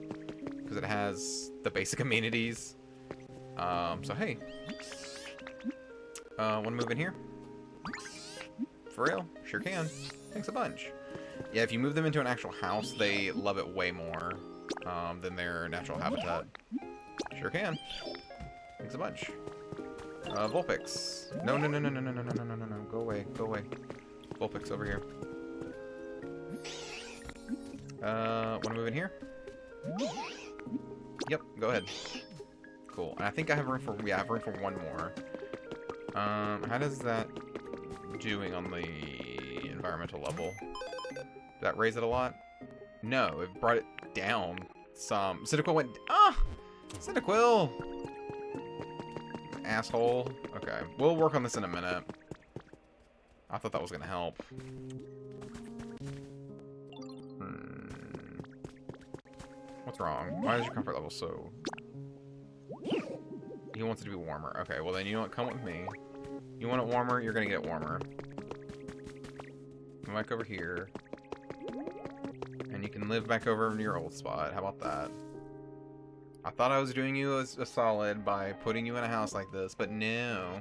because it has the basic amenities. So hey. Wanna move in here? For real? Sure can. Thanks a bunch. Yeah, if you move them into an actual house, they love it way more than their natural habitat. Sure can. Thanks a bunch. Vulpix. No. Go away. Go away. Vulpix over here. Wanna move in here? Yep, go ahead. Cool. And I think I have room for, yeah, I have room for 1 more. How does that doing on the environmental level? Did that raise it a lot? No, it brought it down some. Cyndaquil went, Cyndaquil! Asshole. Okay, we'll work on this in a minute. I thought that was gonna help. What's wrong? Why is your comfort level so... He wants it to be warmer. Okay, well then you know what? Come with me. You want it warmer? You're gonna get it warmer. Come back over here. And you can live back over in your old spot. How about that? I thought I was doing you a solid by putting you in a house like this, but no.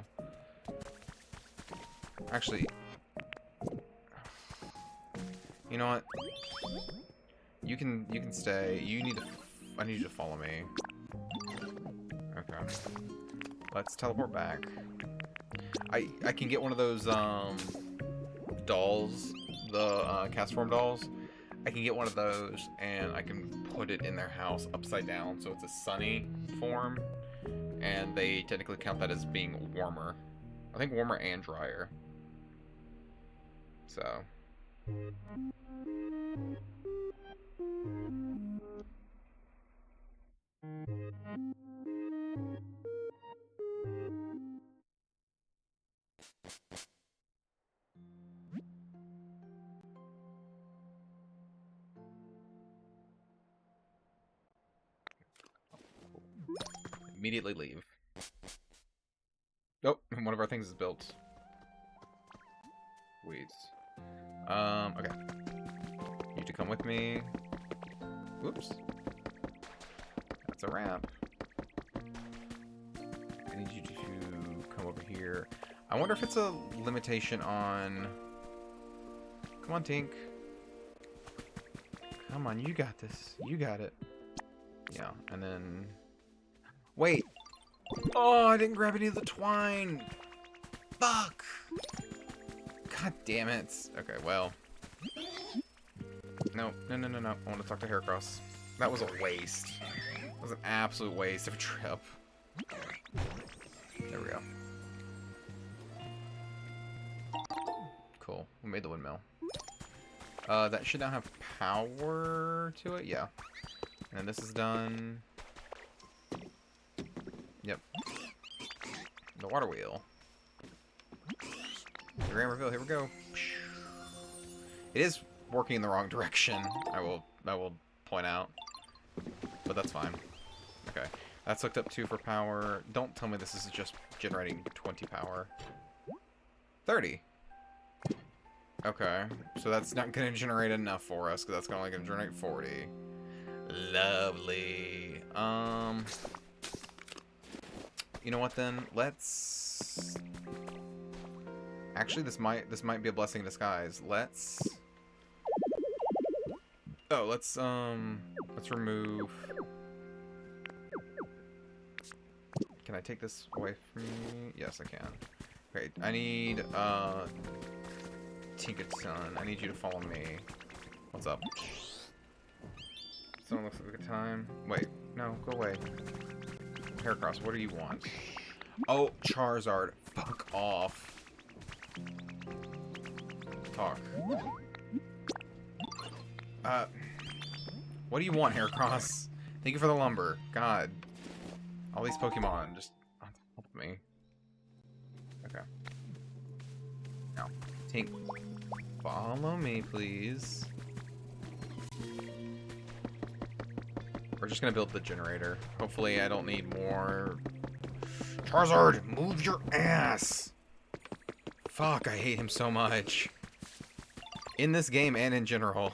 Actually... You know what? You can stay. You need to... I need you to follow me. Okay. Let's teleport back. I can get one of those dolls, the cast form dolls. I can get one of those and I can put it in their house upside down, so it's a sunny form, and they technically count that as being warmer. I think warmer and drier. So. Immediately leave. Nope, one of our things is built. Wait. Okay. You need to come with me. Whoops. That's a ramp. I need you to come over here. I wonder if it's a limitation on... Come on, Tink. Come on, you got this. You got it. Yeah, and then... Wait! Oh, I didn't grab any of the twine! Fuck! God damn it. Okay, well. No. I want to talk to Haircross. That was a waste. That was an absolute waste of a trip. There we go. Cool. We made the windmill. That should now have power to it? Yeah. And this is done. Yep. The water wheel. Grand reveal, here we go. It is working in the wrong direction, I will point out. But that's fine. Okay. That's hooked up 2 for power. Don't tell me this is just generating 20 power. 30. Okay. So that's not going to generate enough for us, because that's only going to generate 40. Lovely. You know what then? Let's... Actually, this might be a blessing in disguise. Let's remove... Can I take this away from me? Yes, I can. Okay, I need, Tinkaton. I need you to follow me. What's up? Someone looks like a good time. Wait, no, go away. Haircross, what do you want? Oh, Charizard. Fuck off. Talk. What do you want, Haircross? Thank you for the lumber. God. All these Pokemon just on top of me. Okay. Now, Tink. Follow me, please. We're just gonna build the generator. Hopefully I don't need more... Charizard, move your ass! Fuck, I hate him so much. In this game and in general.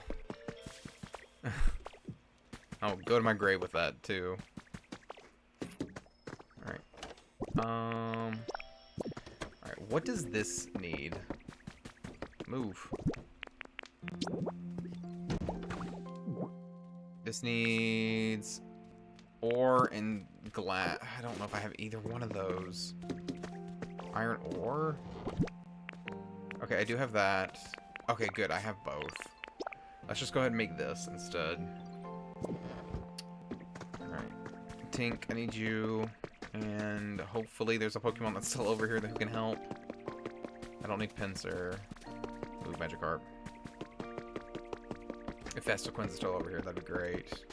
I'll go to my grave with that, too. Alright. Alright, what does this need? Move. This needs ore and glass. I don't know if I have either one of those. Iron ore? Okay, I do have that. Okay, good. I have both. Let's just go ahead and make this instead. Alright. Tink, I need you. And hopefully there's a Pokemon that's still over here that who can help. I don't need Pinsir. Ooh, Magikarp. If Vestoquin's still over here, that'd be great.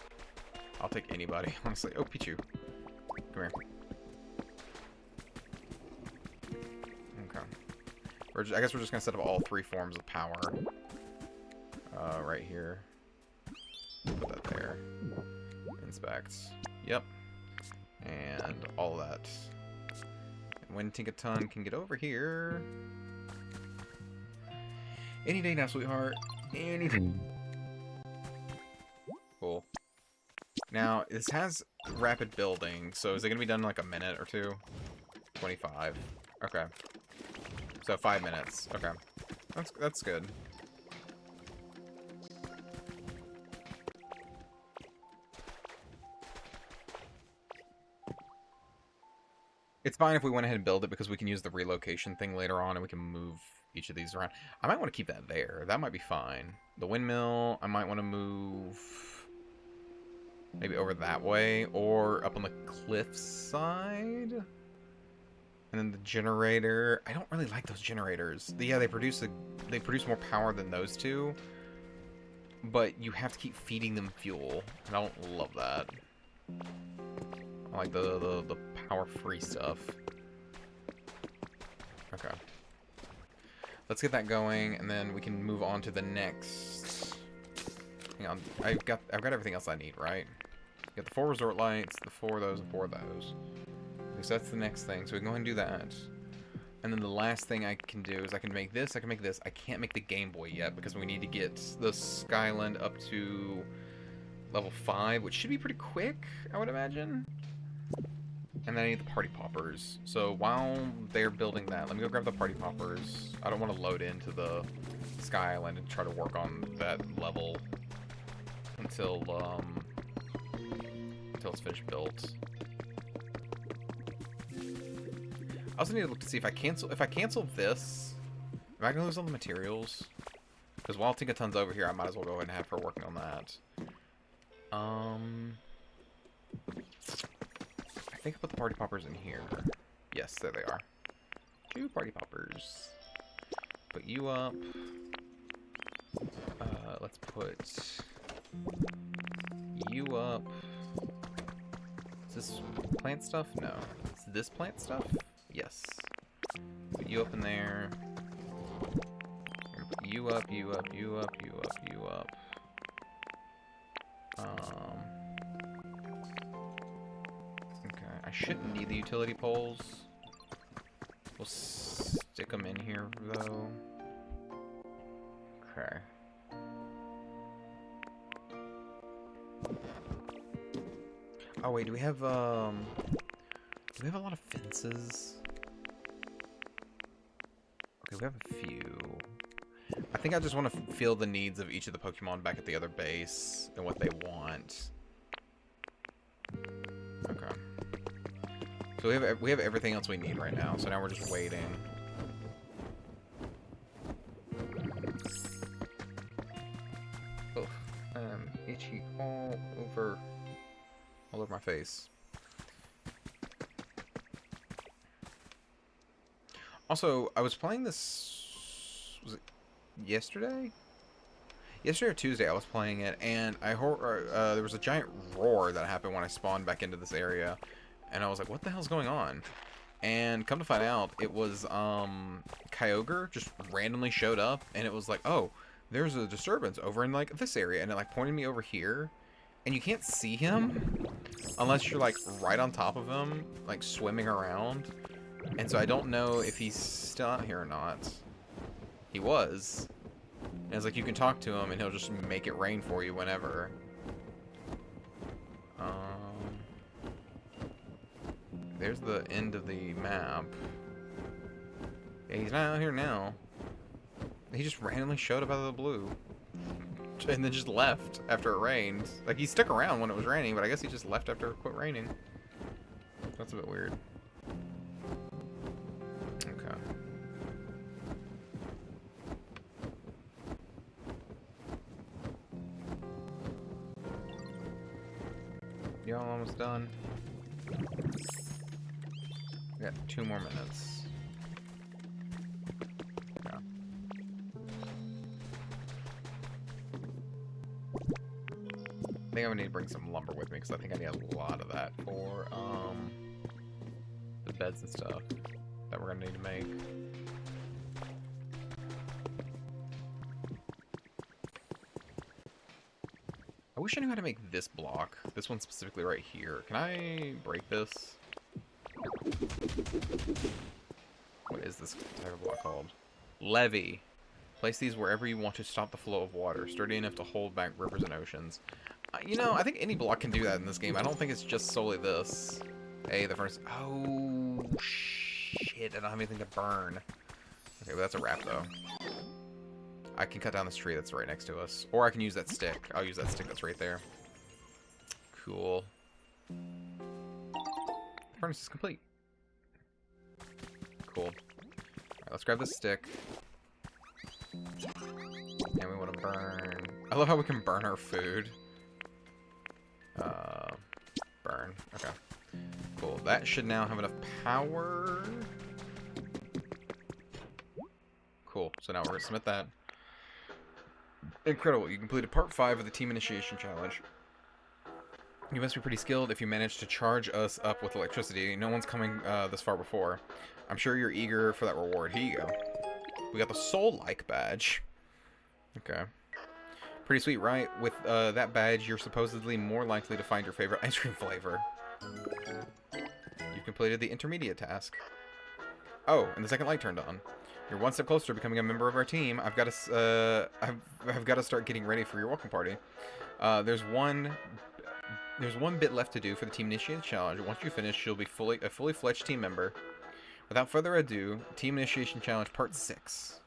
I'll take anybody, honestly. Oh, Pichu. Come here. Okay. I guess we're just gonna set up all 3 forms of power. Right here. Put that there. Inspect. Yep. And all of that. And when Tinkaton can get over here. Any day now, sweetheart. Any day. Cool. Now, this has rapid building, so is it gonna be done in like a minute or 2? 25. Okay. So 5 minutes. Okay. That's good. It's fine if we went ahead and build it because we can use the relocation thing later on and we can move each of these around. I might want to keep that there. That might be fine. The windmill, I might want to move maybe over that way or up on the cliff side. And then the generator, I don't really like those generators. Yeah, they produce more power than those two, but you have to keep feeding them fuel. And I don't love that. I like the power-free stuff. Okay. Let's get that going, and then we can move on to the next. Hang on, I've got everything else I need, right? Got the 4 resort lights, the 4 of those, and 4 of those. So that's the next thing. So we can go ahead and do that. And then the last thing I can do is I can make this, I can make this. I can't make the Game Boy yet because we need to get the Skyland up to level 5, which should be pretty quick, I would imagine. And then I need the party poppers. So while they're building that, let me go grab the party poppers. I don't want to load into the Sky Island and try to work on that level until it's finished built. I also need to look to see if I cancel this, am I gonna lose all the materials? Because while Tinkaton's over here, I might as well go ahead and have her working on that. I think I put the party poppers in here. Yes, there they are. 2 party poppers. Put you up. Let's put you up. Is this plant stuff? No. Is this plant stuff? Yes. Put you up in there. Put you up, you up, you up, you up, you up. I shouldn't need the utility poles. We'll stick them in here, though. Okay. Oh wait, do we have a lot of fences? Okay, we have a few. I think I just want to feel the needs of each of the Pokemon back at the other base and what they want. Okay. So we have everything else we need right now. So now we're just waiting. Oh, I'm itchy all over my face. Also, I was playing this. Was it yesterday? Yesterday or Tuesday, I was playing it, and there was a giant roar that happened when I spawned back into this area. And I was like, what the hell's going on? And come to find out, it was, Kyogre just randomly showed up, and it was like, oh, there's a disturbance over in, like, this area. And it, like, pointed me over here. And you can't see him unless you're, like, right on top of him, like, swimming around. And so I don't know if he's still out here or not. He was. And it's like, you can talk to him, and he'll just make it rain for you whenever. There's the end of the map. Yeah, he's not out here now. He just randomly showed up out of the blue. And then just left after it rained. Like, he stuck around when it was raining, but I guess he just left after it quit raining. That's a bit weird. Okay. Y'all almost done. We got 2 more minutes. Yeah. I think I would need to bring some lumber with me because I think I need a lot of that for the beds and stuff that we're gonna need to make. I wish I knew how to make this block. This one specifically right here. Can I break this? What is this type of block called? Levee. Place these wherever you want to stop the flow of water. Sturdy enough to hold back rivers and oceans. You know, I think any block can do that in this game. I don't think it's just solely this. Hey, the furnace. Oh, shit. I don't have anything to burn. Okay, well, that's a wrap, though. I can cut down this tree that's right next to us. Or I can use that stick. I'll use that stick that's right there. Cool. The furnace is complete. Cool. Alright, let's grab this stick. And we want to burn... I love how we can burn our food. Burn. Okay. Cool. That should now have enough power. Cool. So now we're going to submit that. Incredible. You completed part 5 of the Team Initiation Challenge. You must be pretty skilled if you managed to charge us up with electricity. No one's coming this far before. I'm sure you're eager for that reward. Here you go. We got the Soul-like badge. Okay. Pretty sweet, right? With that badge, you're supposedly more likely to find your favorite ice cream flavor. You've completed the intermediate task. Oh, and the second light turned on. You're one step closer to becoming a member of our team. I've got to start getting ready for your welcome party. There's one bit left to do for the Team Initiation Challenge. Once you finish, you'll be a fully fledged team member. Without further ado, Team Initiation Challenge Part 6.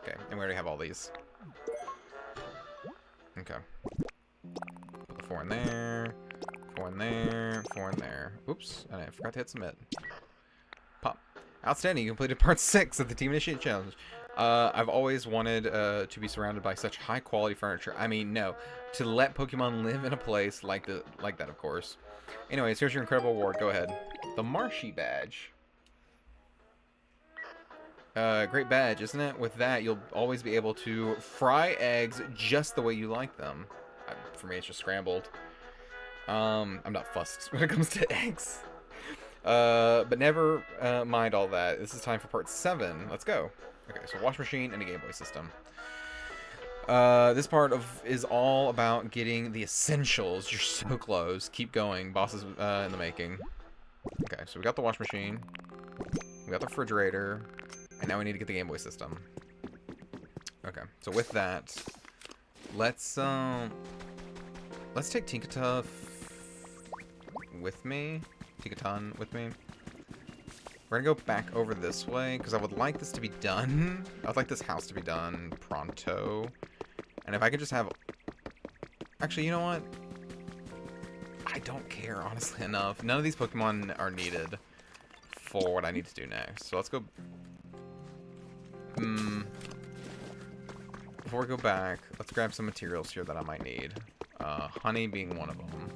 Okay, and we already have all these. Okay. Put the 4 in there. 4 in there. 4 in there. Oops, and I forgot to hit submit. Pop. Outstanding, you completed Part 6 of the Team Initiation Challenge. I've always wanted to be surrounded by such high-quality furniture. I mean, no. To let Pokemon live in a place like that, of course. Anyways, here's your incredible award. Go ahead. The Marshy Badge. Great badge, isn't it? With that, you'll always be able to fry eggs just the way you like them. For me, it's just scrambled. I'm not fussed when it comes to eggs. But never mind all that. This is time for Part 7. Let's go. Okay, so wash machine and a Game Boy system. This part is all about getting the essentials. You're so close. Keep going. Boss is in the making. Okay, so we got the wash machine. We got the refrigerator. And now we need to get the Game Boy system. Okay, so with that, let's take Tinkaton with me. Tinkaton with me. We're gonna go back over this way because I would like this to be done. I would like this house to be done pronto. And if I could just have, actually, you know what? I don't care, honestly enough. None of these Pokemon are needed for what I need to do next. So let's go. Before we go back, let's grab some materials here that I might need. Honey being one of them.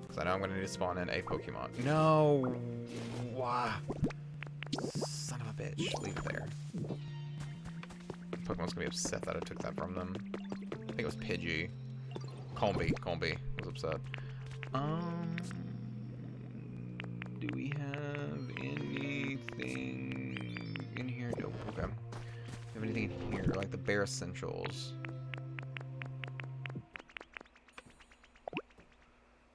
Because I know I'm going to need to spawn in a Pokemon. No! Wow. Son of a bitch. Leave it there. Pokemon's going to be upset that I took that from them. I think it was Pidgey. Colby was upset. Do we have anything in here? Nope. Okay. Have anything in here, like the bare essentials?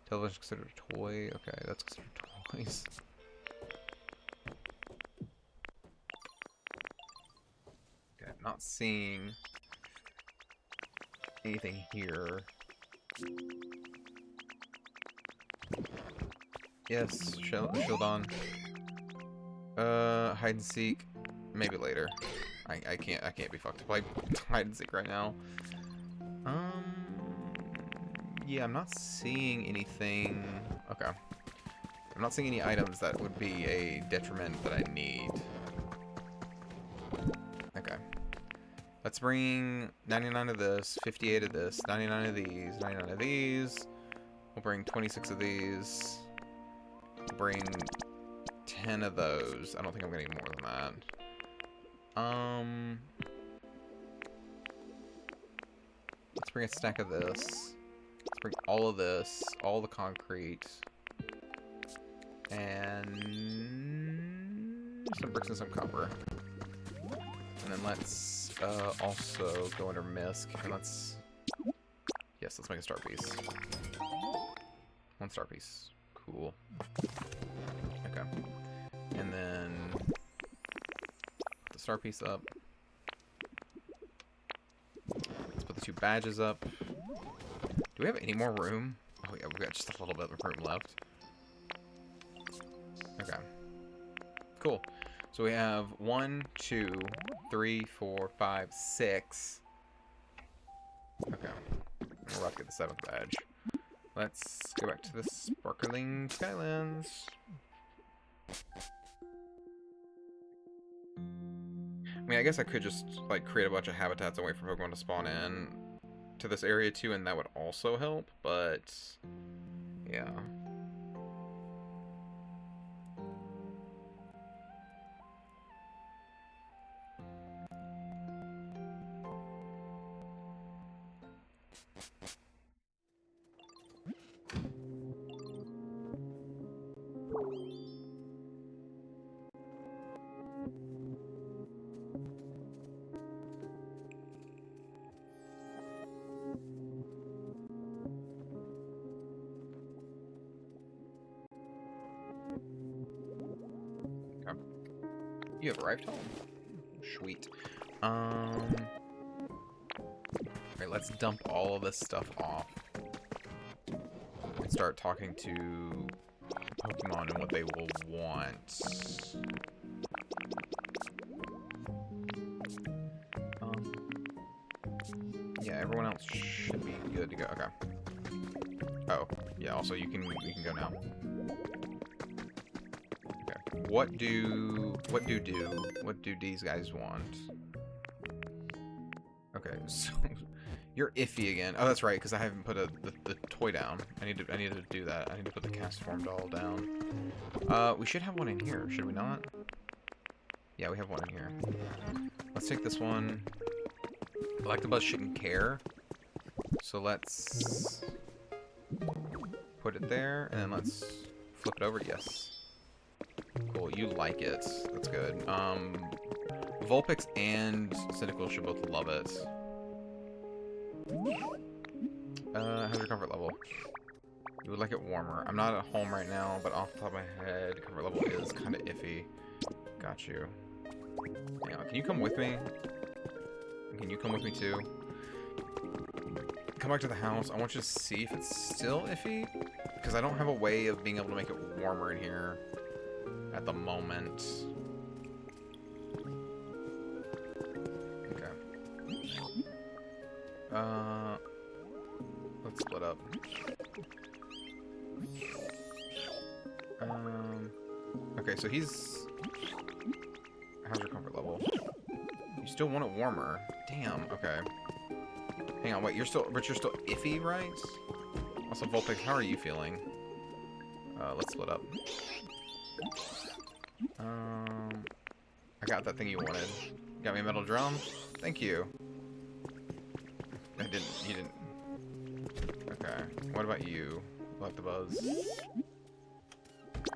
Television considered a toy? Okay, that's considered toys. Okay, I'm not seeing anything here. Yes, Shieldon. Hide and seek. Maybe later. I can't be fucked to play hide and seek right now. Yeah, I'm not seeing anything. Okay. I'm not seeing any items that would be a detriment that I need. Okay. Let's bring 99 of this, 58 of this, 99 of these, 99 of these. We'll bring 26 of these. We'll bring 10 of those. I don't think I'm gonna need more than that. Let's bring a stack of this. Let's bring all of this, all the concrete, and some bricks and some copper. And then let's also go under misc, and let's, yeah, Yes, let's make a star piece. 1 star piece. Cool. Okay. And then put the star piece up. Let's put the 2 badges up. Do we have any more room? Oh yeah, we've got just a little bit of room left. Okay. Cool. So we have 1, 2, 3, 4, 5, 6. Okay. We're about to get the 7th badge. Let's go back to the Sparkling Skylands. I mean, I guess I could just, like, create a bunch of habitats and wait for Pokemon to spawn in to this area, too, and that would also help, but... yeah. You have arrived home. Sweet. Alright, let's dump all of this stuff off. And start talking to Pokemon and what they will want. Yeah, everyone else should be good to go. Okay. Oh, yeah, also you can go now. What do these guys want? Okay, so you're iffy again. Oh, that's right, because I haven't put the toy down. I need to do that. I need to put the cast form doll down. We should have one in here, should we not? Yeah, we have one in here. Let's take this one. Electabuzz shouldn't care, so let's put it there, and then let's flip it over. Yes. Cool, you like it. That's good. Vulpix and Cynical should both love it. How's your comfort level? You would like it warmer. I'm not at home right now, but off the top of my head, comfort level is kind of iffy. Got you. Hang on, can you come with me? Can you come with me too? Come back to the house. I want you to see if it's still iffy, because I don't have a way of being able to make it warmer in here at the moment. Okay. Let's split up. Okay, so he's... how's your comfort level? You still want it warmer. Damn, okay. Hang on, wait, you're still iffy, right? Also, Vulpix, how are you feeling? Let's split up. I got that thing you wanted. Got me a metal drum? Thank you. You didn't. Okay. What about you? Electabuzz.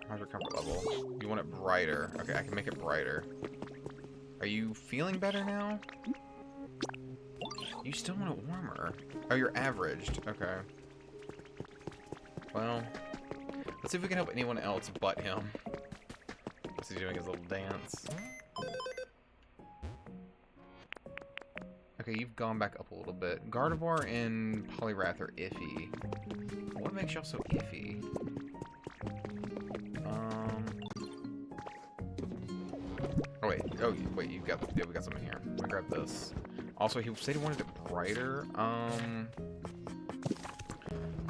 How's your comfort level? You want it brighter. Okay, I can make it brighter. Are you feeling better now? You still want it warmer. Oh, you're averaged. Okay. Well, let's see if we can help anyone else but him. What's he doing his little dance? Okay, you've gone back up a little bit. Gardevoir and Poliwrath are iffy. What makes y'all so iffy? Oh wait, wait, we got something here. Let me grab this. Also, he said he wanted it brighter.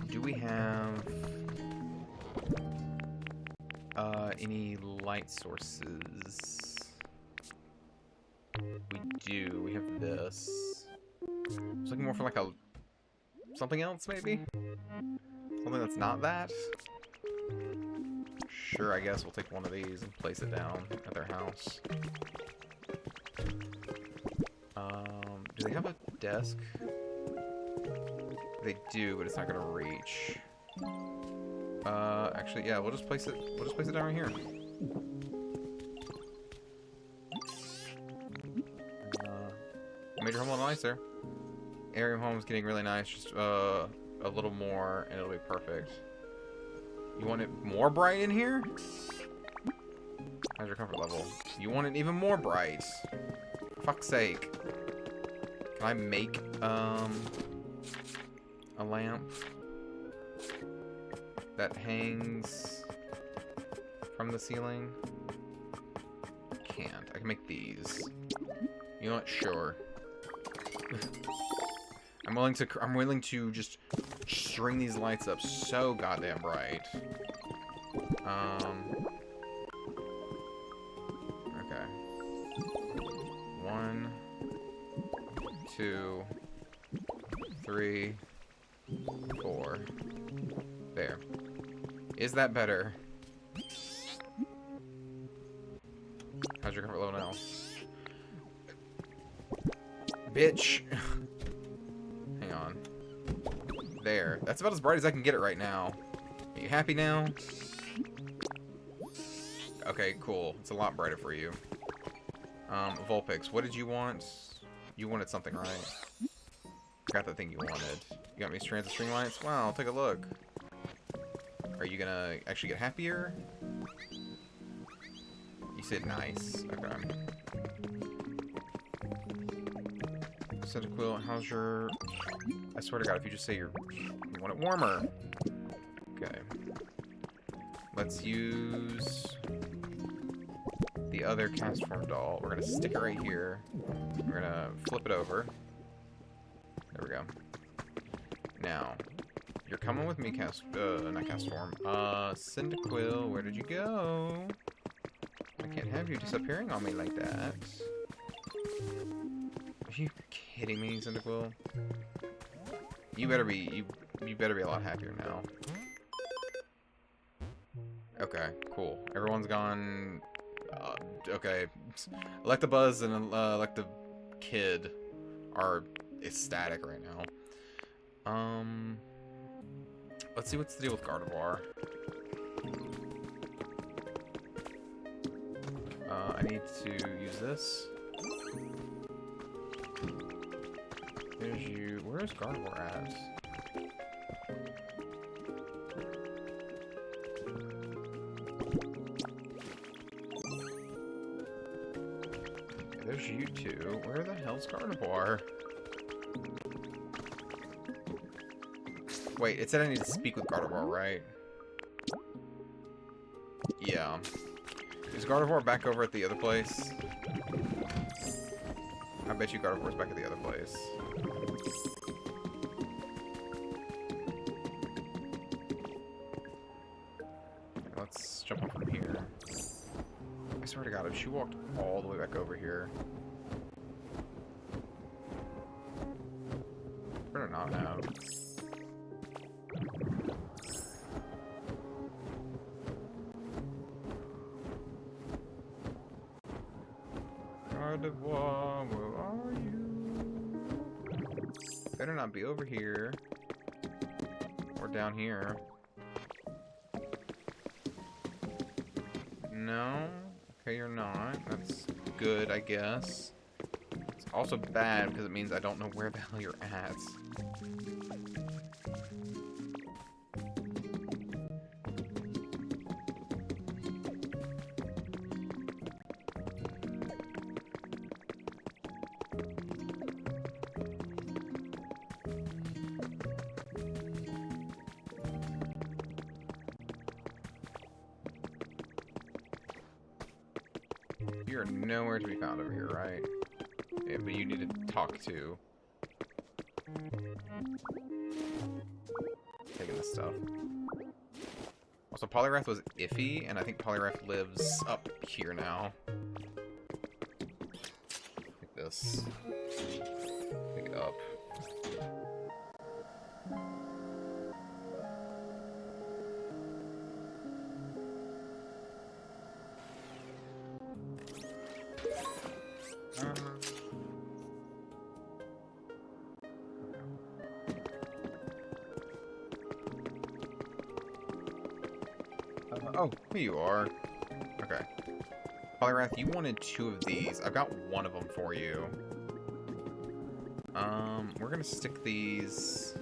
Do we have any light sources? We do. We have this. I was looking more for like something else, maybe? Something that's not that? Sure, I guess we'll take one of these and place it down at their house. Do they have a desk? They do, but it's not gonna reach. Actually, yeah, we'll just place it down right here. Made your home a little nicer. area home's getting really nice. Just a little more, and it'll be perfect. You want it more bright in here? How's your comfort level? You want it even more bright? For fuck's sake. Can I make a lamp that hangs from the ceiling? Can't. I can make these. You know what? Sure. I'm willing to just string these lights up so goddamn bright. Okay. 1, 2, 3, 4. There. Is that better? How's your comfort level now? Bitch! Hang on. There. That's about as bright as I can get it right now. Are you happy now? Okay, cool. It's a lot brighter for you. Vulpix, what did you want? You wanted something, right? Forgot the thing you wanted. You got me strands of string lights? Wow, I'll take a look. Are you gonna actually get happier? You said nice. Okay. Centiquill, how's your... I swear to God, if you just say you want it warmer. Okay. Let's use the other cast form doll. We're gonna stick it right here. We're gonna flip it over. There we go. Now, you're coming with me, not cast form. Centiquill, where did you go? I can't have you disappearing on me like that. Are you kidding me, Centiquill? You better be you better be a lot happier now. Okay, cool. Everyone's gone. Okay, Electabuzz and Electakid are ecstatic right now. Let's see what's the deal with Gardevoir. I need to use this. There's you. Where's Gardevoir at? There's you two. Where the hell's Gardevoir? Wait, it said I need to speak with Gardevoir, right? Yeah. Is Gardevoir back over at the other place? I bet you Gardevoir's back at the other place. Let's jump up from here. I swear to God, if she walked all the way back over here... Better not have. Gardevoir, where are you? Better not be over here. Or down here. No? Okay, you're not. That's good, I guess. It's also bad because it means I don't know where the hell you're at. You're nowhere to be found over here, right? Yeah, but you need to talk to. Taking this stuff. Also, Poliwrath was iffy, and I think Poliwrath lives up here now. Like this. Pick it up. Oh, here you are. Okay. Poliwrath, you wanted 2 of these. I've got 1 of them for you. We're gonna stick these...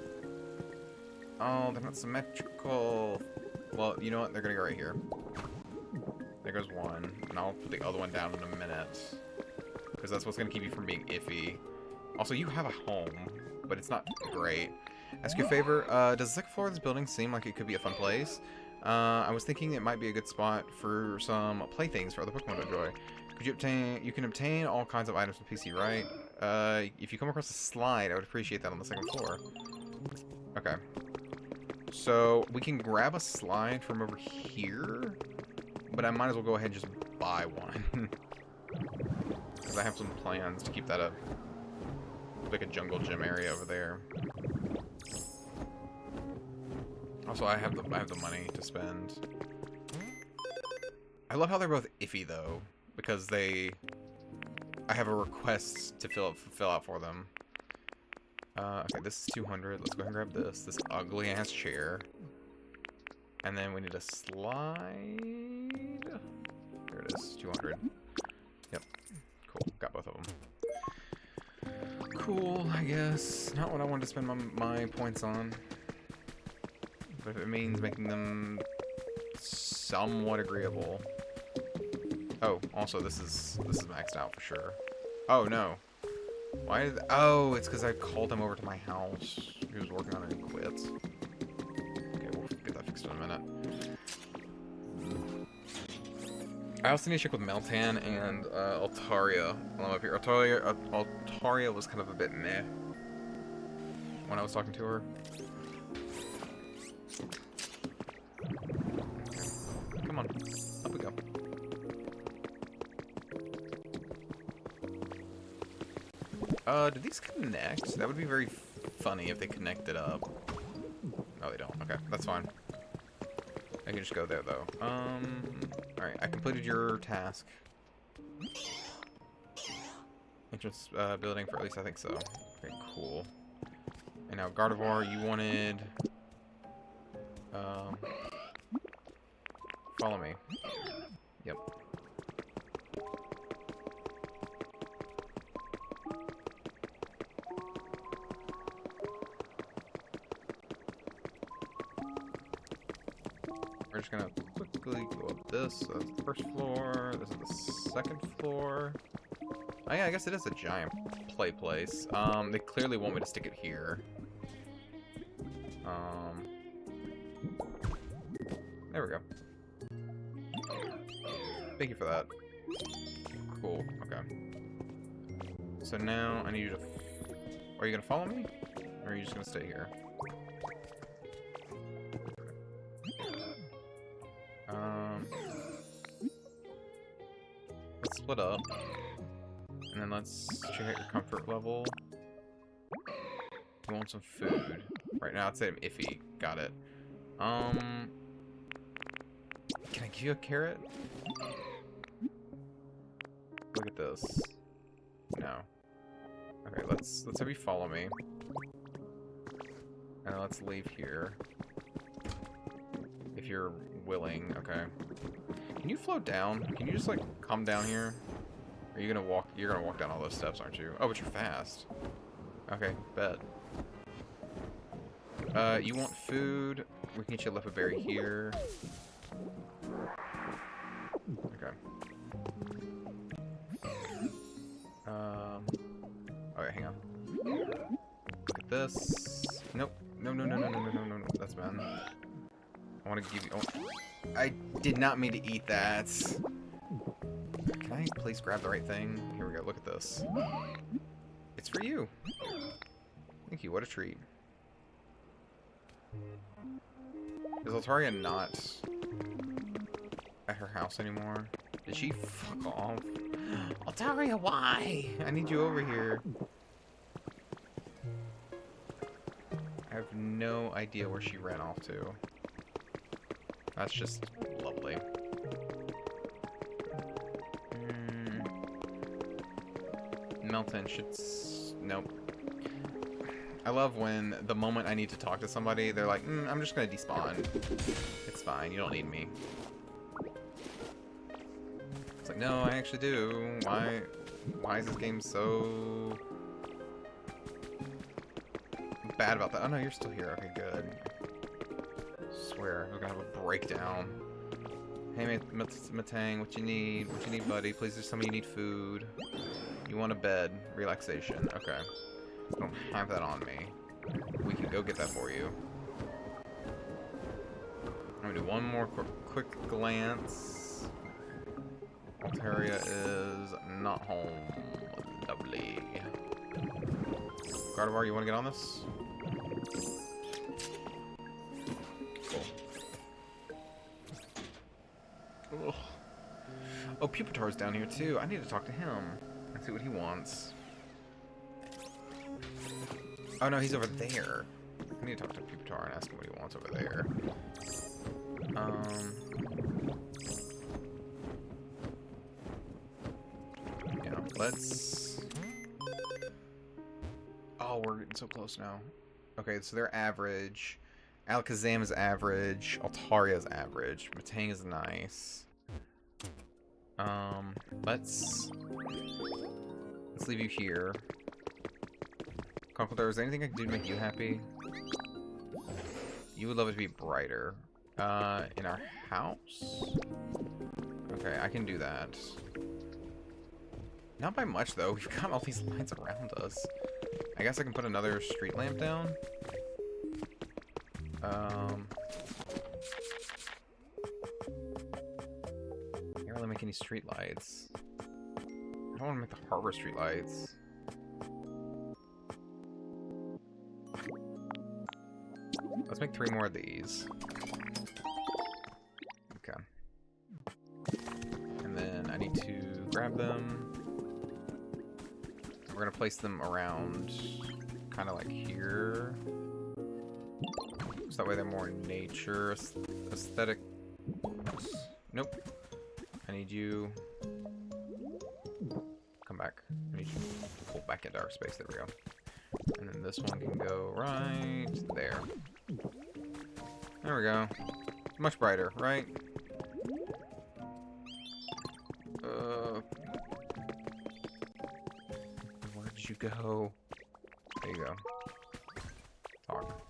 Oh, they're not symmetrical. Well, you know what? They're gonna go right here. There goes one, and I'll put the other one down in a minute. Because that's what's gonna keep you from being iffy. Also, you have a home, but it's not great. Ask you a favor, does the second floor of this building seem like it could be a fun place? I was thinking it might be a good spot for some playthings for other Pokemon to enjoy. You can obtain all kinds of items from PC, right? If you come across a slide, I would appreciate that on the second floor. Okay. So, we can grab a slide from over here, but I might as well go ahead and just buy one. Because I have some plans to keep that a like a jungle gym area over there. Also, I have the money to spend. I love how they're both iffy though, because I have a request to fill out for them. Okay, this is 200. Let's go ahead and grab this ugly ass chair. And then we need a slide. There it is, 200. Yep, cool, got both of them. Cool, I guess. Not what I wanted to spend my points on. But if it means making them somewhat agreeable. Oh, also this is maxed out for sure. Oh no. Why did oh, it's because I called him over to my house. He was working on it and quit. Okay, we'll get that fixed in a minute. I also need to check with Meltan and Altaria while I'm up here. Altaria was kind of a bit meh when I was talking to her. Come on, up we go. Do these connect? That would be very funny if they connected up. No, they don't. Okay, that's fine. I can just go there, though. Alright, I completed your task. Entrance building for at least I think so. Okay, cool. And now Gardevoir, you wanted... follow me. Yep. We're just gonna quickly go up this. So that's the first floor. This is the second floor. Oh yeah, I guess it is a giant play place. They clearly want me to stick it here. There we go. Thank you for that. Cool. Okay. So now I need you to... Are you gonna follow me? Or are you just gonna stay here? Let's split up. And then let's check out your comfort level. You want some food. Right now, I'd say I'm iffy. Got it. Can I give you a carrot? Look at this. No. Okay, let's have you follow me. And let's leave here. If you're willing, okay. Can you float down? Can you just like come down here? Are you gonna walk? You're gonna walk down all those steps, aren't you? Oh, but you're fast. Okay, bet. You want food? We can get you a leopard berry here. Okay. Okay, hang on. Look at this. Nope. No. That's bad. I want to give you... Oh, I did not mean to eat that. Can I please grab the right thing? Here we go. Look at this. It's for you. Thank you. What a treat. Is Altaria not at her house anymore? Did she fuck off? Altaria, why? I need you over here. I have no idea where she ran off to. That's just lovely. Melton should... Nope. I love when the moment I need to talk to somebody, they're like, I'm just gonna despawn. It's fine, you don't need me. It's like, no, I actually do. Why is this game so bad about that. Oh no, you're still here. Okay, good. Swear, we're gonna have a breakdown. Hey, Matang, what you need? What you need, buddy? Please just tell me you need food. You want a bed. Relaxation. Okay. I don't have that on me. We can go get that for you. I'm gonna do one more quick glance. Altaria is not home. Lovely. Gardevoir, you want to get on this? Cool. Ugh. Oh, Pupitar's down here too. I need to talk to him and see what he wants. Oh no, he's over there. I need to talk to Pupitar and ask him what he wants over there. Yeah, let's... Oh, we're getting so close now. Okay, so they're average. Alakazam is average. Altaria is average. Matang is nice. Let's leave you here. Conkeldurr, is there anything I can do to make you happy? You would love it to be brighter. In our house? Okay, I can do that. Not by much, though. We've got all these lights around us. I guess I can put another street lamp down. Can't really make any street lights. I don't want to make the harbor street lights. Let's make 3 more of these. Okay. And then I need to grab them. We're gonna place them around kind of like here. So that way they're more nature aesthetic. Nope. I need you. Come back. I need you to pull back into our space. There we go. And then this one can go right there. There we go. Much brighter, right? Where did you go? There you go. Talk.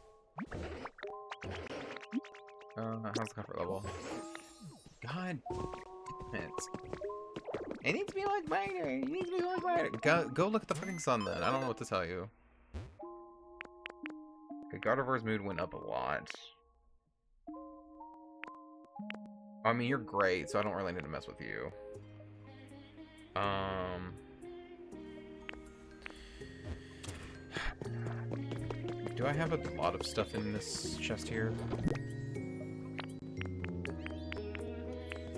How's the comfort level? God damn it. It needs to be like brighter. It needs to be like brighter. Go look at the fucking sun then. I don't know what to tell you. Okay, Gardevoir's mood went up a lot. I mean, you're great, so I don't really need to mess with you. Do I have a lot of stuff in this chest here?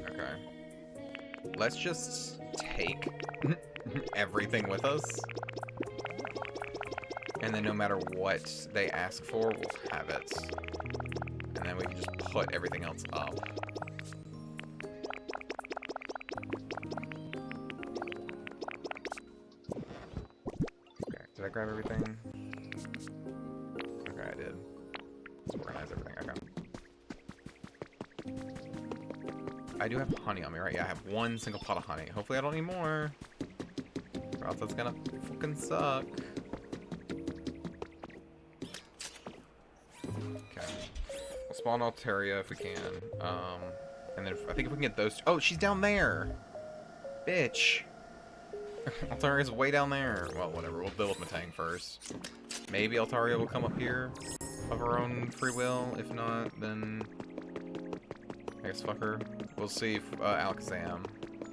Okay. Let's just take everything with us. And then no matter what they ask for, we'll have it. And then we can just put everything else up. Okay, did I grab everything? Okay, I did. Let's organize everything. Okay. I do have honey on me, right? Yeah, I have 1 single pot of honey. Hopefully I don't need more. Or else that's gonna fucking suck. Spawn Altaria if we can. And then I think if we can get those... Oh, she's down there! Bitch! Altaria's way down there. Well, whatever. We'll build Matang first. Maybe Altaria will come up here of her own free will. If not, then... I guess fuck her. We'll see if Alakazam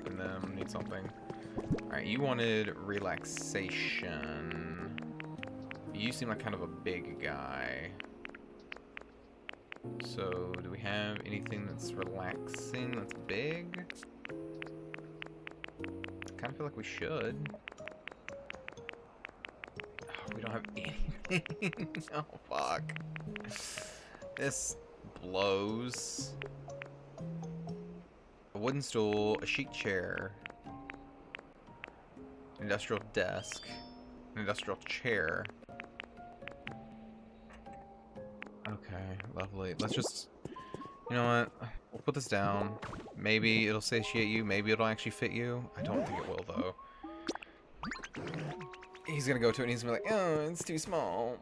and them need something. Alright, you wanted relaxation. You seem like kind of a big guy. So, do we have anything that's relaxing, that's big? I kind of feel like we should. Oh, we don't have anything. Oh, fuck. This blows. A wooden stool, a chic chair, an industrial desk, an industrial chair. Okay, lovely. Let's just... You know what? We'll put this down. Maybe it'll satiate you. Maybe it'll actually fit you. I don't think it will, though. He's gonna go to it and he's gonna be like, oh, it's too small.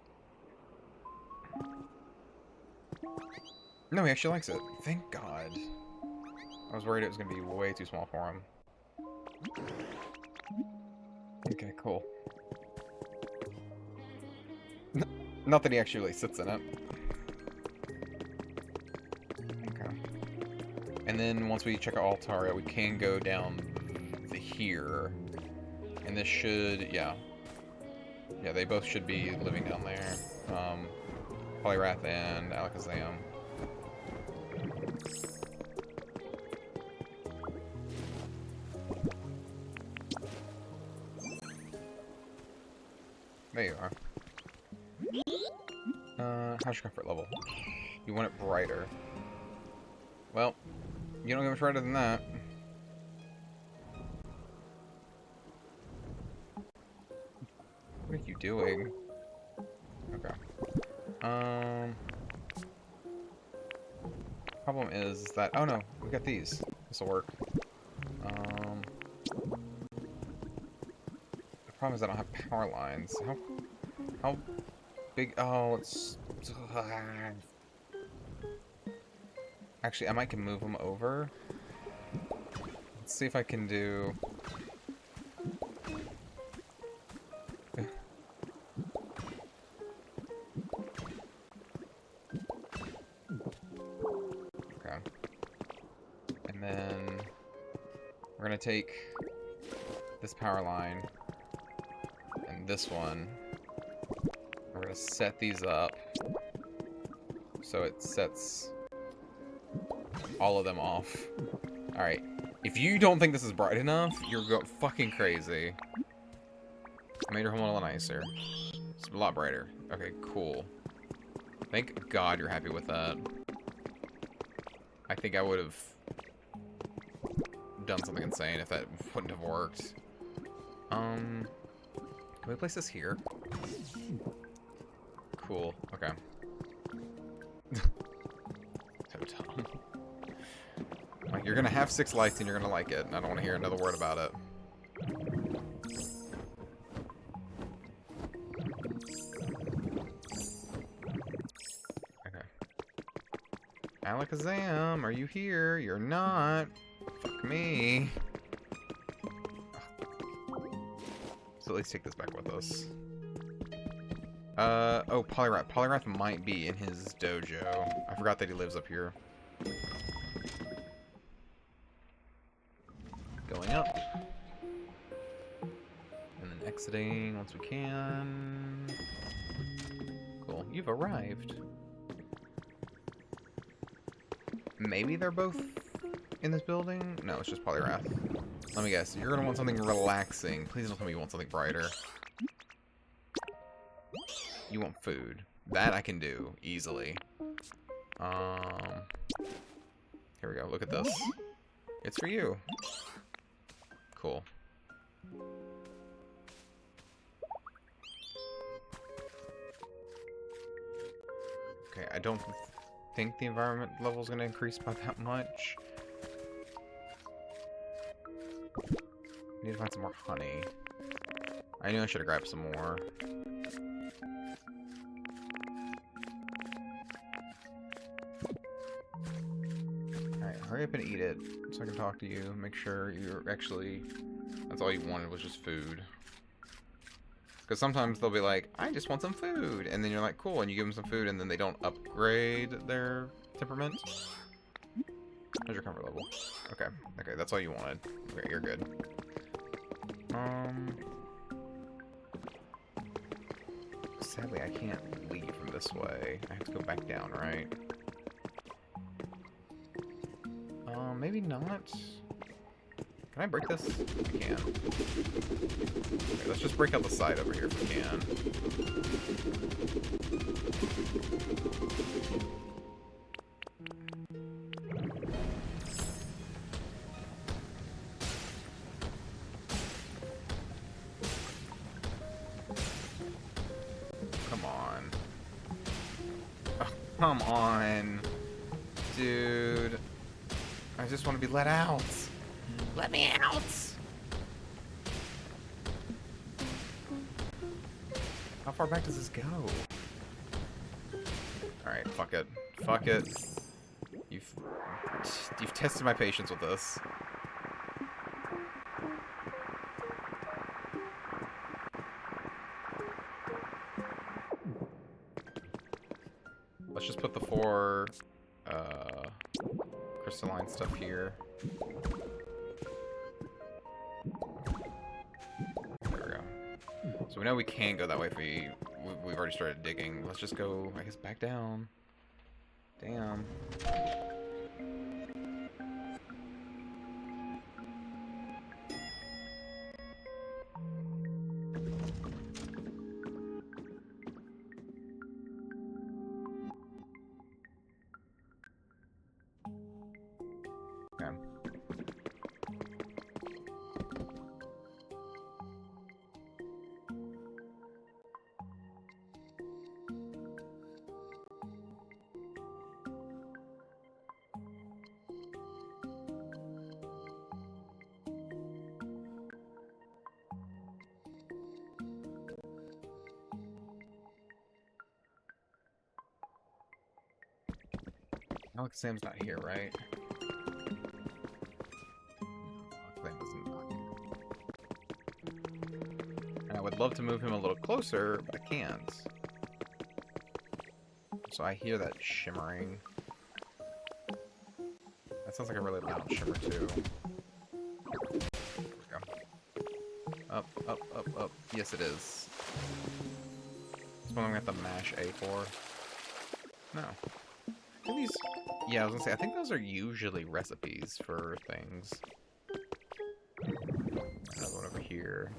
No, he actually likes it. Thank God. I was worried it was going to be way too small for him. Okay, cool. Not that he actually really sits in it. Okay. And then once we check out Altaria, we can go down to here. And this should, yeah. Yeah, they both should be living down there. Polyrath and Alakazam. There you are. How's your comfort level? You want it brighter. Well, you don't get much brighter than that. What are you doing? Okay. Problem is that, oh no, we got these. This'll work. The problem is I don't have power lines. How big? Oh, it's. Actually, I might can move them over. Let's see if I can do. Okay. And then we're gonna take this power line and this one. We're gonna set these up so it sets all of them off. Alright. If you don't think this is bright enough, you're fucking crazy. I made your home a little nicer. It's a lot brighter. Okay, cool. Thank God you're happy with that. I think I would have done something insane if that wouldn't have worked. Can we place this here? Cool. Okay. So dumb. Like, you're gonna have 6 lights and you're gonna like it, and I don't want to hear another word about it. Okay. Alakazam, are you here? You're not. Fuck me. So at least take this back with us. Oh, Polyrath. Polyrath might be in his dojo. I forgot that he lives up here. Going up. And then exiting once we can. Cool. You've arrived. Maybe they're both in this building? No, it's just Polyrath. Let me guess. You're gonna want something relaxing. Please don't tell me you want something brighter. You want food. That I can do easily. Here we go. Look at this. It's for you. Cool. Okay, I don't think the environment level is going to increase by that much. Need to find some more honey. I knew I should have grabbed some more. Alright, hurry up and eat it so I can talk to you. Make sure you're actually... That's all you wanted was just food. Because sometimes they'll be like, I just want some food. And then you're like, cool. And you give them some food and then they don't upgrade their temperament. How's your comfort level? Okay. Okay, that's all you wanted. Okay, you're good. Sadly, I can't leave from this way. I have to go back down, right? Maybe not. Can I break this? I can. Okay, let's just break out the side over here if we can. Come on. Oh, come on. Dude. I just want to be let out. Let me out! How far back does this go? Alright, fuck it. Fuck it. You've tested my patience with this. Let's just put the 4 crystalline stuff here. There we go. So we know we can go that way if we've already started digging. Let's just go, I guess, back down. Damn. Okay. Alex Sam's not here, right? Alex Sam is not here. And I would love to move him a little closer, but I can't. So I hear that shimmering. That sounds like a really loud shimmer, too. There we go. Up, up, up, up. Yes, it is. This one I'm gonna have to mash A for. No. I think these... Yeah, I was gonna say, I think those are usually recipes for things. Another one over here.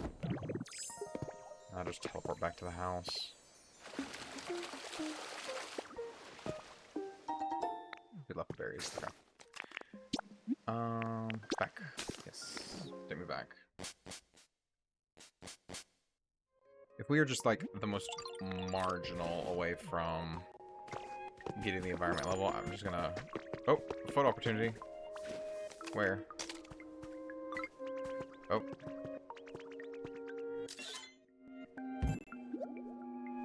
I'll just teleport back to the house. We left the berries. Okay. Back. Yes. Take me back. If we are just, like, the most marginal away from getting the environment level, I'm just gonna... Oh, photo opportunity. Where? Oh.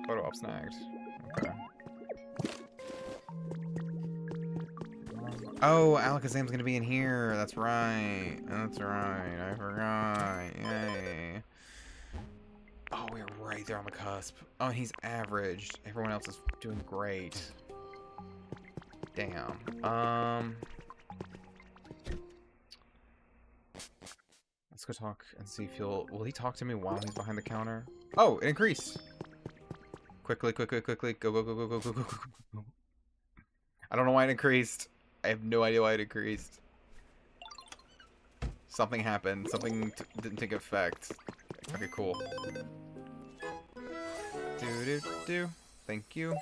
Photo op snagged. Okay. Oh, Alakazam's gonna be in here. That's right. That's right. I forgot. Yay. Oh, we're right there on the cusp. Oh, and he's averaged. Everyone else is doing great. Damn. Let's go talk and see if he'll... Will he talk to me while he's behind the counter? Oh, it increased! Quickly, quickly, quickly. Go, go, go, go, go, go, go, go, go. I don't know why it increased. I have no idea why it increased. Something happened. Something didn't take effect. Okay, cool. Do-do-do. Thank you.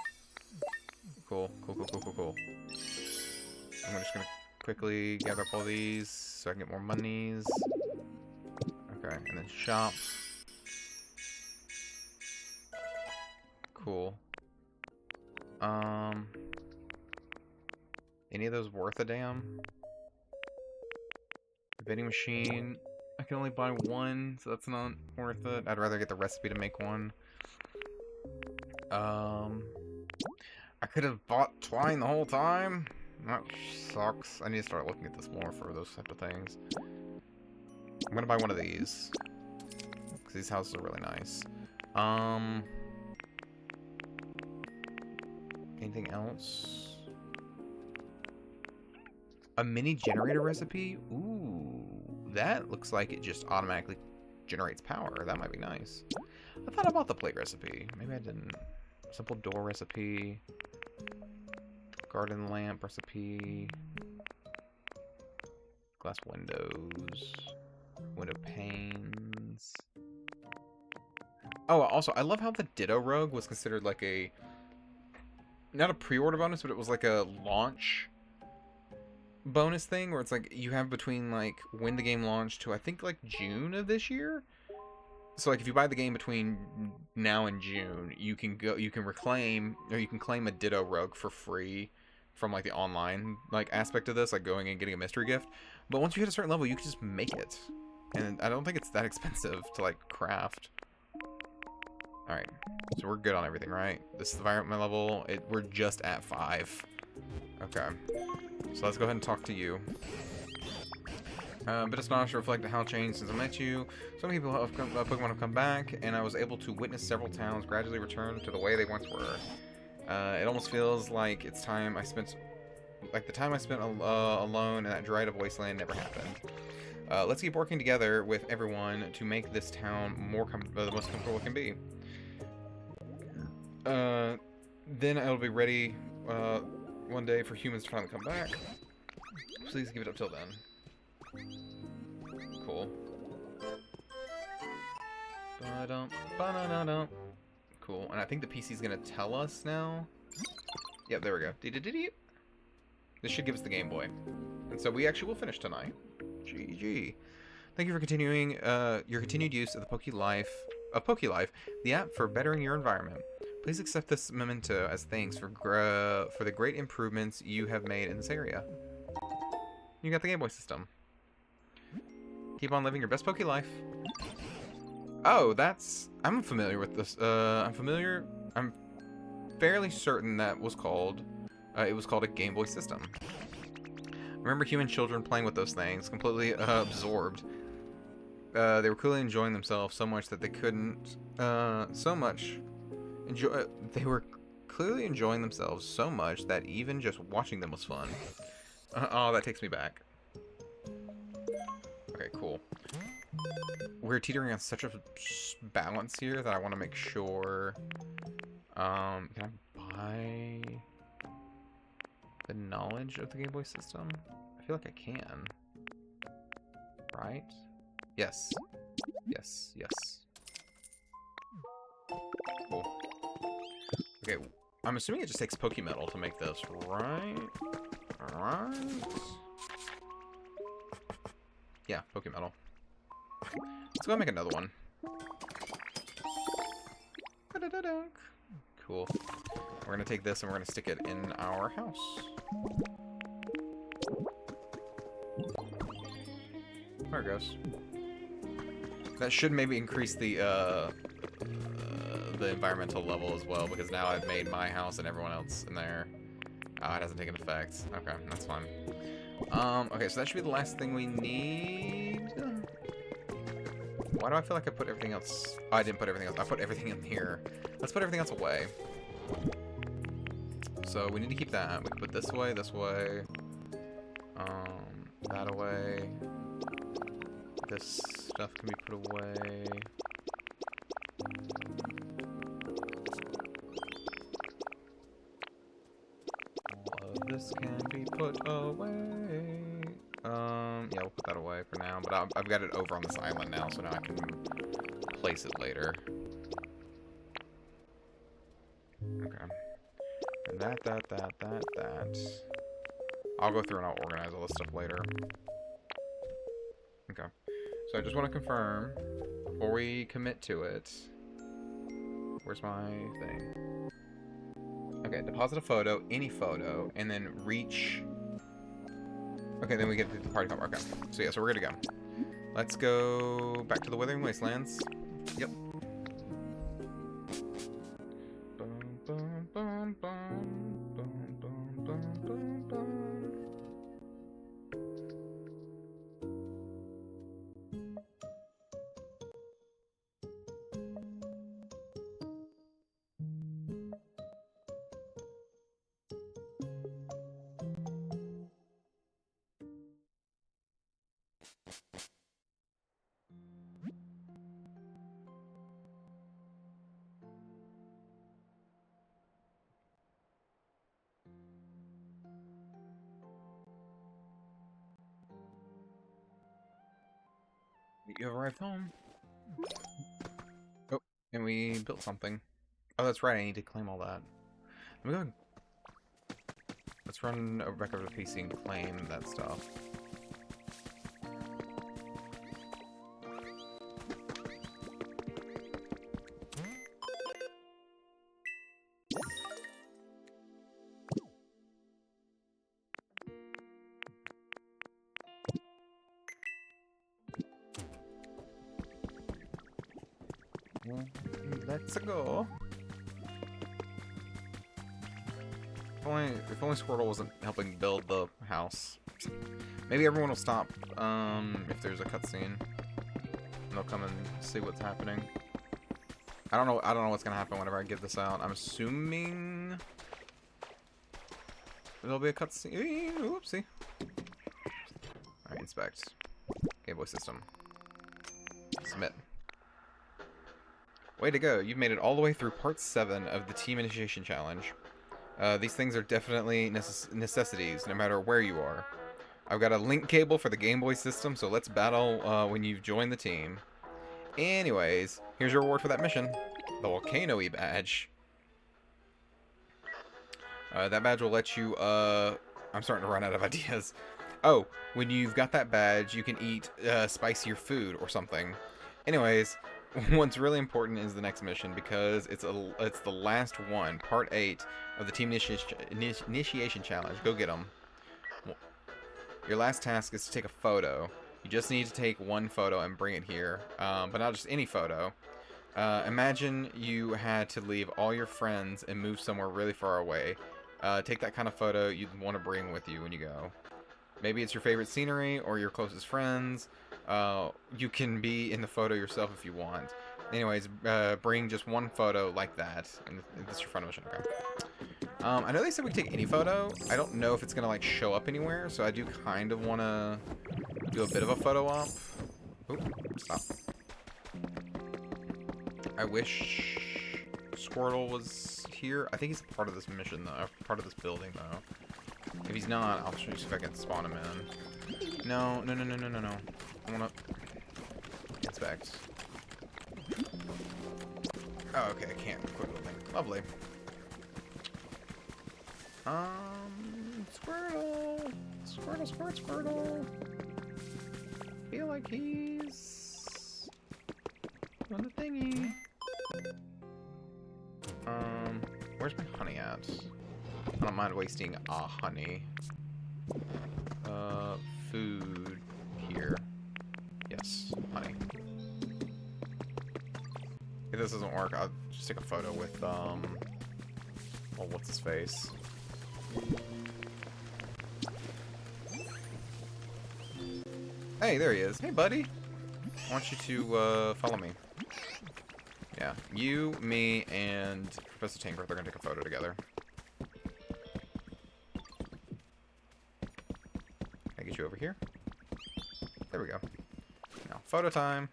Cool, cool, cool, cool, cool, cool. I'm just gonna quickly gather up all these so I can get more monies. Okay, and then shop. Cool. Any of those worth a damn? The vending machine. I can only buy one, so that's not worth it. I'd rather get the recipe to make one. I could have bought twine the whole time. That sucks. I need to start looking at this more for those type of things. I'm gonna buy one of these. Because these houses are really nice. Anything else? A mini generator recipe? Ooh. That looks like it just automatically generates power. That might be nice. I thought about the plate recipe. Maybe I didn't. Simple door recipe. Garden lamp recipe. Glass windows. Window panes. Oh, also, I love how the Ditto Rogue was considered like a... Not a pre-order bonus, but it was like a launch bonus thing, where it's like, you have between, like, when the game launched to, I think, like, June of this year? So, like, if you buy the game between now and June, you can reclaim, or you can claim a Ditto Rogue for free from, like, the online, like, aspect of this, like, going and getting a mystery gift. But once you hit a certain level, you can just make it. And I don't think it's that expensive to, like, craft. Alright, so we're good on everything, right? This environment level, we're just at 5. Okay, so let's go ahead and talk to you. Bit astonished to reflect on how changed since I met you. So many people Pokemon have come back, and I was able to witness several towns gradually return to the way they once were. It almost feels like it's time I spent, like the time I spent alone in that dried-up wasteland never happened. Let's keep working together with everyone to make this town more the most comfortable it can be. Then I'll be ready one day for humans to finally come back. Please give it up till then. Cool. Cool. And I think the PC's gonna tell us now. Yep, there we go. This should give us the Game Boy. And so we actually will finish tonight. GG. Thank you for continuing your continued use of the Pokelife, the app for bettering your environment. Please accept this memento as thanks for the great improvements you have made in this area. You got the Game Boy system. Keep on living your best Pokelife. Oh, I'm familiar with this. I'm fairly certain that was called. It was called a Game Boy system. I remember human children playing with those things, completely absorbed. They were clearly enjoying themselves so much that they couldn't. They were clearly enjoying themselves so much that even just watching them was fun. Oh, that takes me back. Okay, cool. We're teetering on such a balance here that I want to make sure. Can I buy the knowledge of the Game Boy system? I feel like I can. Right? Yes. Yes, yes. Cool. Okay, I'm assuming it just takes Pokemetal to make this, right? Alright. Yeah, Pokemetal. Let's go and make another one. Cool. We're gonna take this and we're gonna stick it in our house. There it goes. That should maybe increase the environmental level as well, because now I've made my house and everyone else in there. It hasn't taken effect. Okay, that's fine. Okay, so that should be the last thing we need. Why do I feel like I put everything else? Oh, I didn't put everything else. I put everything in here. Let's put everything else away. So we need to keep that. We can put this away, that away. This stuff can be put away. All of this can be put away. Yeah, we'll put that away for now. But I've got it over on this island now, so now I can place it later. Okay. And that. I'll go through and I'll organize all this stuff later. Okay. So I just want to confirm, before we commit to it, where's my thing? Okay, deposit a photo, any photo, and then reach... Okay, then we get the party cover. Okay, so yeah, so we're good to go. Let's go back to the Withering Wastelands. Yep. You arrived home. Oh, and we built something. Oh, that's right, I need to claim all that. Let me go. Let's run a record of PC and claim that stuff. Let's go. If only Squirtle wasn't helping build the house. Maybe everyone will stop if there's a cutscene. And they'll come and see what's happening. I don't know what's gonna happen whenever I give this out. I'm assuming there'll be a cutscene. Oopsie. Alright, inspect. Game Boy System. Submit. Way to go. You've made it all the way through part 7 of the Team Initiation Challenge. These things are definitely necessities, no matter where you are. I've got a link cable for the Game Boy System, so let's battle when you've joined the team. Anyways, here's your reward for that mission. The Volcano-y badge. That badge will let you, I'm starting to run out of ideas. Oh, when you've got that badge, you can eat spicier food or something. Anyways, what's really important is the next mission, because it's the last one, part 8 of the Team Initiation Challenge. Go get them. Your last task is to take a photo. You just need to take one photo and bring it here, but not just any photo. Imagine you had to leave all your friends and move somewhere really far away. Take that kind of photo you'd want to bring with you when you go. Maybe it's your favorite scenery or your closest friends. You can be in the photo yourself if you want. Anyways, bring just one photo like that, and this is your final mission. Okay. I know they said we can take any photo. I don't know if it's gonna like show up anywhere, so I do kind of want to do a bit of a photo op. Oop, stop. I wish Squirtle was here. I think he's part of this mission though, part of this building though. If he's not, I'll see if I can spawn him in. No. I wanna inspect. Oh, okay, I can't quit building. Lovely. Squirtle. Feel like he's on the thingy. Where's my honey at? I don't mind wasting honey. Food here. Yes, honey. If this doesn't work, I'll just take a photo with, well, what's his face? Hey, there he is. Hey, buddy. I want you to, follow me. Yeah, you, me, and Professor Tinker, they're gonna take a photo together. Can I get you over here? There we go. Now, photo time.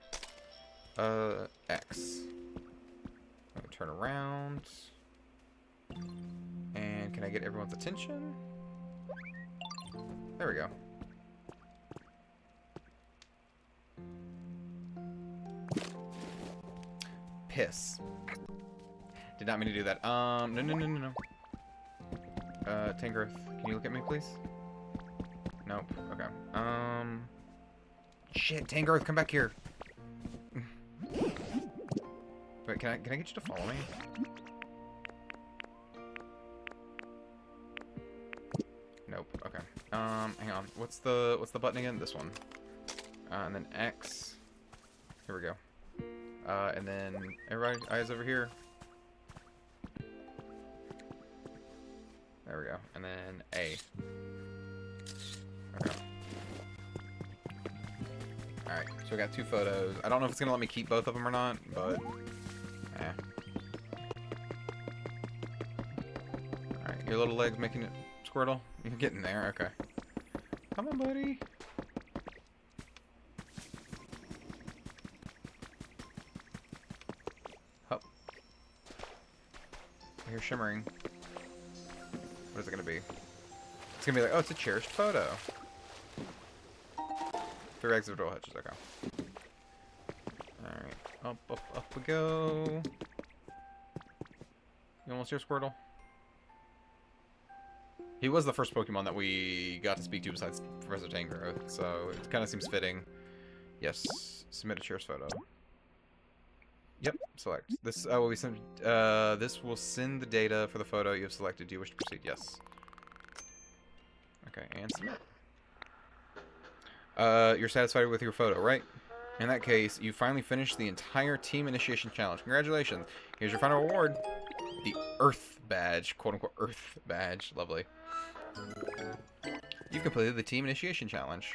X. I'm gonna turn around. And can I get everyone's attention? There we go. Piss. Did not mean to do that. No. Tangrowth, can you look at me, please? Nope. Okay. Shit, Tangrowth, come back here. Wait, can I get you to follow me? Nope. Okay. Hang on. What's the button again? This one. And then X. Here we go. And then everybody, eyes over here. There we go. And then A. Okay. Alright, so we got 2 photos. I don't know if it's gonna let me keep both of them or not, but Alright, your little leg's making it, Squirtle? You're getting there, okay. Come on, buddy. Hup. You're shimmering. What is it gonna be? It's gonna be like, oh, it's a cherished photo. 3 exit door hatches, okay. Alright, up we go. You almost here, Squirtle? He was the first Pokemon that we got to speak to besides Professor Tangrowth, so it kind of seems fitting. Yes, submit a cherished photo. Yep, select. This will be sent. This will send the data for the photo you have selected. Do you wish to proceed? Yes. Okay, and submit. You're satisfied with your photo, right? In that case, you finally finished the entire team initiation challenge. Congratulations. Here's your final reward. The Earth Badge. Quote-unquote Earth Badge. Lovely. You've completed the team initiation challenge.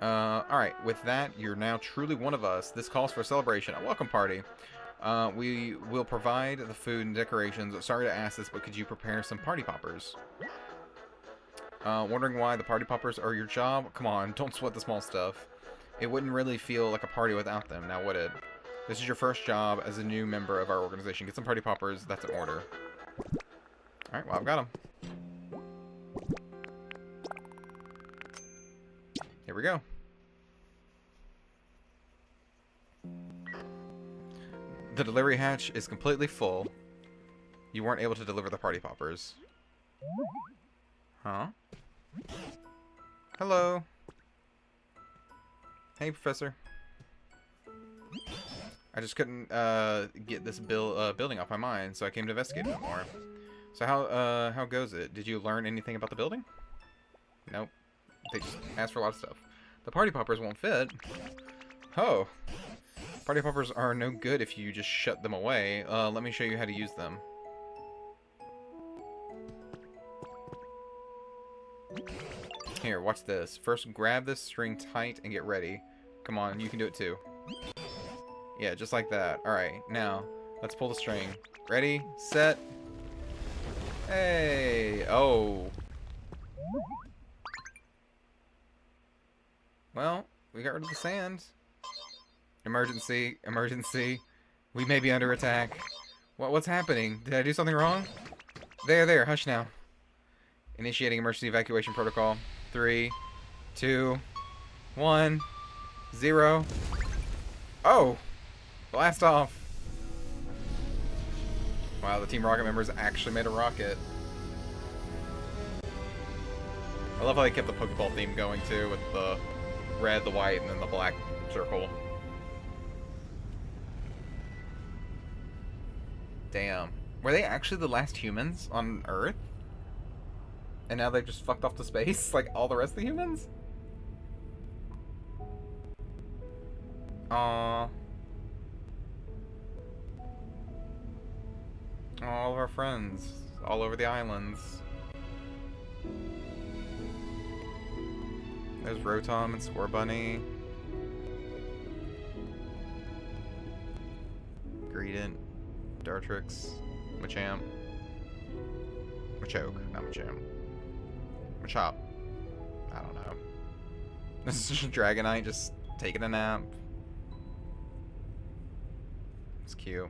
Alright, with that, you're now truly one of us. This calls for a celebration, a welcome party. We will provide the food and decorations. Sorry to ask this, but could you prepare some party poppers? Wondering why the party poppers are your job? Come on, don't sweat the small stuff. It wouldn't really feel like a party without them, now would it? This is your first job as a new member of our organization. Get some party poppers, that's an order. Alright, well, I've got them. Here we go. The delivery hatch is completely full. You weren't able to deliver the party poppers. Huh? Hello. Hey, Professor. I just couldn't get this building off my mind, so I came to investigate it more. So how goes it? Did you learn anything about the building? Nope. They just asked for a lot of stuff. The party poppers won't fit. Oh. Party poppers are no good if you just shut them away. Let me show you how to use them. Here, watch this. First, grab this string tight and get ready. Come on, you can do it too. Yeah, just like that. Alright, now, let's pull the string. Ready, set. Hey! Oh. Well, we got rid of the sand. Emergency, emergency. We may be under attack. What's happening? Did I do something wrong? There, hush now. Initiating emergency evacuation protocol. 3, 2, 1, 0. Oh! Blast off! Wow, the Team Rocket members actually made a rocket. I love how they kept the Pokeball theme going too, with the red, the white, and then the black circle. Damn. Were they actually the last humans on Earth? And now they just fucked off to space, like all the rest of the humans? Aww. All of our friends, all over the islands. There's Rotom and Scorbunny. Greedent, Dartrix, Machamp. Machoke, not Machamp. Machop. I don't know. This is just Dragonite just taking a nap. It's cute.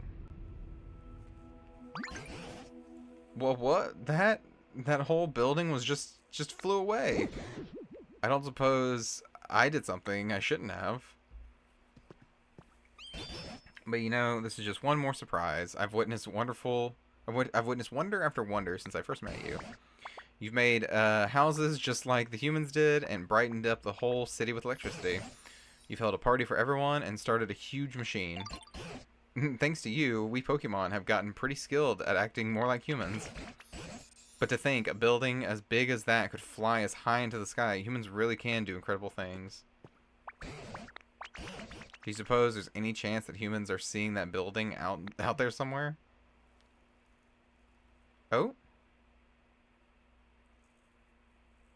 Well, what? That whole building was just flew away. I don't suppose I did something I shouldn't have. But you know, this is just one more surprise. I've witnessed wonderful... I've witnessed wonder after wonder since I first met you. You've made houses just like the humans did and brightened up the whole city with electricity. You've held a party for everyone and started a huge machine. Thanks to you, we Pokemon have gotten pretty skilled at acting more like humans. But to think a building as big as that could fly as high into the sky, humans really can do incredible things. Do you suppose there's any chance that humans are seeing that building out there somewhere? Oh?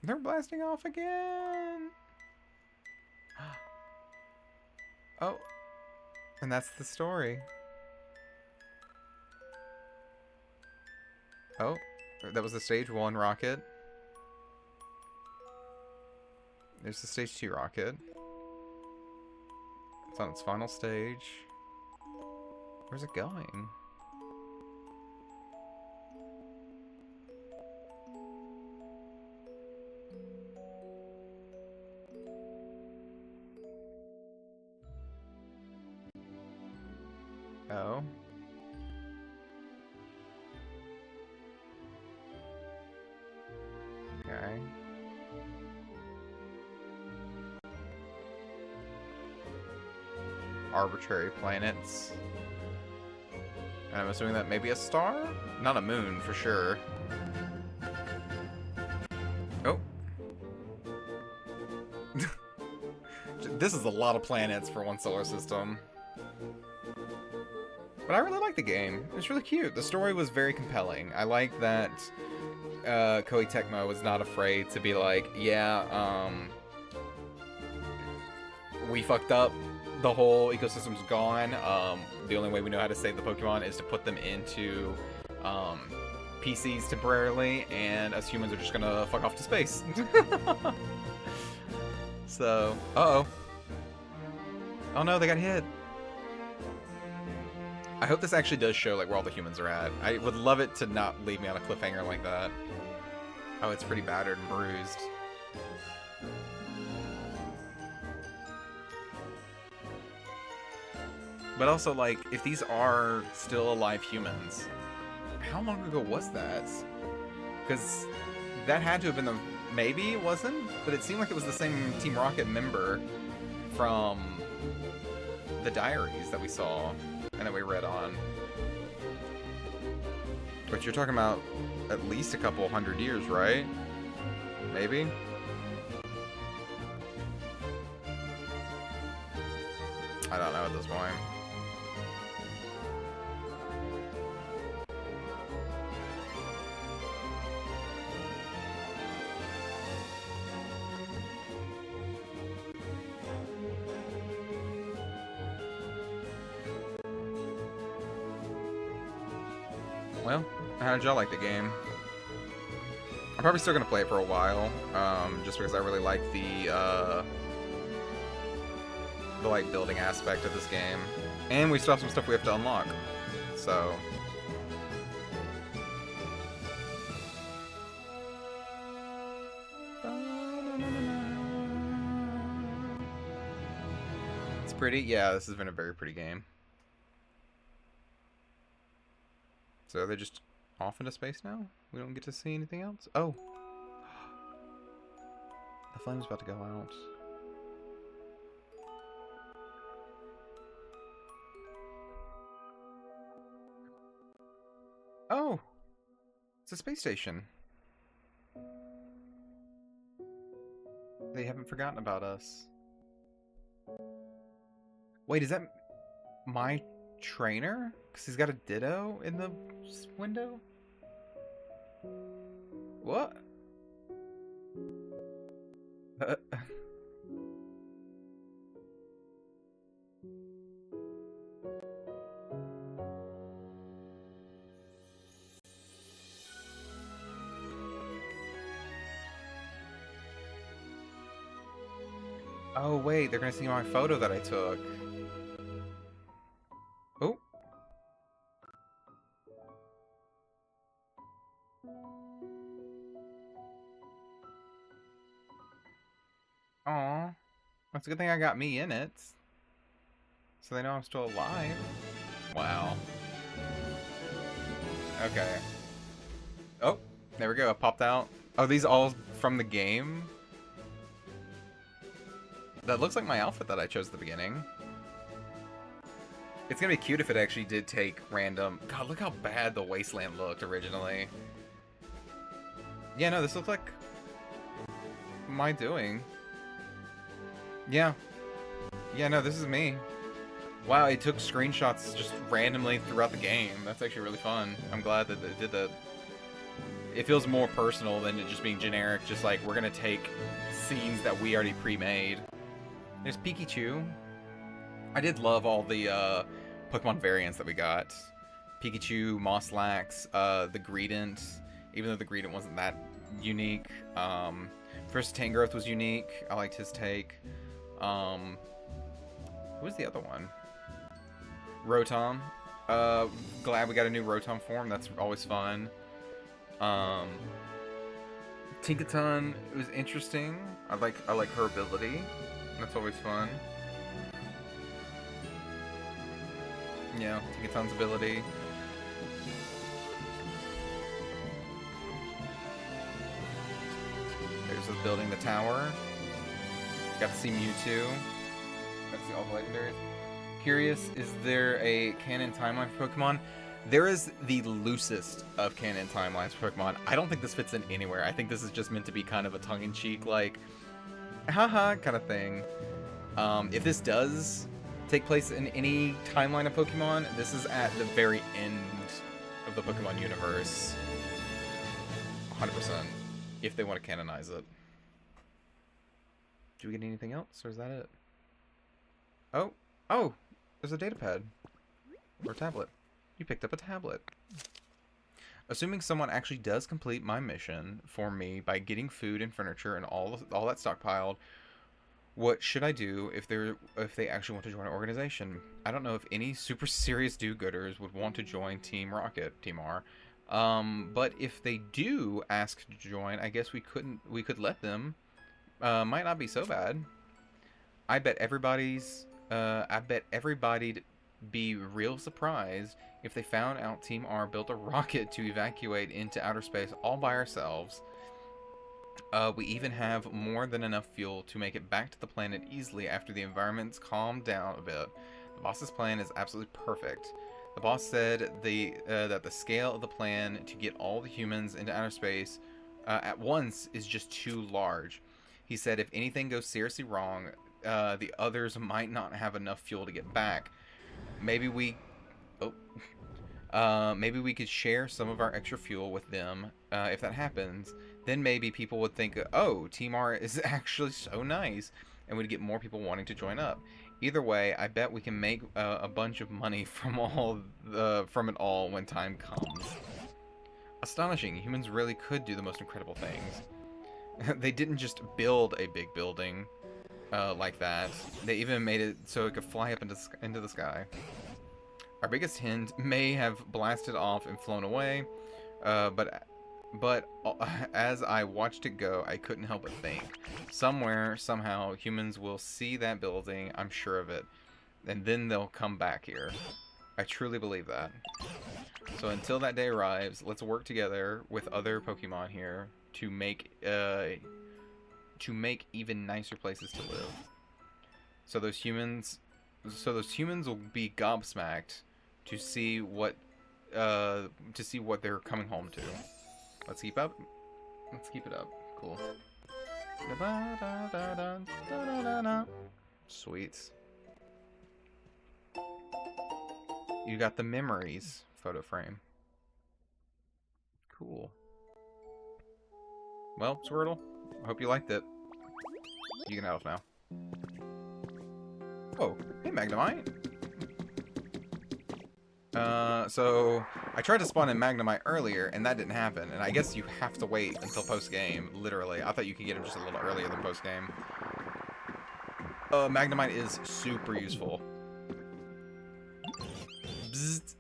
They're blasting off again! Oh. And that's the story. Oh. That was the stage 1 rocket. There's the stage 2 rocket. It's on its final stage. Where's it going? Oh. Okay. Arbitrary planets. And I'm assuming that may be a star? Not a moon, for sure. Oh. this is a lot of planets for one solar system. But I really like the game. It's really cute. The story was very compelling. I like that Koei Tecmo was not afraid to be like, yeah, we fucked up. The whole ecosystem's gone. The only way we know how to save the Pokemon is to put them into PCs temporarily, and us humans are just gonna fuck off to space. So, uh-oh. Oh no, they got hit. I hope this actually does show like where all the humans are at. I would love it to not leave me on a cliffhanger like that. Oh, it's pretty battered and bruised. But also, like, if these are still alive humans, how long ago was that? Because that had to have been the... Maybe it wasn't, but it seemed like it was the same Team Rocket member from the diaries that we saw and that we read on. But you're talking about at least a couple hundred years, right? Maybe? I don't know at this point. Well, how did y'all like the game? I'm probably still gonna play it for a while, just because I really like the like building aspect of this game, and we still have some stuff we have to unlock. So, it's pretty. Yeah, this has been a very pretty game. So they're just off into space now? We don't get to see anything else? Oh. The flame's about to go out. Oh! It's a space station. They haven't forgotten about us. Wait, is that my trainer? Because he's got a Ditto in the window? What? Oh wait, they're gonna see my photo that I took. Oh. Aw. That's a good thing I got me in it. So they know I'm still alive. Wow. Okay. Oh, there we go. It popped out. Oh, these all from the game? That looks like my outfit that I chose at the beginning. It's gonna be cute if it actually did take random... God, look how bad the wasteland looked originally. Yeah, no, this looks like... my doing. Yeah. Yeah, no, this is me. Wow, it took screenshots just randomly throughout the game. That's actually really fun. I'm glad that they did that. It feels more personal than it just being generic, just like, we're gonna take scenes that we already pre-made. There's Pikachu. I did love all the Pokemon variants that we got. Pikachu, Mosslax, the Greedent, even though the Greedent wasn't that unique. First Tangrowth was unique. I liked his take. Who was the other one? Rotom. Glad we got a new Rotom form. That's always fun. Tinkaton was interesting. I like her ability. That's always fun. Yeah, Tinkaton's ability. There's us building the tower. Got to see Mewtwo. Got to see all the legendaries. Curious, is there a canon timeline for Pokemon? There is the loosest of canon timelines for Pokemon. I don't think this fits in anywhere. I think this is just meant to be kind of a tongue-in-cheek, like, haha, kind of thing. If this does take place in any timeline of Pokemon, this is at the very end of the Pokemon universe. 100%. If they want to canonize it. Do we get anything else, or is that it? Oh, there's a data pad. Or a tablet. You picked up a tablet. Assuming someone actually does complete my mission for me by getting food and furniture and all that stockpiled, what should I do if they actually want to join an organization? I don't know if any super serious do-gooders would want to join Team Rocket, Team R. But if they do ask to join, I guess we could let them. Might not be so bad. I bet everybody'd be real surprised if they found out Team R built a rocket to evacuate into outer space all by ourselves. We even have more than enough fuel to make it back to the planet easily after the environment's calmed down a bit. The boss's plan is absolutely perfect. The boss said that the scale of the plan to get all the humans into outer space at once is just too large. He said if anything goes seriously wrong, the others might not have enough fuel to get back. Maybe we could share some of our extra fuel with them. If that happens, then maybe people would think, oh, Team R is actually so nice, and we'd get more people wanting to join up. Either way, I bet we can make a bunch of money from it all when time comes. Astonishing, humans really could do the most incredible things. They didn't just build a big building like that. They even made it so it could fly up into the sky. Our biggest hint may have blasted off and flown away, but as I watched it go, I couldn't help but think. Somewhere, somehow, humans will see that building, I'm sure of it, and then they'll come back here. I truly believe that. So until that day arrives, let's work together with other Pokemon here to make even nicer places to live. So those humans will be gobsmacked to see what they're coming home to. Let's keep up. Let's keep it up. Cool. Sweet. You got the memories photo frame. Cool. Well, Squirtle, I hope you liked it. You can help now. Oh, hey Magnemite. So I tried to spawn in Magnemite earlier, and that didn't happen. And I guess you have to wait until post-game, literally. I thought you could get him just a little earlier than post-game. Magnemite is super useful. Bzzzt.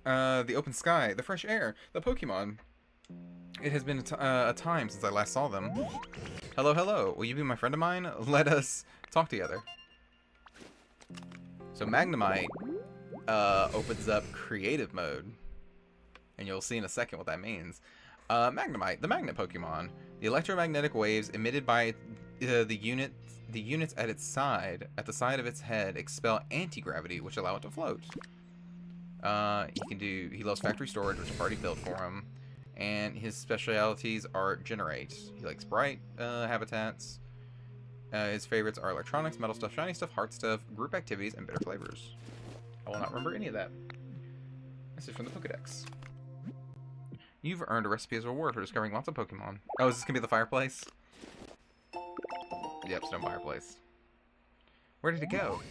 The open sky, the fresh air, the Pokemon. It has been a time since I last saw them. Hello, hello. Will you be my friend of mine? Let us talk together. So Magnemite opens up creative mode. And you'll see in a second what that means. Magnemite, the magnet Pokemon. The electromagnetic waves emitted by the units at the side of its head, expel anti-gravity, which allow it to float. He loves factory storage, which I've already built for him. And his specialities are generate. He likes bright habitats. His favorites are electronics, metal stuff, shiny stuff, heart stuff, group activities, and bitter flavors. I will not remember any of that. This is from the Pokedex. You've earned a recipe as a reward for discovering lots of Pokemon. Oh, is this going to be the fireplace? Yep, stone fireplace. Where did it go?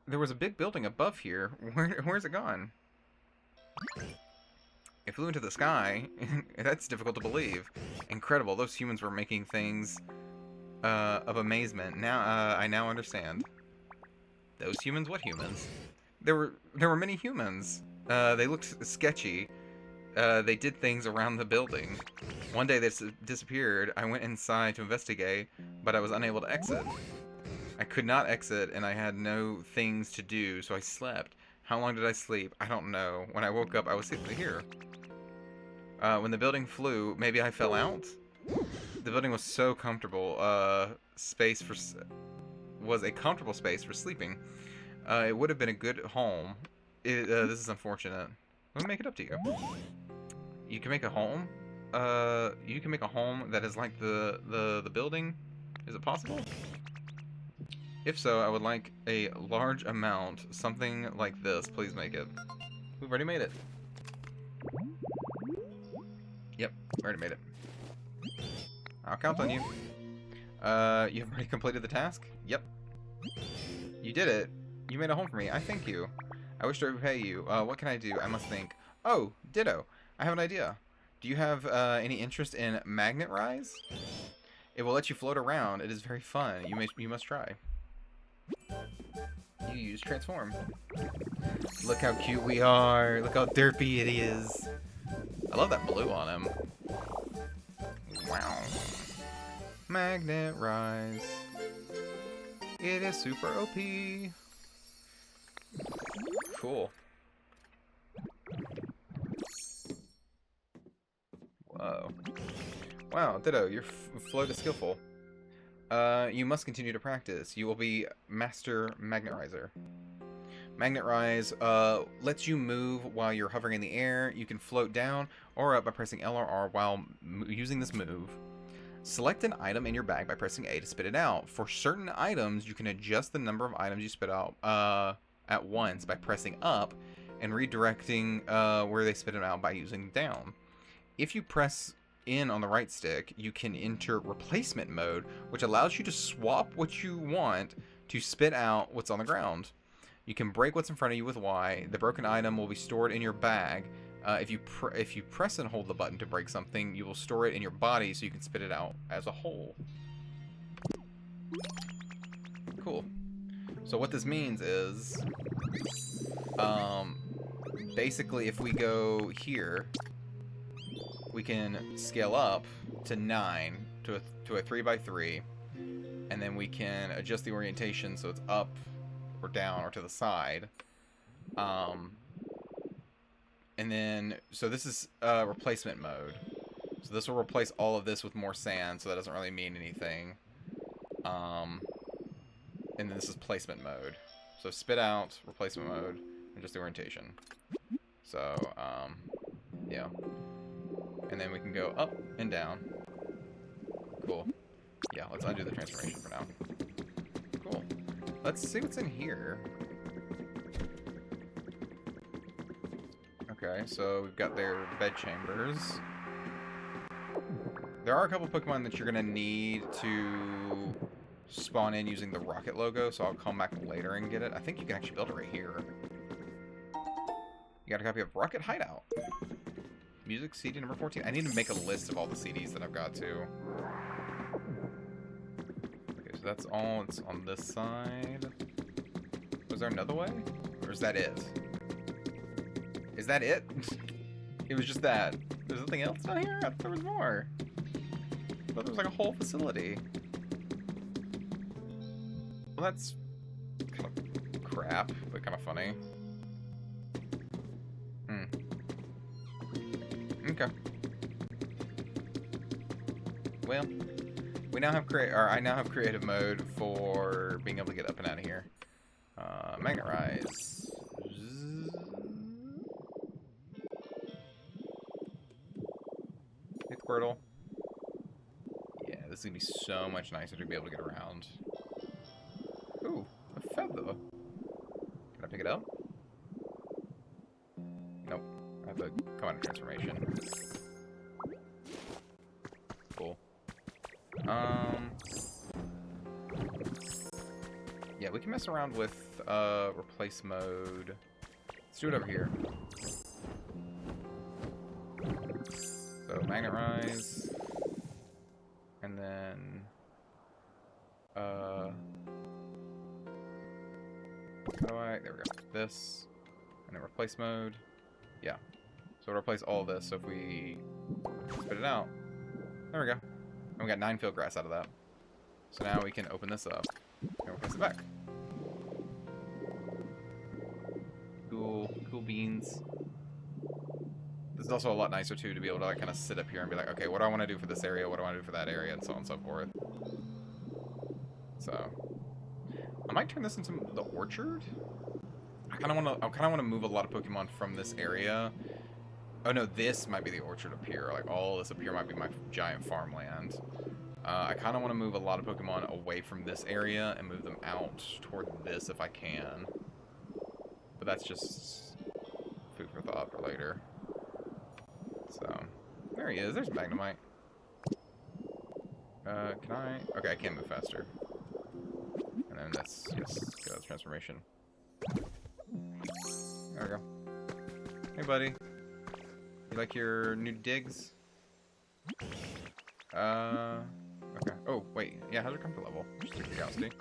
There was a big building above here. Where's it gone? It flew into the sky. That's difficult to believe. Incredible. Those humans were making things of amazement. Now I now understand. Those humans? What humans? There were many humans. They looked sketchy. They did things around the building. One day they disappeared. I went inside to investigate, but I was unable to exit. I could not exit, and I had no things to do, so I slept. How long did I sleep? I don't know. When I woke up, I was sitting here. When the building flew, maybe I fell out? The building was so comfortable. Was a comfortable space for sleeping. It would have been a good home. This is unfortunate. Let me make it up to you. You can make a home? You can make a home that is like the building? Is it possible? If so, I would like a large amount, something like this. Please make it. We've already made it. Yep, we already made it. I'll count on you. You have already completed the task? Yep. You did it. You made a home for me. I thank you. I wish to repay you. What can I do? I must think. Oh, ditto. I have an idea. Do you have any interest in magnet rise? It will let you float around. It is very fun. You must try. You use transform. Look how cute we are. Look how derpy it is. I love that blue on him. Wow. Magnet rise. It is super OP. Cool. Whoa. Wow, Ditto, your float is skillful. You must continue to practice. You will be Master Magnet Riser. Magnet Rise lets you move while you're hovering in the air. You can float down or up by pressing L or R while using this move. Select an item in your bag by pressing A to spit it out. For certain items, you can adjust the number of items you spit out at once by pressing up and redirecting where they spit it out by using down. If you press in on the right stick, you can enter replacement mode, which allows you to swap what you want to spit out what's on the ground. You can break what's in front of you with Y. The broken item will be stored in your bag. If you press and hold the button to break something, you will store it in your body so you can spit it out as a whole. Cool. So what this means is, basically if we go here, we can scale up to 9 to a 3x3, and then we can adjust the orientation so it's up or down or to the side. And then, so this is replacement mode. So this will replace all of this with more sand, so that doesn't really mean anything. And then this is placement mode. So spit out, replacement mode, and just the orientation. So, yeah. And then we can go up and down. Cool. Yeah, let's undo the transformation for now. Cool. Let's see what's in here. Okay, so we've got their bed chambers. There are a couple Pokemon that you're going to need to spawn in using the rocket logo, so I'll come back later and get it. I think you can actually build it right here. You got a copy of Rocket Hideout. Music CD number 14. I need to make a list of all the CDs that I've got too. Okay, so that's all. It's on this side. Was there another way? Or is that it? Is that it? It was just that. There's nothing else down here? I thought there was more. I thought there was like a whole facility. Well, that's kind of crap, but kind of funny. Okay. Well, we now have I now have creative mode for being able to get up and out of here. Magnet Rise. Hey, Squirtle. Yeah, this is gonna be so much nicer to be able to get around. Ooh, a feather. Can I pick it up? Nope. I have to come out of transformation. Cool. Yeah, we can mess around with replace mode. Let's do it over here. So Magnet Rise, and then how do I? There we go. This, and then replace mode. Yeah. So it'll replace all of this. So if we spit it out, there we go. And we got 9 field grass out of that. So now we can open this up and replace it back. Cool beans. This is also a lot nicer too to be able to like kind of sit up here and be like, okay, what do I want to do for this area? What do I want to do for that area? And so on and so forth. So I might turn this into the orchard. I kind of want to move a lot of Pokemon from this area. Oh no, this might be the orchard up here. Like all this up here might be my giant farmland. I kind of want to move a lot of Pokemon away from this area and move them out toward this if I can. But that's just food for thought for later. So, there he is. There's Magnemite. Can I? Okay, I can move faster. And then that's, yes, go transformation. There we go. Hey, buddy. You like your new digs? Okay. Oh, wait. Yeah, how's your comfort level? Just out of curiosity.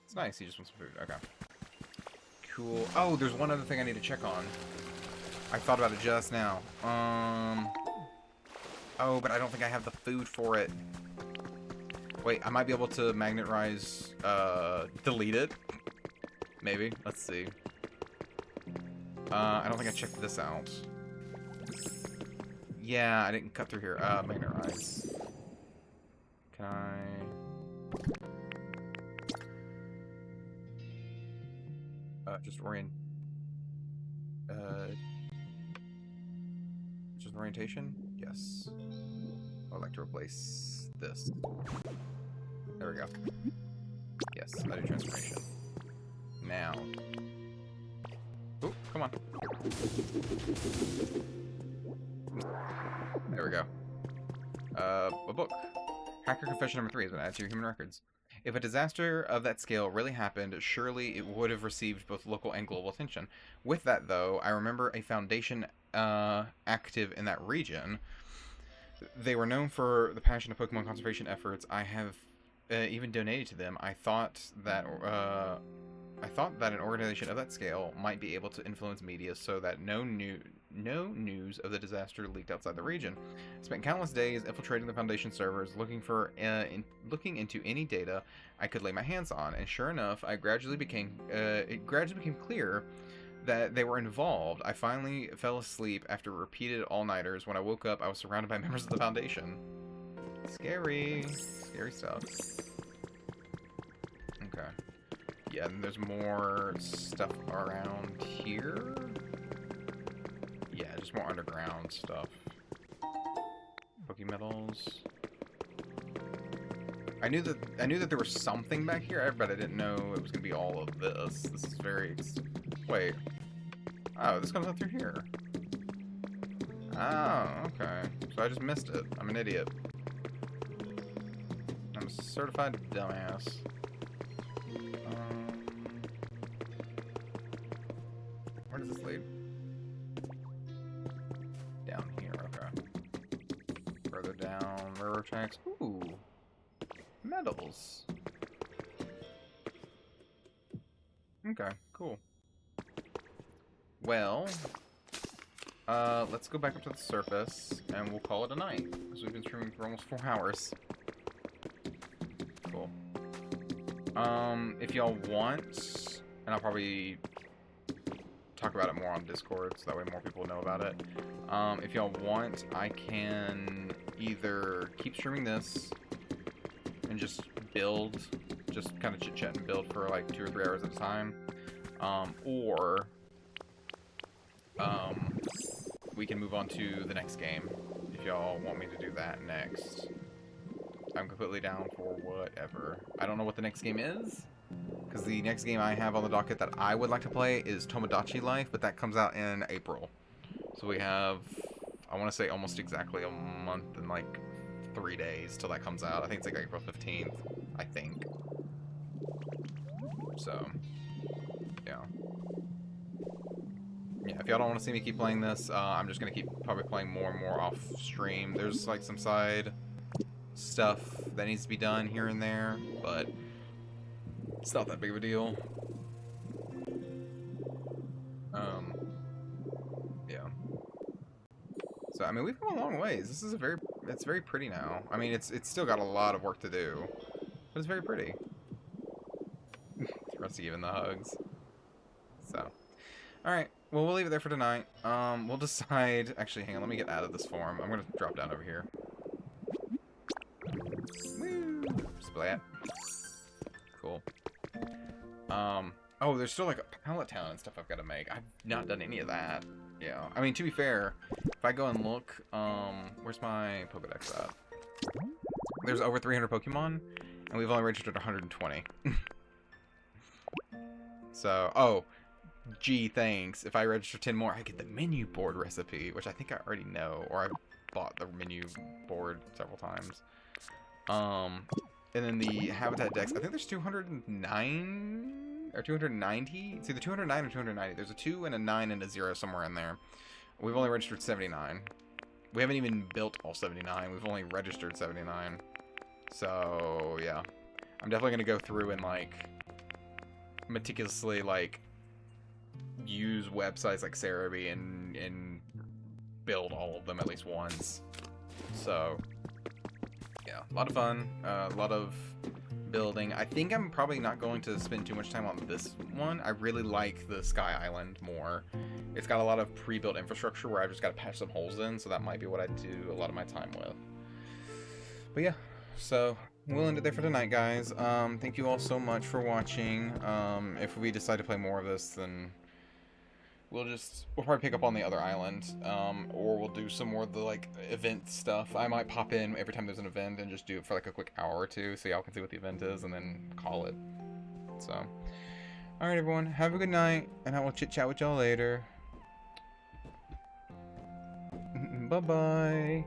It's nice. He just wants some food. Okay. Cool. Oh, there's one other thing I need to check on. I thought about it just now. Oh, but I don't think I have the food for it. Wait, I might be able to magnet rise, delete it. Maybe. Let's see. I don't think I checked this out. Yeah, I didn't cut through here. Magnet rise. Can I... just just orientation? Yes. I would like to replace this. There we go. Yes, I do transformation. Now. Oh, come on. There we go. A book. Hacker Confession number 3 has been added to your human records. If a disaster of that scale really happened, surely it would have received both local and global attention. With that, though, I remember a foundation active in that region. They were known for the passion of Pokemon conservation efforts. I have even donated to them. I thought that an organization of that scale might be able to influence media so that no news of the disaster leaked outside the region. I spent countless days infiltrating the Foundation servers, looking into any data I could lay my hands on, and sure enough, it gradually became clear that they were involved. I finally fell asleep after repeated all-nighters. When I woke up, I was surrounded by members of the Foundation. Scary stuff. Okay. Yeah, and there's more stuff around here. Yeah, just more underground stuff. Pokemetals. I knew that there was something back here, but I didn't know it was gonna be all of this. This is very... Wait. Oh, this comes up through here. Oh, okay. So I just missed it. I'm an idiot. I'm a certified dumbass. Where does this lead? Down here, okay. Further down, railroad tracks. Ooh. Medals. Okay, cool. Well, let's go back up to the surface, and we'll call it a night, because we've been streaming for almost 4 hours. Cool. If y'all want, and I'll probably talk about it more on Discord, so that way more people know about it. If y'all want, I can either keep streaming this, and just build, just kind of chit-chat and build for like 2 or 3 hours at a time, or we can move on to the next game if y'all want me to do that next. I'm completely down for whatever. I don't know what the next game is, because the next game I have on the docket that I would like to play is Tomodachi Life, but that comes out in April. So we have, I want to say almost exactly a month and like 3 days till that comes out. I think it's like April 15th, I think. So, yeah. Yeah, if y'all don't want to see me keep playing this, I'm just going to keep probably playing more and more off stream. There's like some side stuff that needs to be done here and there, but it's not that big of a deal. Yeah. So, I mean, we've come a long ways. This is it's very pretty now. I mean, it's still got a lot of work to do, but it's very pretty. Rusty giving the hugs. So, alright. Well, we'll leave it there for tonight. We'll decide... Actually, hang on. Let me get out of this form. I'm going to drop down over here. Woo! Splat. Cool. Oh, there's still like a pallet town and stuff I've got to make. I've not done any of that. Yeah. I mean, to be fair, if I go and look, where's my Pokedex at? There's over 300 Pokemon, and we've only registered 120. So, oh, gee, thanks. If I register 10 more, I get the menu board recipe, which I think I already know, or I've bought the menu board several times. And then the Habitat Dex, I think there's 209 or 290. It's either 209 or 290. There's a 2 and a 9 and a 0 somewhere in there. We've only registered 79. We haven't even built all 79. We've only registered 79. So, yeah. I'm definitely going to go through and, like, meticulously, like, use websites like Cerebi and build all of them at least once. So, yeah, a lot of fun, a lot of building. I think I'm probably not going to spend too much time on this one. I really like the Sky Island more. It's got a lot of pre-built infrastructure where I've just got to patch some holes in, so that might be what I do a lot of my time with. But yeah, so we'll end it there for tonight, guys. Thank you all so much for watching. If we decide to play more of this, then we'll probably pick up on the other island, or we'll do some more of the, like, event stuff. I might pop in every time there's an event and just do it for, like, a quick hour or two so y'all can see what the event is and then call it. So, alright everyone, have a good night, and I will chit-chat with y'all later. Bye-bye.